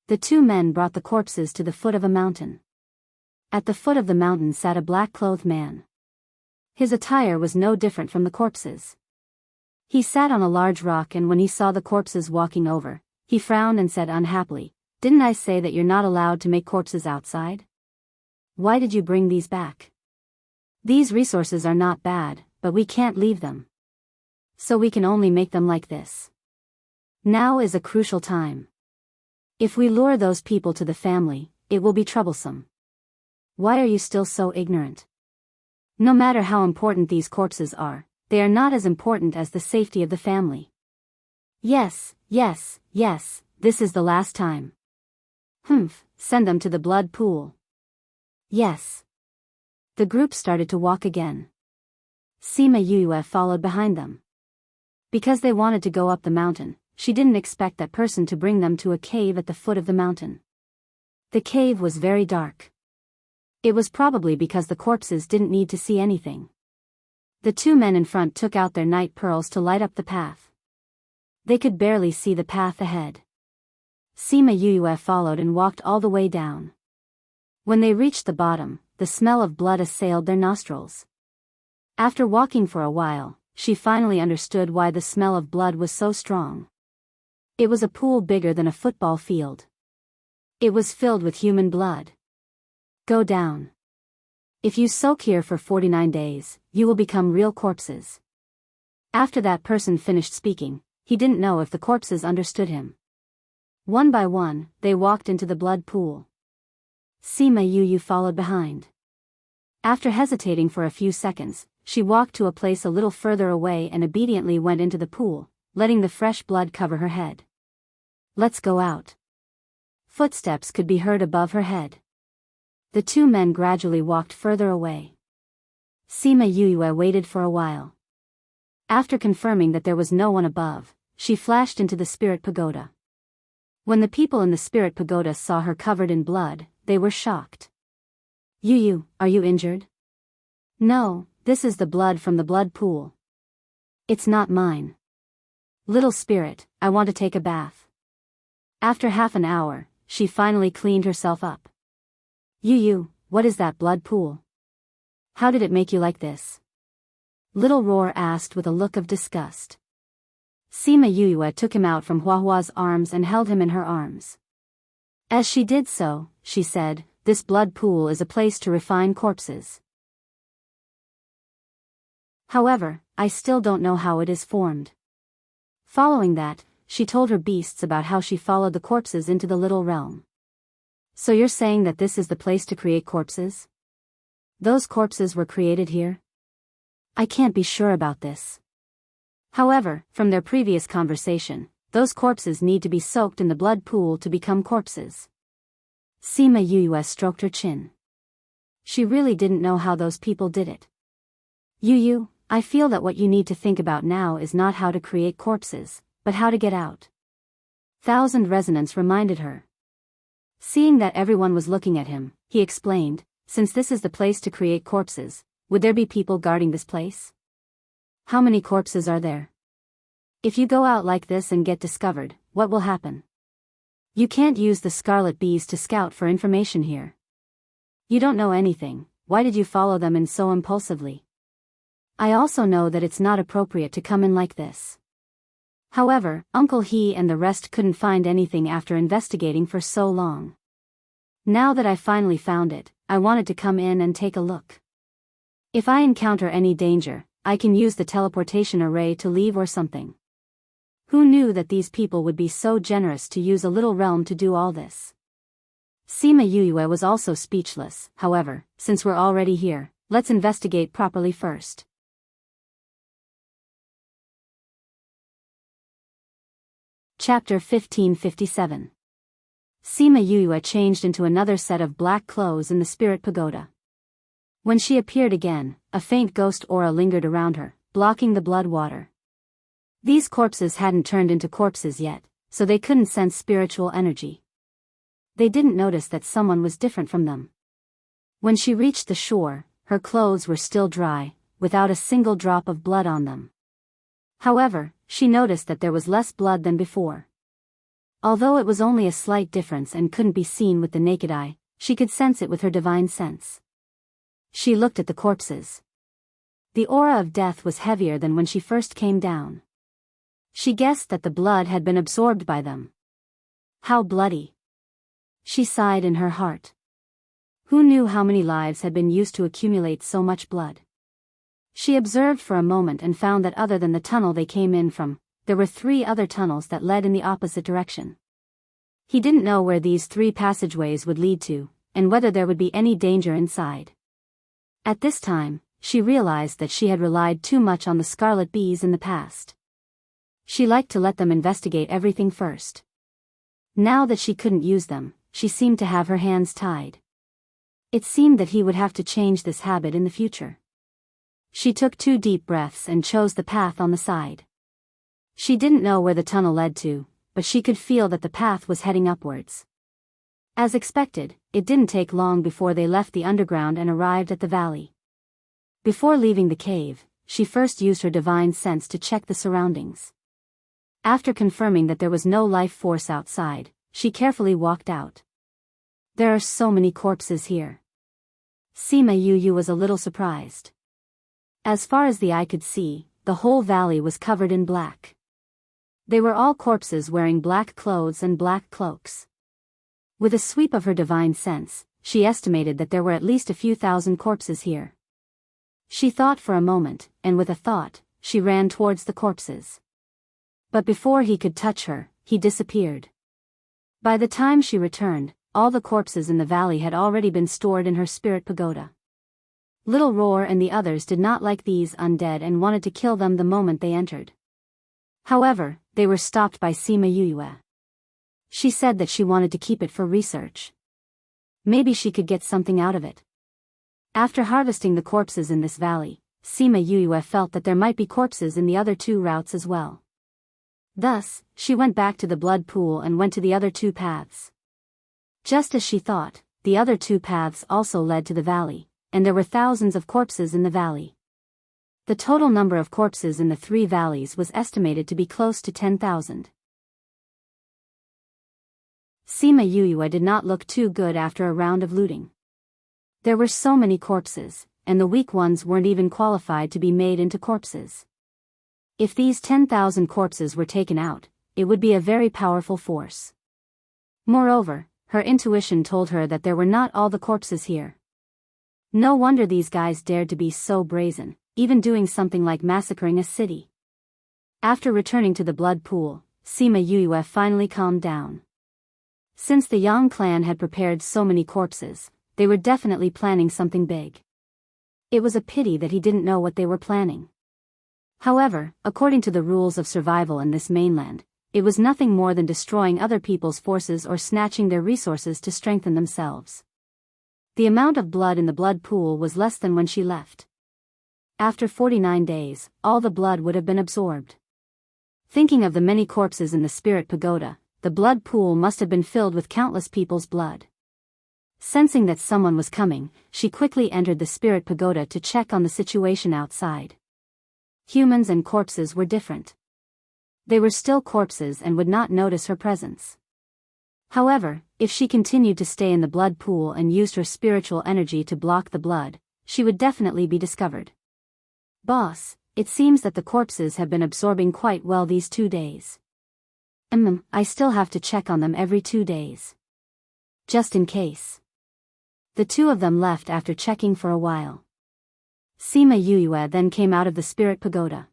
The two men brought the corpses to the foot of a mountain. At the foot of the mountain sat a black-clothed man. His attire was no different from the corpses. He sat on a large rock, and when he saw the corpses walking over, he frowned and said unhappily, "Didn't I say that you're not allowed to make corpses outside? Why did you bring these back? These resources are not bad, but we can't leave them. So we can only make them like this. Now is a crucial time. If we lure those people to the family, it will be troublesome. Why are you still so ignorant? No matter how important these corpses are, they are not as important as the safety of the family. Yes, yes, yes, this is the last time. Send them to the blood pool." Yes. The group started to walk again. Sima Yue followed behind them. Because they wanted to go up the mountain, she didn't expect that person to bring them to a cave at the foot of the mountain. The cave was very dark. It was probably because the corpses didn't need to see anything. The two men in front took out their night pearls to light up the path. They could barely see the path ahead. Sima Yue followed and walked all the way down. When they reached the bottom, the smell of blood assailed their nostrils. After walking for a while, she finally understood why the smell of blood was so strong. It was a pool bigger than a football field. It was filled with human blood. Go down. If you soak here for 49 days, you will become real corpses. After that person finished speaking, he didn't know if the corpses understood him. One by one, they walked into the blood pool. Sima Yue followed behind. After hesitating for a few seconds, she walked to a place a little further away and obediently went into the pool, letting the fresh blood cover her head. "Let's go out." Footsteps could be heard above her head. The two men gradually walked further away. Sima Yue waited for a while. After confirming that there was no one above, she flashed into the spirit pagoda. When the people in the spirit pagoda saw her covered in blood, they were shocked. "Yu, are you injured?" "No, this is the blood from the blood pool. It's not mine. Little spirit, I want to take a bath." After half an hour, she finally cleaned herself up. "Yu, what is that blood pool? How did it make you like this?" Little Roar asked with a look of disgust. Sima Yue took him out from Huahua's arms and held him in her arms. As she did so, she said, "This blood pool is a place to refine corpses. However, I still don't know how it is formed." Following that, she told her beasts about how she followed the corpses into the little realm. "So you're saying that this is the place to create corpses? Those corpses were created here?" "I can't be sure about this. However, from their previous conversation, those corpses need to be soaked in the blood pool to become corpses." Sima Yue stroked her chin. She really didn't know how those people did it. "Yu, I feel that what you need to think about now is not how to create corpses, but how to get out." Thousand Resonance reminded her. Seeing that everyone was looking at him, he explained, "Since this is the place to create corpses, would there be people guarding this place? How many corpses are there? If you go out like this and get discovered, what will happen? You can't use the scarlet bees to scout for information here. You don't know anything, why did you follow them in so impulsively? I also know that it's not appropriate to come in like this." However, Uncle He and the rest couldn't find anything after investigating for so long. "Now that I finally found it, I wanted to come in and take a look. If I encounter any danger, I can use the teleportation array to leave or something." Who knew that these people would be so generous to use a little realm to do all this? Sima Yue was also speechless. "However, since we're already here, let's investigate properly first." Chapter 1557. Sima Yue changed into another set of black clothes in the spirit pagoda. When she appeared again, a faint ghost aura lingered around her, blocking the blood water. These corpses hadn't turned into corpses yet, so they couldn't sense spiritual energy. They didn't notice that someone was different from them. When she reached the shore, her clothes were still dry, without a single drop of blood on them. However, she noticed that there was less blood than before. Although it was only a slight difference and couldn't be seen with the naked eye, she could sense it with her divine sense. She looked at the corpses. The aura of death was heavier than when she first came down. She guessed that the blood had been absorbed by them. How bloody! She sighed in her heart. Who knew how many lives had been used to accumulate so much blood? She observed for a moment and found that other than the tunnel they came in from, there were 3 other tunnels that led in the opposite direction. He didn't know where these 3 passageways would lead to, and whether there would be any danger inside. At this time, she realized that she had relied too much on the scarlet bees in the past. She liked to let them investigate everything first. Now that she couldn't use them, she seemed to have her hands tied. It seemed that he would have to change this habit in the future. She took 2 deep breaths and chose the path on the side. She didn't know where the tunnel led to, but she could feel that the path was heading upwards. As expected, it didn't take long before they left the underground and arrived at the valley. Before leaving the cave, she first used her divine sense to check the surroundings. After confirming that there was no life force outside, she carefully walked out. There are so many corpses here. Sima Yu was a little surprised. As far as the eye could see, the whole valley was covered in black. They were all corpses wearing black clothes and black cloaks. With a sweep of her divine sense, she estimated that there were at least a few thousand corpses here. She thought for a moment, and with a thought, she ran towards the corpses. But before he could touch her, he disappeared. By the time she returned, all the corpses in the valley had already been stored in her spirit pagoda. Little Roar and the others did not like these undead and wanted to kill them the moment they entered. However, they were stopped by Sima Yuyue. She said that she wanted to keep it for research. Maybe she could get something out of it. After harvesting the corpses in this valley, Sima Yuyue felt that there might be corpses in the other 2 routes as well. Thus, she went back to the blood pool and went to the other 2 paths. Just as she thought, the other 2 paths also led to the valley, and there were thousands of corpses in the valley. The total number of corpses in the 3 valleys was estimated to be close to 10,000. Sima Yuyue did not look too good after a round of looting. There were so many corpses, and the weak ones weren't even qualified to be made into corpses. If these 10,000 corpses were taken out, it would be a very powerful force. Moreover, her intuition told her that there were not all the corpses here. No wonder these guys dared to be so brazen, even doing something like massacring a city. After returning to the blood pool, Sima Yuyue finally calmed down. Since the Yang clan had prepared so many corpses, they were definitely planning something big. It was a pity that he didn't know what they were planning. However, according to the rules of survival in this mainland, it was nothing more than destroying other people's forces or snatching their resources to strengthen themselves. The amount of blood in the blood pool was less than when she left. After 49 days, all the blood would have been absorbed. Thinking of the many corpses in the spirit pagoda, the blood pool must have been filled with countless people's blood. Sensing that someone was coming, she quickly entered the spirit pagoda to check on the situation outside. Humans and corpses were different. They were still corpses and would not notice her presence. However, if she continued to stay in the blood pool and used her spiritual energy to block the blood, she would definitely be discovered. Boss, it seems that the corpses have been absorbing quite well these 2 days. I still have to check on them every 2 days. Just in case. The 2 of them left after checking for a while. Sima Yuyue then came out of the spirit pagoda.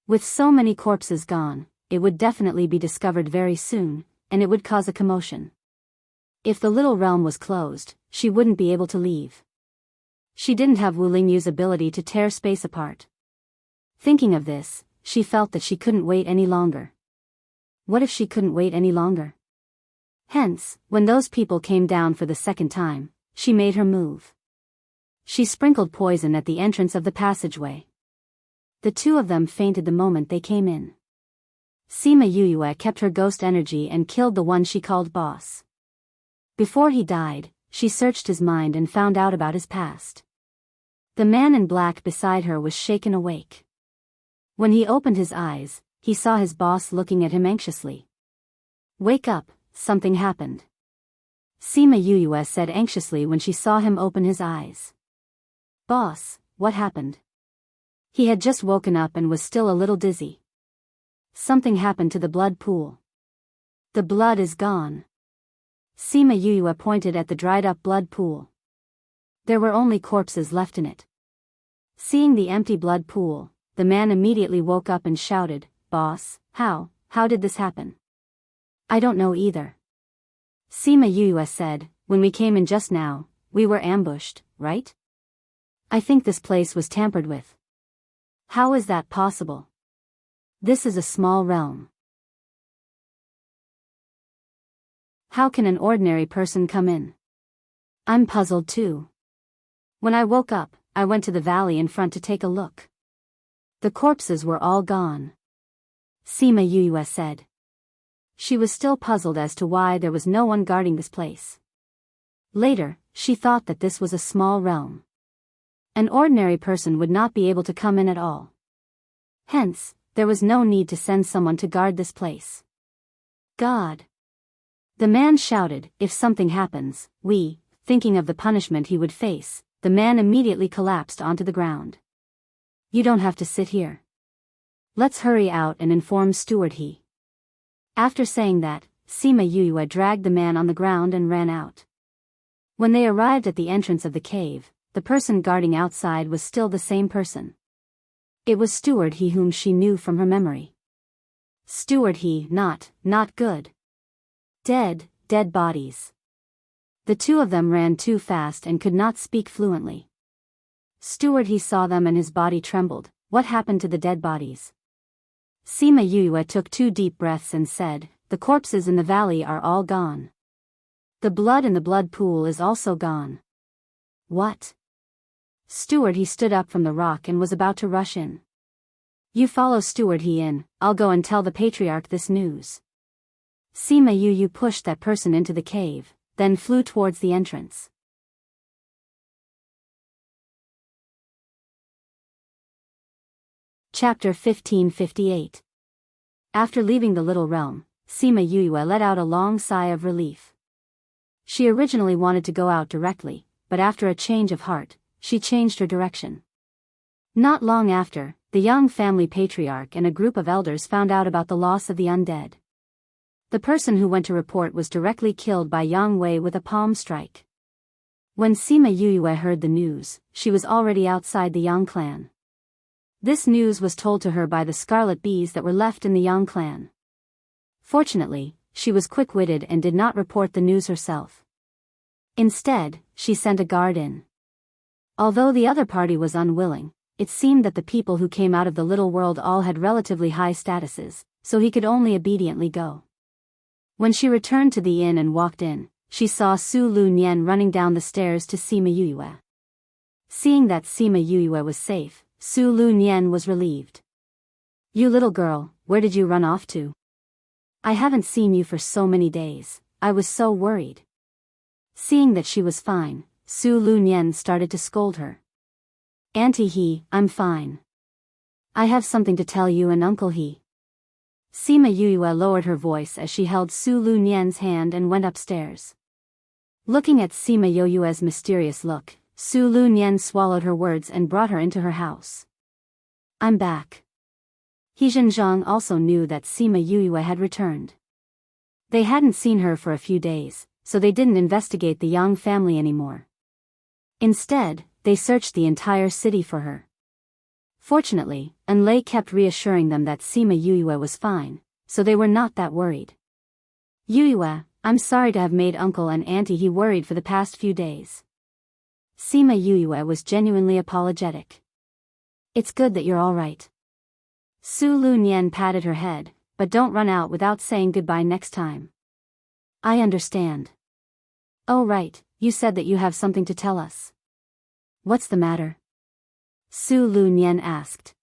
With so many corpses gone, it would definitely be discovered very soon, and it would cause a commotion. If the little realm was closed, she wouldn't be able to leave. She didn't have Wu Lingyu's ability to tear space apart. Thinking of this, she felt that she couldn't wait any longer. What if she couldn't wait any longer? Hence, when those people came down for the second time, she made her move. She sprinkled poison at the entrance of the passageway. The 2 of them fainted the moment they came in. Sima Yuyue kept her ghost energy and killed the one she called boss. Before he died, she searched his mind and found out about his past. The man in black beside her was shaken awake. When he opened his eyes, he saw his boss looking at him anxiously. "Wake up, something happened," Sima Yuyue said anxiously when she saw him open his eyes. "Boss, what happened?" He had just woken up and was still a little dizzy. Something happened to the blood pool. The blood is gone. Sima Yuyue pointed at the dried-up blood pool. There were only corpses left in it. Seeing the empty blood pool, the man immediately woke up and shouted, "Boss, how did this happen?" "I don't know either." Sima Yuyue said, "When we came in just now, we were ambushed, right? I think this place was tampered with." "How is that possible? This is a small realm. How can an ordinary person come in?" "I'm puzzled too. When I woke up, I went to the valley in front to take a look. The corpses were all gone," Sima Yuyue said. She was still puzzled as to why there was no one guarding this place. Later, she thought that this was a small realm. An ordinary person would not be able to come in at all. Hence, there was no need to send someone to guard this place. "God!" The man shouted, "If something happens, thinking of the punishment he would face, the man immediately collapsed onto the ground. "You don't have to sit here. Let's hurry out and inform Steward He." After saying that, Sima Yuyue dragged the man on the ground and ran out. When they arrived at the entrance of the cave, the person guarding outside was still the same person. It was Steward He whom she knew from her memory. Steward He, not good. Dead bodies. The two of them ran too fast and could not speak fluently. Steward He saw them and his body trembled. "What happened to the dead bodies?" Sima Yuyue took 2 deep breaths and said, "The corpses in the valley are all gone. The blood in the blood pool is also gone." "What?" Steward He stood up from the rock and was about to rush in. "You follow Steward He in, I'll go and tell the patriarch this news." Sima Yuyue pushed that person into the cave, then flew towards the entrance. Chapter 1558. After leaving the little realm, Sima Yuyue let out a long sigh of relief. She originally wanted to go out directly, but after a change of heart, she changed her direction. Not long after, the young family patriarch and a group of elders found out about the loss of the undead. The person who went to report was directly killed by Yang Wei with a palm strike. When Sima Yuyue heard the news, she was already outside the Yang clan. This news was told to her by the scarlet bees that were left in the Yang clan. Fortunately, she was quick-witted and did not report the news herself. Instead, she sent a guard in. Although the other party was unwilling, it seemed that the people who came out of the little world all had relatively high statuses, so he could only obediently go. When she returned to the inn and walked in, she saw Su Lu Nian running down the stairs to Sima Yuyue. Seeing that Sima Yuyue was safe, Su Lu Nian was relieved. "You little girl, where did you run off to? I haven't seen you for so many days, I was so worried." Seeing that she was fine, Su Lu Nian started to scold her. "Auntie He, I'm fine. I have something to tell you and Uncle He." Sima Yuyue lowered her voice as she held Su Lu Nian's hand and went upstairs. Looking at Sima Yuyue's mysterious look, Su Lu Nian swallowed her words and brought her into her house. "I'm back." He Zhenjiang also knew that Sima Yuyue had returned. They hadn't seen her for a few days, so they didn't investigate the Yang family anymore. Instead, they searched the entire city for her. Fortunately, Enlei kept reassuring them that Sima Yuyue was fine, so they were not that worried. "Yuyue, I'm sorry to have made Uncle and Auntie He worried for the past few days." Sima Yuyue was genuinely apologetic. "It's good that you're all right." Su Lu Nian patted her head, "But don't run out without saying goodbye next time." "I understand." "Oh right, you said that you have something to tell us." "What's the matter?" Su Lu Nian asked.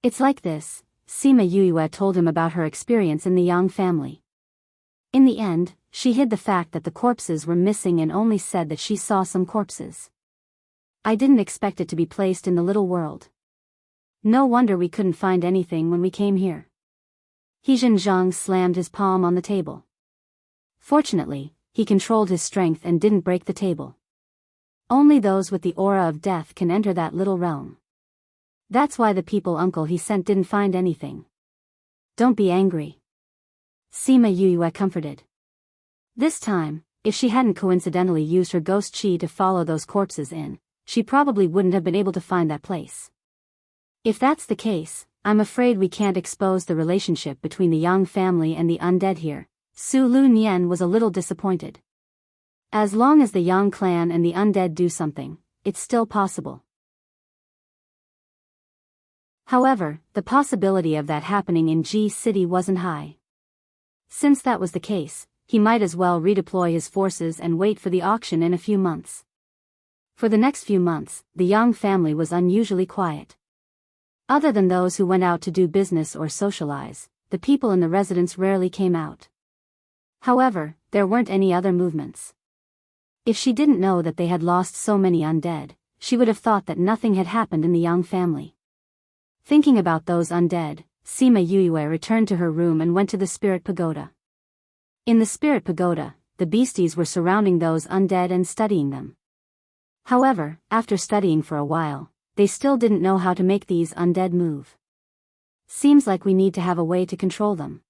"It's like this," Sima Yuyue told him about her experience in the Yang family. In the end, she hid the fact that the corpses were missing and only said that she saw some corpses. "I didn't expect it to be placed in the little world. No wonder we couldn't find anything when we came here." He Zhenjiang slammed his palm on the table. Fortunately, he controlled his strength and didn't break the table. Only those with the aura of death can enter that little realm. That's why the people uncle he sent didn't find anything. Don't be angry. Sima Yue comforted. This time, if she hadn't coincidentally used her ghost chi to follow those corpses in, she probably wouldn't have been able to find that place. If that's the case, I'm afraid we can't expose the relationship between the Yang family and the undead here. Su Lu Nian was a little disappointed. As long as the Yang clan and the undead do something, it's still possible. However, the possibility of that happening in Ji City wasn't high. Since that was the case, he might as well redeploy his forces and wait for the auction in a few months. For the next few months, the Yang family was unusually quiet. Other than those who went out to do business or socialize, the people in the residence rarely came out. However, there weren't any other movements. If she didn't know that they had lost so many undead, she would have thought that nothing had happened in the Yang family. Thinking about those undead, Sima Yue returned to her room and went to the spirit pagoda. In the spirit pagoda, the beasties were surrounding those undead and studying them. However, after studying for a while, they still didn't know how to make these undead move. Seems like we need to have a way to control them.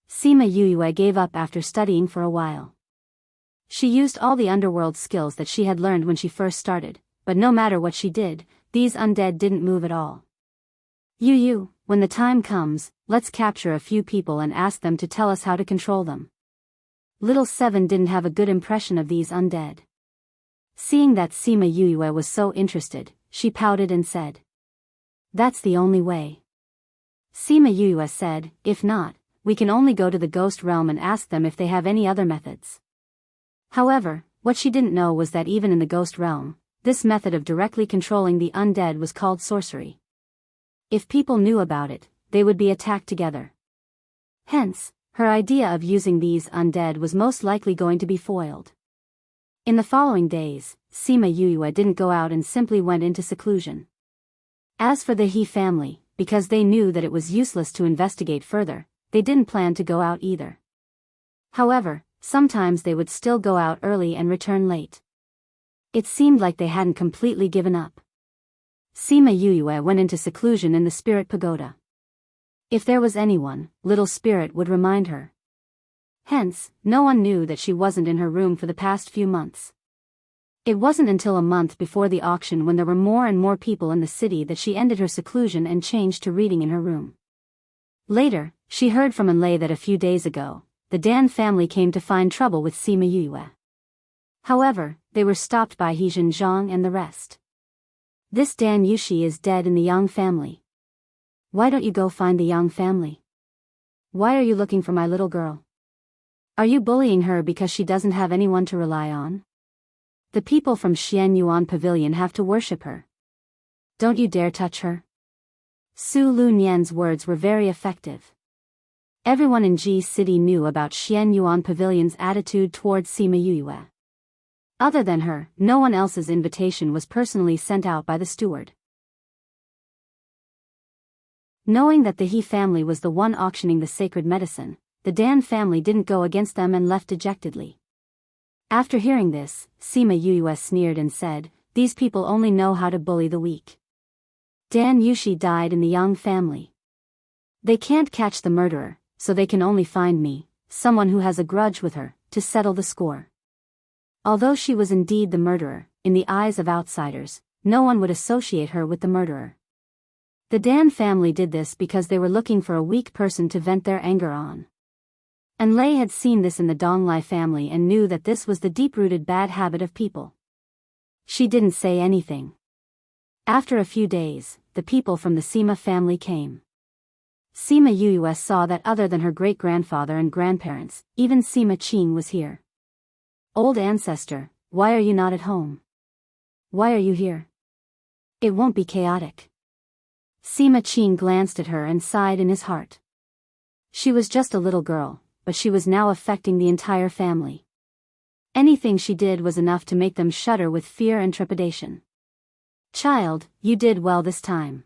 Sima Yue gave up after studying for a while. She used all the underworld skills that she had learned when she first started, but no matter what she did, these undead didn't move at all. Yu, when the time comes, let's capture a few people and ask them to tell us how to control them. Little Seven didn't have a good impression of these undead. Seeing that Sima Yue was so interested, she pouted and said, "That's the only way." Sima Yue said, "If not, we can only go to the ghost realm and ask them if they have any other methods." However, what she didn't know was that even in the ghost realm, this method of directly controlling the undead was called sorcery. If people knew about it, they would be attacked together. Hence, her idea of using these undead was most likely going to be foiled. In the following days, Sima Yue didn't go out and simply went into seclusion. As for the He family, because they knew that it was useless to investigate further, they didn't plan to go out either. However, sometimes they would still go out early and return late. It seemed like they hadn't completely given up. Sima Yue went into seclusion in the spirit pagoda. If there was anyone, little spirit would remind her. Hence, no one knew that she wasn't in her room for the past few months. It wasn't until a month before the auction, when there were more and more people in the city, that she ended her seclusion and changed to reading in her room. Later, she heard from Enlay that a few days ago, the Dan family came to find trouble with Sima Yue. However, they were stopped by He Zhang and the rest. "This Dan Yushi is dead in the Yang family. Why don't you go find the Yang family? Why are you looking for my little girl? Are you bullying her because she doesn't have anyone to rely on? The people from Xian Yuan Pavilion have to worship her. Don't you dare touch her." Su Lu Nian's words were very effective. Everyone in Ji City knew about Xian Yuan Pavilion's attitude towards Sima Yue. Other than her, no one else's invitation was personally sent out by the steward. Knowing that the He family was the one auctioning the sacred medicine, the Dan family didn't go against them and left dejectedly. After hearing this, Sima Yue sneered and said, "These people only know how to bully the weak. Dan Yushi died in the Yang family. They can't catch the murderer, so they can only find me, someone who has a grudge with her, to settle the score." Although she was indeed the murderer, in the eyes of outsiders, no one would associate her with the murderer. The Dan family did this because they were looking for a weak person to vent their anger on. And Lei had seen this in the Donglai family and knew that this was the deep-rooted bad habit of people. She didn't say anything. After a few days, the people from the Sima family came. Sima Yue saw that other than her great-grandfather and grandparents, even Sima Qing was here. "Old ancestor, why are you not at home? Why are you here? It won't be chaotic." Sima Qing glanced at her and sighed in his heart. She was just a little girl, but she was now affecting the entire family. Anything she did was enough to make them shudder with fear and trepidation. "Child, you did well this time.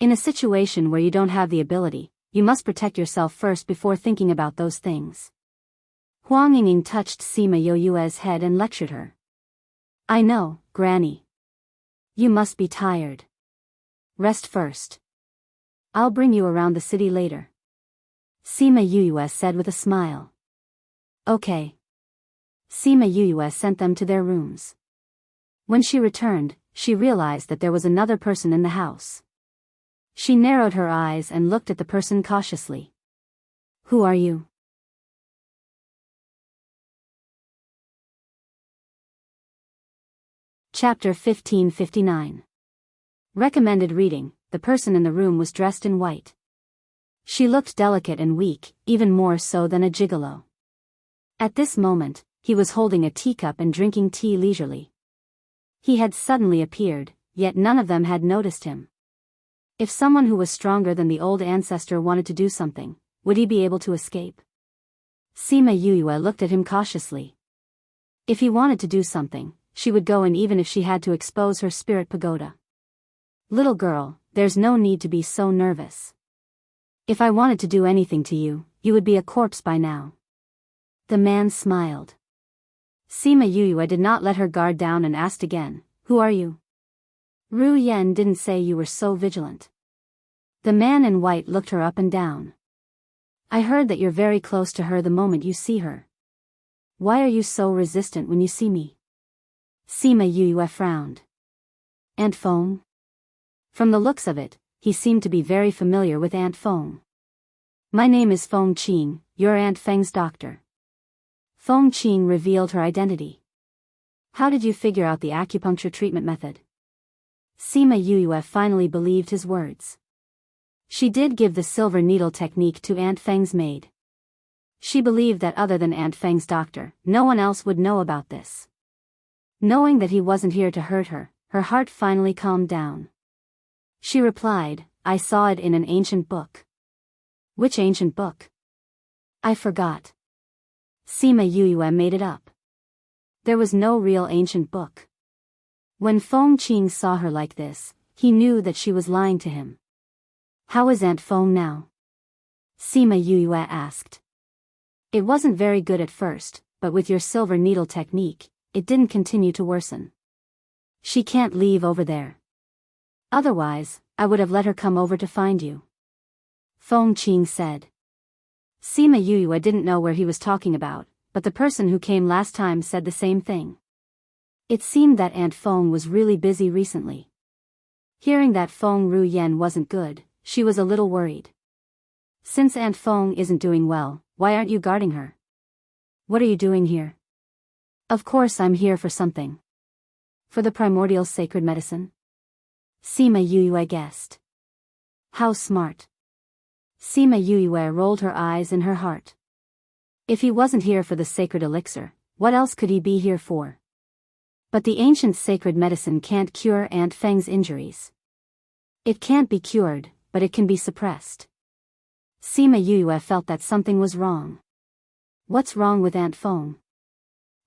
In a situation where you don't have the ability, you must protect yourself first before thinking about those things." Huang Yingning touched Sima Yue's head and lectured her. "I know, Granny. You must be tired. Rest first. I'll bring you around the city later. Sima Yuyue said with a smile. Okay. Sima Yuyue sent them to their rooms. When she returned, she realized that there was another person in the house. She narrowed her eyes and looked at the person cautiously. Who are you? Chapter 1559. Recommended reading. The person in the room was dressed in white. She looked delicate and weak, even more so than a gigolo. At this moment, he was holding a teacup and drinking tea leisurely. He had suddenly appeared, yet none of them had noticed him. If someone who was stronger than the old ancestor wanted to do something, would he be able to escape? Sima Yuyue looked at him cautiously. If he wanted to do something, she would go in even if she had to expose her spirit pagoda. Little girl, there's no need to be so nervous. If I wanted to do anything to you, you would be a corpse by now. The man smiled. Sima Yuyue did not let her guard down and asked again, who are you? Ru Yen didn't say you were so vigilant. The man in white looked her up and down. I heard that you're very close to her the moment you see her. Why are you so resistant when you see me? Sima Yuyue frowned. Aunt Feng? From the looks of it, he seemed to be very familiar with Aunt Feng. My name is Feng Qing, your Aunt Feng's doctor. Feng Qing revealed her identity. How did you figure out the acupuncture treatment method? Sima Yuyue finally believed his words. She did give the silver needle technique to Aunt Feng's maid. She believed that other than Aunt Feng's doctor, no one else would know about this. Knowing that he wasn't here to hurt her, her heart finally calmed down. She replied, I saw it in an ancient book. Which ancient book? I forgot. Sima Yuyue made it up. There was no real ancient book. When Feng Qing saw her like this, he knew that she was lying to him. How is Aunt Feng now? Sima Yuyue asked. It wasn't very good at first, but with your silver needle technique, it didn't continue to worsen. She can't leave over there. Otherwise, I would have let her come over to find you. Feng Qing said. Sima Yuyue didn't know where he was talking about, but the person who came last time said the same thing. It seemed that Aunt Feng was really busy recently. Hearing that Feng Ru Yen wasn't good, she was a little worried. Since Aunt Feng isn't doing well, why aren't you guarding her? What are you doing here? Of course I'm here for something. For the primordial sacred medicine? Sima Yuyue guessed. How smart. Sima Yuyue rolled her eyes in her heart. If he wasn't here for the sacred elixir, what else could he be here for? But the ancient sacred medicine can't cure Aunt Feng's injuries. It can't be cured, but it can be suppressed. Sima Yuyue felt that something was wrong. What's wrong with Aunt Feng?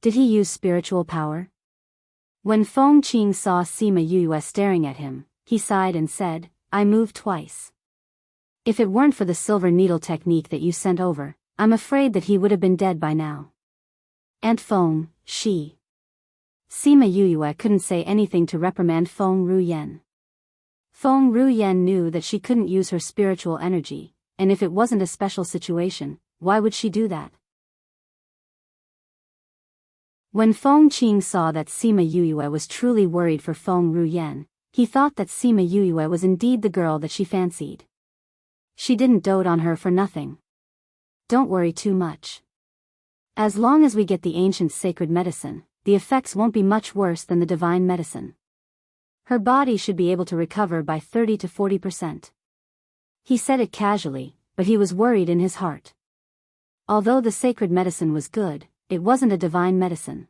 Did he use spiritual power? When Feng Qing saw Sima Yuyue staring at him, he sighed and said, I moved twice. If it weren't for the silver needle technique that you sent over, I'm afraid that he would have been dead by now. Aunt Feng, she. Sima Yuyue couldn't say anything to reprimand Feng Ru Yen. Feng Ru Yen knew that she couldn't use her spiritual energy, and if it wasn't a special situation, why would she do that? When Feng Qing saw that Sima Yuyue was truly worried for Feng Ru Yen, he thought that Sima Yuyue was indeed the girl that she fancied. She didn't dote on her for nothing. Don't worry too much. As long as we get the ancient sacred medicine, the effects won't be much worse than the divine medicine. Her body should be able to recover by 30 to 40%. He said it casually, but he was worried in his heart. Although the sacred medicine was good, it wasn't a divine medicine.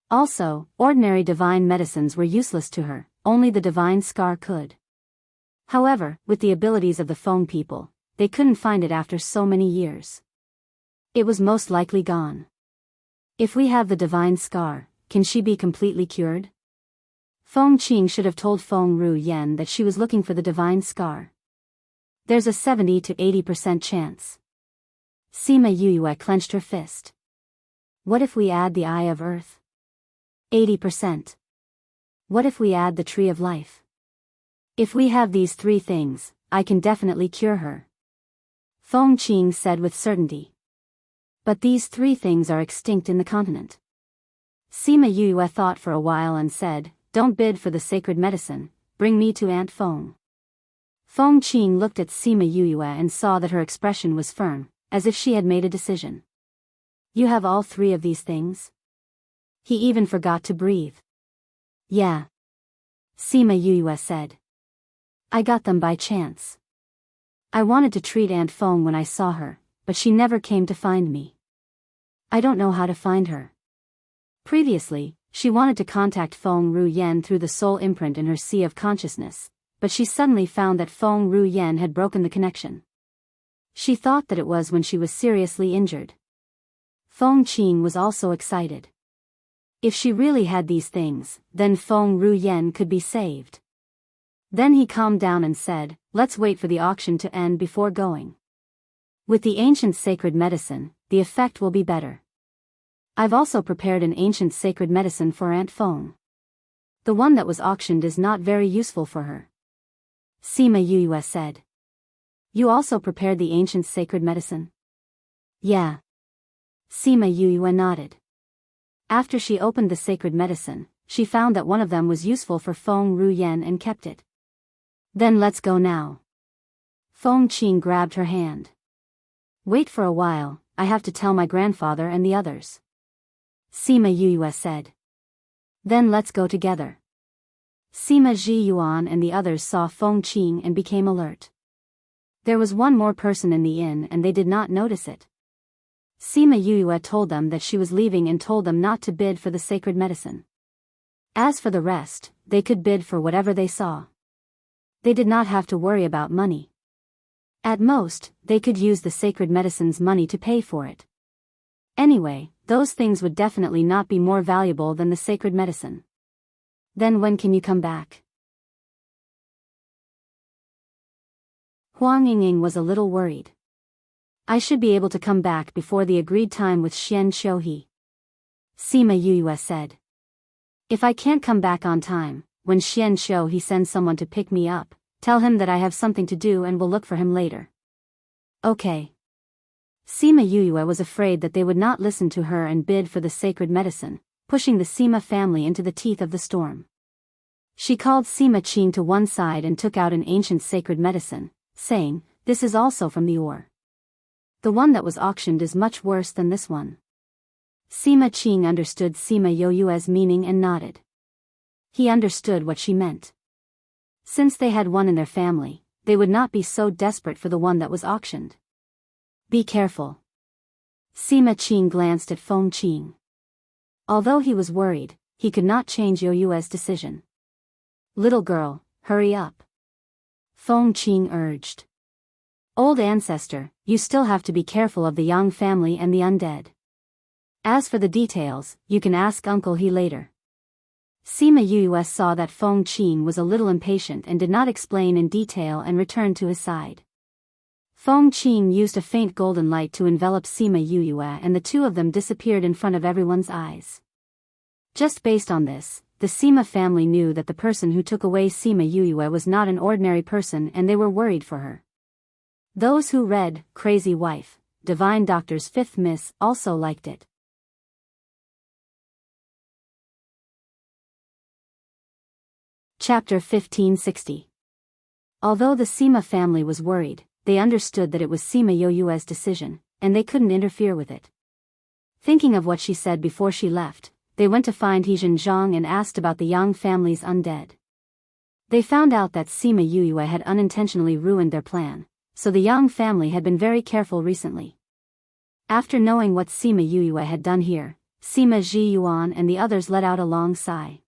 Also, ordinary divine medicines were useless to her, only the divine scar could. However, with the abilities of the Feng people, they couldn't find it after so many years. It was most likely gone. If we have the divine scar, can she be completely cured? Feng Qing should have told Feng Ru Yen that she was looking for the divine scar. There's a 70 to 80% chance. Sima Yuyue clenched her fist. What if we add the Eye of Earth? 80%. What if we add the Tree of Life? If we have these 3 things, I can definitely cure her. Feng Qing said with certainty. But these 3 things are extinct in the continent. Sima Yue thought for a while and said, don't bid for the sacred medicine, bring me to Aunt Feng. Feng Qing looked at Sima Yue and saw that her expression was firm, as if she had made a decision. You have all 3 of these things? He even forgot to breathe. Yeah. Sima Yue said. I got them by chance. I wanted to treat Aunt Feng when I saw her, but she never came to find me. I don't know how to find her. Previously, she wanted to contact Feng Ruyen through the soul imprint in her sea of consciousness, but she suddenly found that Feng Ruyen had broken the connection. She thought that it was when she was seriously injured. Feng Qing was also excited. If she really had these things, then Feng Ruyen could be saved. Then he calmed down and said, let's wait for the auction to end before going. With the ancient sacred medicine, the effect will be better. I've also prepared an ancient sacred medicine for Aunt Feng. The one that was auctioned is not very useful for her. Sima Yue said. You also prepared the ancient sacred medicine? Yeah. Sima Yue nodded. After she opened the sacred medicine, she found that one of them was useful for Feng Ruyen and kept it. Then let's go now. Feng Qing grabbed her hand. Wait for a while, I have to tell my grandfather and the others. Sima Yue said. Then let's go together. Sima Ji Yuan and the others saw Feng Qing and became alert. There was one more person in the inn and they did not notice it. Sima Yue told them that she was leaving and told them not to bid for the sacred medicine. As for the rest, they could bid for whatever they saw. They did not have to worry about money. At most, they could use the sacred medicine's money to pay for it. Anyway, those things would definitely not be more valuable than the sacred medicine. Then when can you come back? Huang Yingying was a little worried. I should be able to come back before the agreed time with Xian Qiuhe. Sima Yue said. If I can't come back on time, when Xian Qiuhe sends someone to pick me up, tell him that I have something to do and will look for him later. Okay. Sima Yue was afraid that they would not listen to her and bid for the sacred medicine, pushing the Sima family into the teeth of the storm. She called Sima Qing to one side and took out an ancient sacred medicine, saying, this is also from the ore. The one that was auctioned is much worse than this one. Sima Qing understood Sima Yue's meaning and nodded. He understood what she meant. Since they had one in their family, they would not be so desperate for the one that was auctioned. Be careful. Sima Qing glanced at Feng Qing. Although he was worried, he could not change Yue's decision. Little girl, hurry up. Feng Qing urged. Old ancestor, you still have to be careful of the Yang family and the undead. As for the details, you can ask Uncle He later. Sima Yue saw that Feng Qing was a little impatient and did not explain in detail and returned to his side. Feng Qing used a faint golden light to envelop Sima Yue and the two of them disappeared in front of everyone's eyes. Just based on this, the Sima family knew that the person who took away Sima Yue was not an ordinary person and they were worried for her. Those who read Crazy Wife, Divine Doctor's Fifth Miss also liked it. Chapter 1560. Although the Sima family was worried, they understood that it was Sima Yue's decision, and they couldn't interfere with it. Thinking of what she said before she left, they went to find Heijin Zhang and asked about the Yang family's undead. They found out that Sima Yue had unintentionally ruined their plan, so the Yang family had been very careful recently. After knowing what Sima Yue had done here, Sima Ji Yuan and the others let out a long sigh.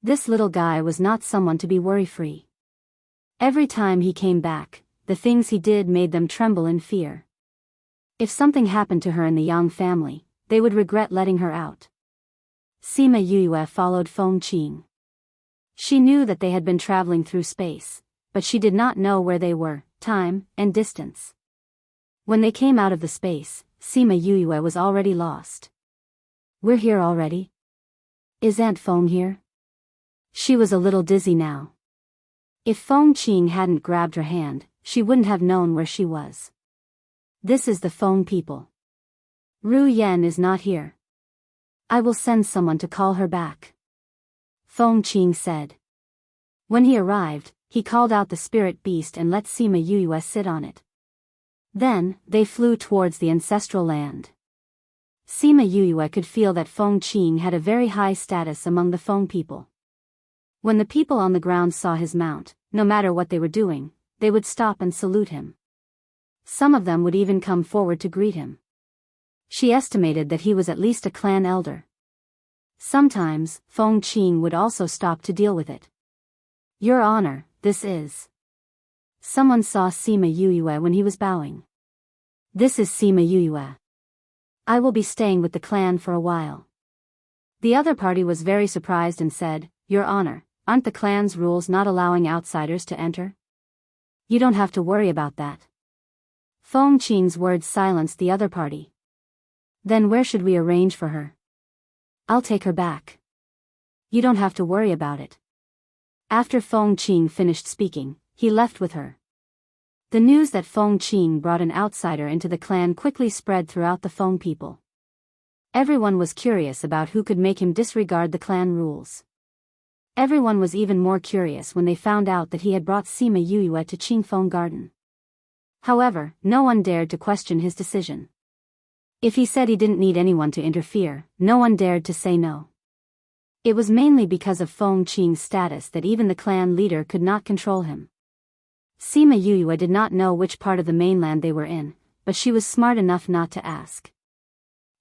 This little guy was not someone to be worry-free. Every time he came back, the things he did made them tremble in fear. If something happened to her in the Yang family, they would regret letting her out. Sima Yue followed Feng Qing. She knew that they had been traveling through space, but she did not know where they were, time, and distance. When they came out of the space, Sima Yue was already lost. We're here already? Is Aunt Feng here? She was a little dizzy now. If Feng Qing hadn't grabbed her hand, she wouldn't have known where she was. This is the Feng people. Ru Yan is not here. I will send someone to call her back. Feng Qing said. When he arrived, he called out the spirit beast and let Sima Yue sit on it. Then, they flew towards the ancestral land. Sima Yue could feel that Feng Qing had a very high status among the Feng people. When the people on the ground saw his mount, no matter what they were doing, they would stop and salute him. Some of them would even come forward to greet him. She estimated that he was at least a clan elder. Sometimes, Feng Qing would also stop to deal with it. Your Honor, this is. Someone saw Sima Yue when he was bowing. This is Sima Yue. I will be staying with the clan for a while. The other party was very surprised and said, Your Honor, aren't the clan's rules not allowing outsiders to enter? You don't have to worry about that. Feng Qing's words silenced the other party. Then where should we arrange for her? I'll take her back. You don't have to worry about it. After Feng Qing finished speaking, he left with her. The news that Feng Qing brought an outsider into the clan quickly spread throughout the Feng people. Everyone was curious about who could make him disregard the clan rules. Everyone was even more curious when they found out that he had brought Sima Yue to Qingfeng Garden. However, no one dared to question his decision. If he said he didn't need anyone to interfere, no one dared to say no. It was mainly because of Feng Qing's status that even the clan leader could not control him. Sima Yue did not know which part of the mainland they were in, but she was smart enough not to ask.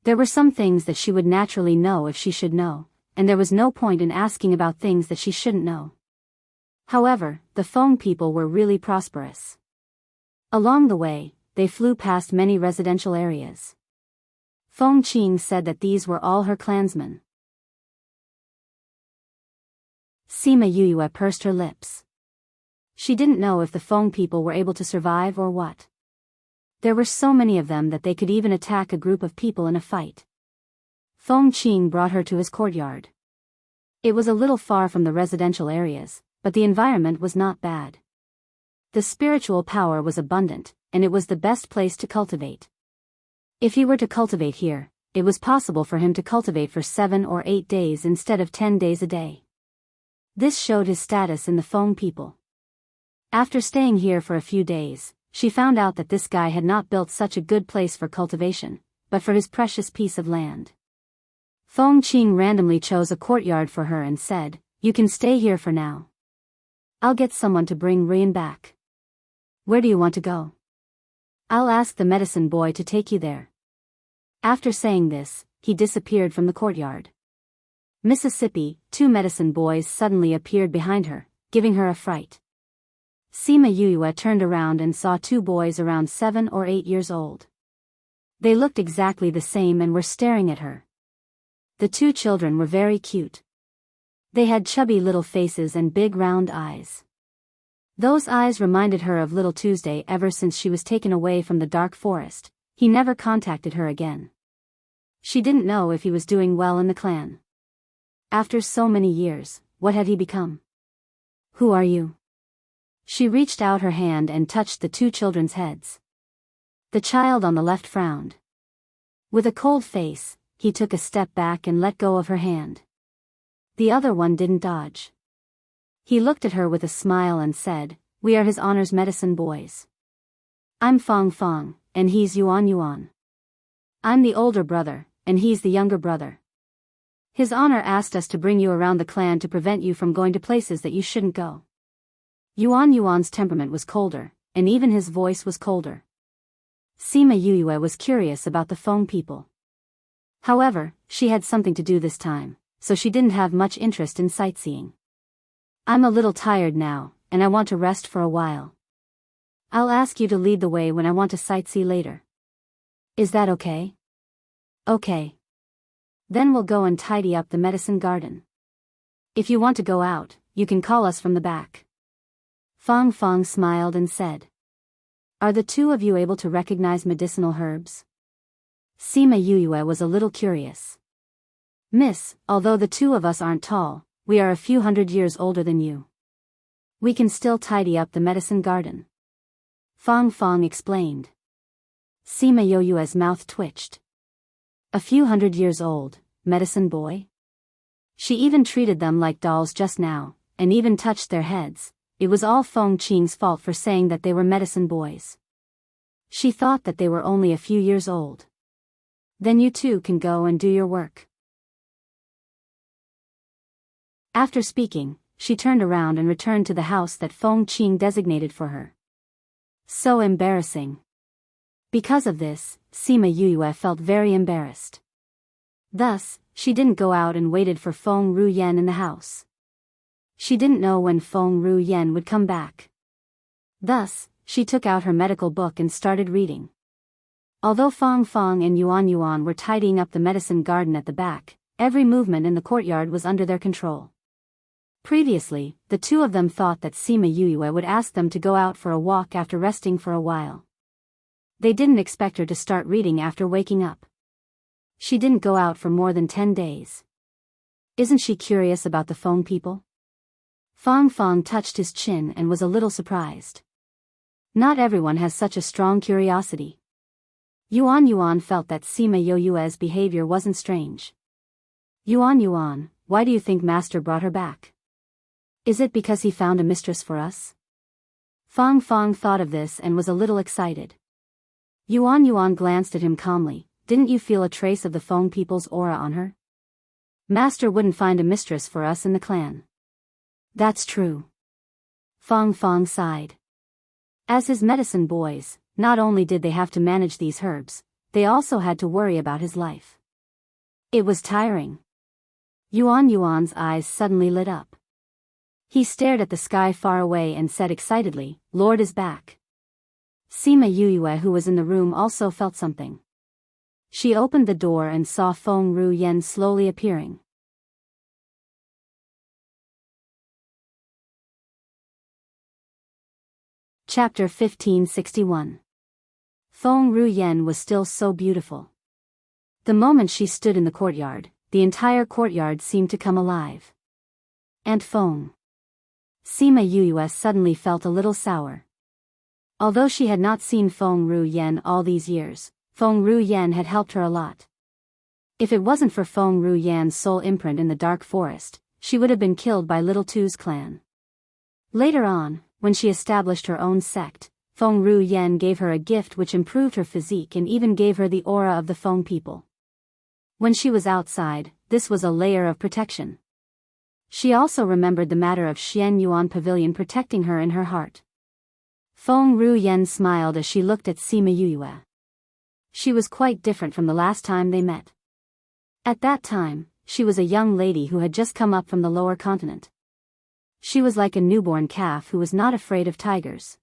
There were some things that she would naturally know if she should know, and there was no point in asking about things that she shouldn't know. However, the Feng people were really prosperous. Along the way, they flew past many residential areas. Feng Qing said that these were all her clansmen. Sima Yue pursed her lips. She didn't know if the Feng people were able to survive or what. There were so many of them that they could even attack a group of people in a fight. Feng Qing brought her to his courtyard. It was a little far from the residential areas, but the environment was not bad. The spiritual power was abundant, and it was the best place to cultivate. If he were to cultivate here, it was possible for him to cultivate for 7 or 8 days instead of 10 days a day. This showed his status in the Feng people. After staying here for a few days, she found out that this guy had not built such a good place for cultivation, but for his precious piece of land. Feng Qing randomly chose a courtyard for her and said, You can stay here for now. I'll get someone to bring Rian back. Where do you want to go? I'll ask the medicine boy to take you there. After saying this, he disappeared from the courtyard. Mississippi, 2 medicine boys suddenly appeared behind her, giving her a fright. Sima Yue turned around and saw 2 boys around 7 or 8 years old. They looked exactly the same and were staring at her. The 2 children were very cute. They had chubby little faces and big round eyes. Those eyes reminded her of Little Tuesday ever since she was taken away from the dark forest. He never contacted her again. She didn't know if he was doing well in the clan. After so many years, what had he become? Who are you? She reached out her hand and touched the 2 children's heads. The child on the left frowned. With a cold face, he took a step back and let go of her hand. The other one didn't dodge. He looked at her with a smile and said, We are His Honor's medicine boys. I'm Fang Fang, and he's Yuan Yuan. I'm the older brother, and he's the younger brother. His Honor asked us to bring you around the clan to prevent you from going to places that you shouldn't go. Yuan Yuan's temperament was colder, and even his voice was colder. Sima Yue was curious about the Feng people. However, she had something to do this time, so she didn't have much interest in sightseeing. I'm a little tired now, and I want to rest for a while. I'll ask you to lead the way when I want to sightsee later. Is that okay? Okay. Then we'll go and tidy up the medicine garden. If you want to go out, you can call us from the back. Fang Fang smiled and said. Are the 2 of you able to recognize medicinal herbs? Sima Yue was a little curious. Miss, although the 2 of us aren't tall, we are a few hundred years older than you. We can still tidy up the medicine garden. Fong Fong explained. Sima Yoyue's mouth twitched. A few hundred years old, medicine boy? She even treated them like dolls just now, and even touched their heads. It was all Feng Qing's fault for saying that they were medicine boys. She thought that they were only a few years old. Then you two can go and do your work. After speaking, she turned around and returned to the house that Feng Qing designated for her. So embarrassing. Because of this, Sima Yuyue felt very embarrassed. Thus, she didn't go out and waited for Feng Ruyen in the house. She didn't know when Feng Ruyen would come back. Thus, she took out her medical book and started reading. Although Fong Fong and Yuan Yuan were tidying up the medicine garden at the back, every movement in the courtyard was under their control. Previously, the two of them thought that Sima Yuyue would ask them to go out for a walk after resting for a while. They didn't expect her to start reading after waking up. She didn't go out for more than 10 days. Isn't she curious about the Feng people? Fong Fong touched his chin and was a little surprised. Not everyone has such a strong curiosity. Yuan Yuan felt that Sima Yoyue's behavior wasn't strange. Yuan Yuan, why do you think Master brought her back? Is it because he found a mistress for us? Fong Fong thought of this and was a little excited. Yuan Yuan glanced at him calmly. Didn't you feel a trace of the Feng people's aura on her? Master wouldn't find a mistress for us in the clan. That's true. Fong Fong sighed. As his medicine boys, not only did they have to manage these herbs, they also had to worry about his life. It was tiring. Yuan Yuan's eyes suddenly lit up. He stared at the sky far away and said excitedly, Lord is back. Sima Yuyue, who was in the room, also felt something. She opened the door and saw Feng Ruyen slowly appearing. Chapter 1561. Feng Ruyen was still so beautiful. The moment she stood in the courtyard, the entire courtyard seemed to come alive. And Feng. Sima Yuyue suddenly felt a little sour. Although she had not seen Feng Ruyen all these years, Feng Ruyen had helped her a lot. If it wasn't for Feng Ruyen's soul imprint in the dark forest, she would have been killed by Little Tu's clan. Later on, when she established her own sect, Feng Ruyen gave her a gift which improved her physique and even gave her the aura of the Feng people. When she was outside, this was a layer of protection. She also remembered the matter of Xian Yuan Pavilion protecting her in her heart. Feng Ruyen smiled as she looked at Sima Yuyue. She was quite different from the last time they met. At that time, she was a young lady who had just come up from the lower continent. She was like a newborn calf who was not afraid of tigers.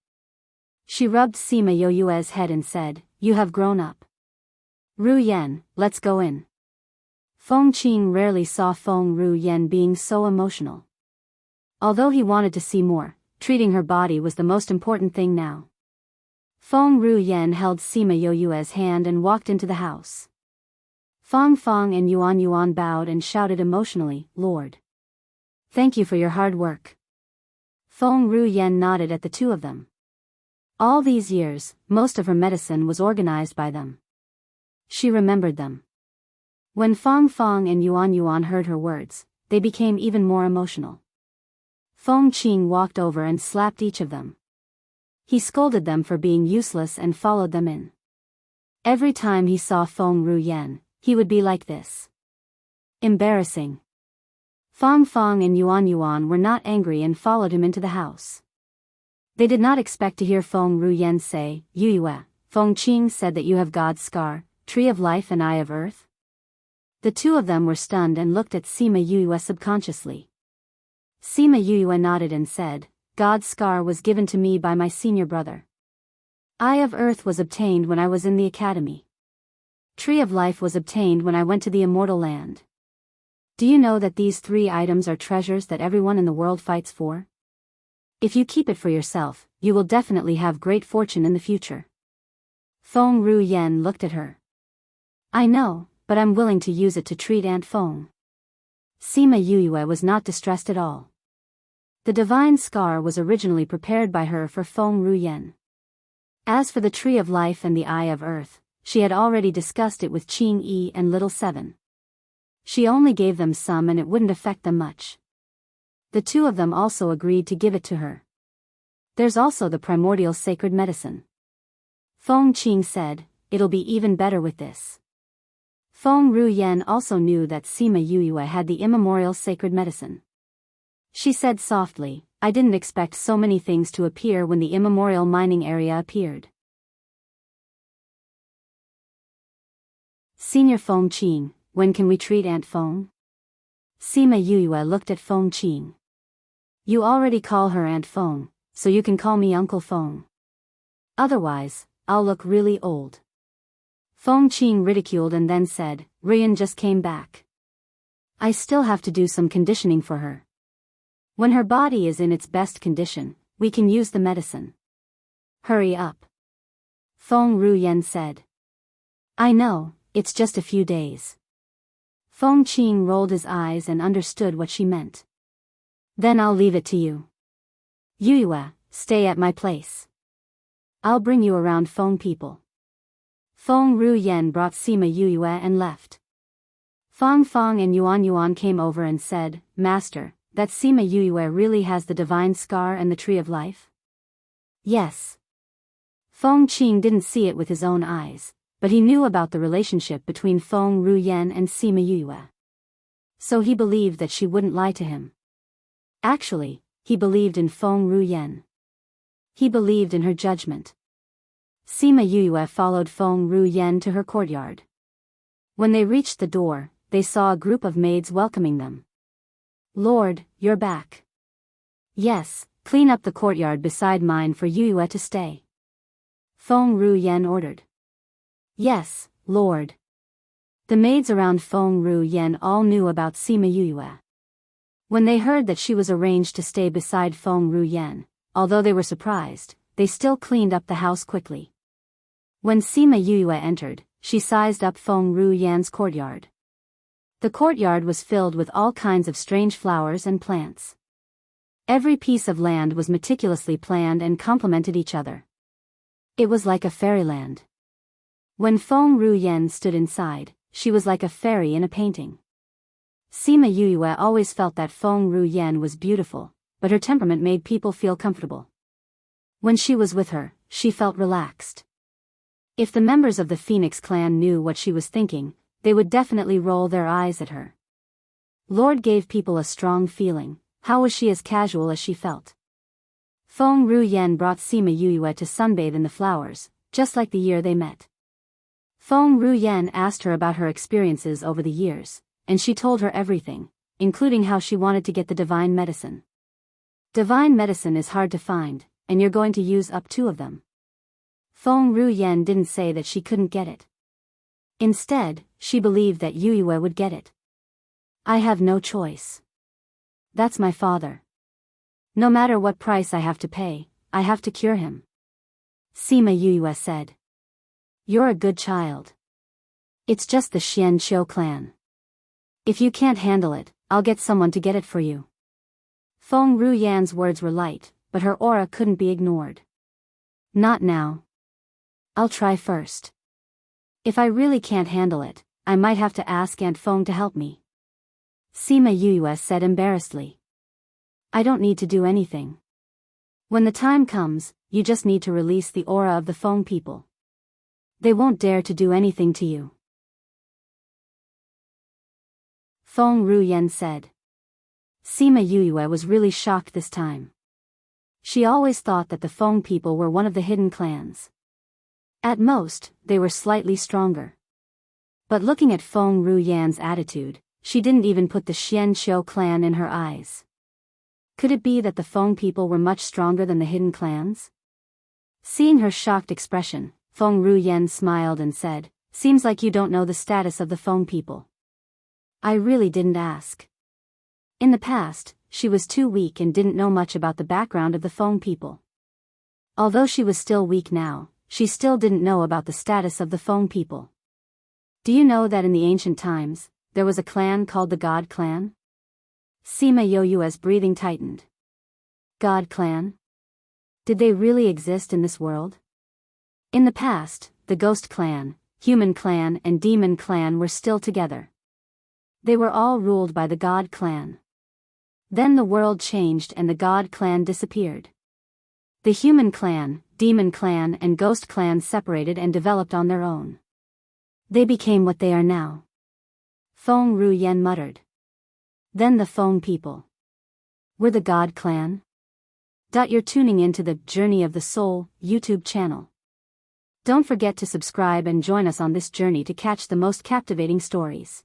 She rubbed Sima Yoyue's head and said, You have grown up. Ruyen, let's go in. Feng Qing rarely saw Feng Ruyen being so emotional. Although he wanted to see more, treating her body was the most important thing now. Feng Ruyen held Sima Yoyue's hand and walked into the house. Fong Fong and Yuan Yuan bowed and shouted emotionally, Lord. Thank you for your hard work. Feng Ruyen nodded at the two of them. All these years, most of her medicine was organized by them. She remembered them. When Fong Fong and Yuan Yuan heard her words, they became even more emotional. Feng Qing walked over and slapped each of them. He scolded them for being useless and followed them in. Every time he saw Feng Ruyen, he would be like this. Embarrassing. Fong Fong and Yuan Yuan were not angry and followed him into the house. They did not expect to hear Feng Ruyen say, Yuyue, Feng Qing said that you have God's scar, tree of life and eye of earth. The two of them were stunned and looked at Sima Yuyue subconsciously. Sima Yuyue nodded and said, God's scar was given to me by my senior brother. Eye of earth was obtained when I was in the academy. Tree of life was obtained when I went to the immortal land. Do you know that these 3 items are treasures that everyone in the world fights for? If you keep it for yourself, you will definitely have great fortune in the future. Feng Ruyen looked at her. I know, but I'm willing to use it to treat Aunt Feng. Sima Yuyue was not distressed at all. The divine scar was originally prepared by her for Feng Ruyen. As for the Tree of Life and the Eye of Earth, she had already discussed it with Qing Yi and Little Seven. She only gave them some and it wouldn't affect them much. The two of them also agreed to give it to her. There's also the primordial sacred medicine. Feng Qing said, it'll be even better with this. Feng Ruyen also knew that Sima Yuyue had the immemorial sacred medicine. She said softly, I didn't expect so many things to appear when the immemorial mining area appeared. Senior Feng Qing, when can we treat Aunt Feng? Sima Yuyue looked at Feng Qing. You already call her Aunt Feng, so you can call me Uncle Feng. Otherwise, I'll look really old. Feng Qing ridiculed and then said, Rian just came back. I still have to do some conditioning for her. When her body is in its best condition, we can use the medicine. Hurry up. Feng Ruyen said. I know, it's just a few days. Feng Qing rolled his eyes and understood what she meant. Then I'll leave it to you. Yuyue, stay at my place. I'll bring you around Feng people. Feng Ruyen brought Sima Yuyue and left. Fang Fang and Yuan Yuan came over and said, Master, that Sima Yuyue really has the divine scar and the Tree of Life? Yes. Feng Qing didn't see it with his own eyes, but he knew about the relationship between Feng Ruyen and Sima Yuyue. So he believed that she wouldn't lie to him. Actually, he believed in Feng Ruyen. He believed in her judgment. Sima Yuyue followed Feng Ruyen to her courtyard. When they reached the door, they saw a group of maids welcoming them. Lord, you're back. Yes, clean up the courtyard beside mine for Yuyue to stay. Feng Ruyen ordered. Yes, Lord. The maids around Feng Ruyen all knew about Sima Yuyue. When they heard that she was arranged to stay beside Feng Ruyen, although they were surprised, they still cleaned up the house quickly. When Sima Yuyue entered, she sized up Feng Ruyen's courtyard. The courtyard was filled with all kinds of strange flowers and plants. Every piece of land was meticulously planned and complemented each other. It was like a fairyland. When Feng Ruyen stood inside, she was like a fairy in a painting. Sima Yuyue always felt that Feng Ruyen was beautiful, but her temperament made people feel comfortable. When she was with her, she felt relaxed. If the members of the Phoenix clan knew what she was thinking, they would definitely roll their eyes at her. Lord gave people a strong feeling. How was she as casual as she felt? Feng Ruyen brought Sima Yuyue to sunbathe in the flowers, just like the year they met. Feng Ruyen asked her about her experiences over the years, and she told her everything, including how she wanted to get the divine medicine. Divine medicine is hard to find, and you're going to use up 2 of them. Feng Ruyen didn't say that she couldn't get it. Instead, she believed that Yuyue would get it. I have no choice. That's my father. No matter what price I have to pay, I have to cure him. Sima Yuyue said. You're a good child. It's just the Xianqiu clan. If you can't handle it, I'll get someone to get it for you. Feng Ruyen's words were light, but her aura couldn't be ignored. Not now. I'll try first. If I really can't handle it, I might have to ask Aunt Feng to help me. Sima Yuyue said embarrassedly. I don't need to do anything. When the time comes, you just need to release the aura of the Feng people. They won't dare to do anything to you. Feng Ruyen said. Sima Yuyue was really shocked this time. She always thought that the Feng people were one of the hidden clans. At most, they were slightly stronger. But looking at Feng Ruyen's attitude, she didn't even put the Xianqiu clan in her eyes. Could it be that the Feng people were much stronger than the hidden clans? Seeing her shocked expression, Feng Ruyen smiled and said, Seems like you don't know the status of the Feng people. I really didn't ask. In the past, she was too weak and didn't know much about the background of the Feng people. Although she was still weak now, she still didn't know about the status of the Feng people. Do you know that in the ancient times, there was a clan called the God Clan? Sima Yuyue's breathing tightened. God clan? Did they really exist in this world? In the past, the ghost clan, human clan and demon clan were still together. They were all ruled by the God clan. Then the world changed and the God clan disappeared. The human clan, demon clan and ghost clan separated and developed on their own. They became what they are now. Feng Ruyen muttered. Then the Feng people were the God clan? You're tuning into the Journey of the Soul YouTube channel. Don't forget to subscribe and join us on this journey to catch the most captivating stories.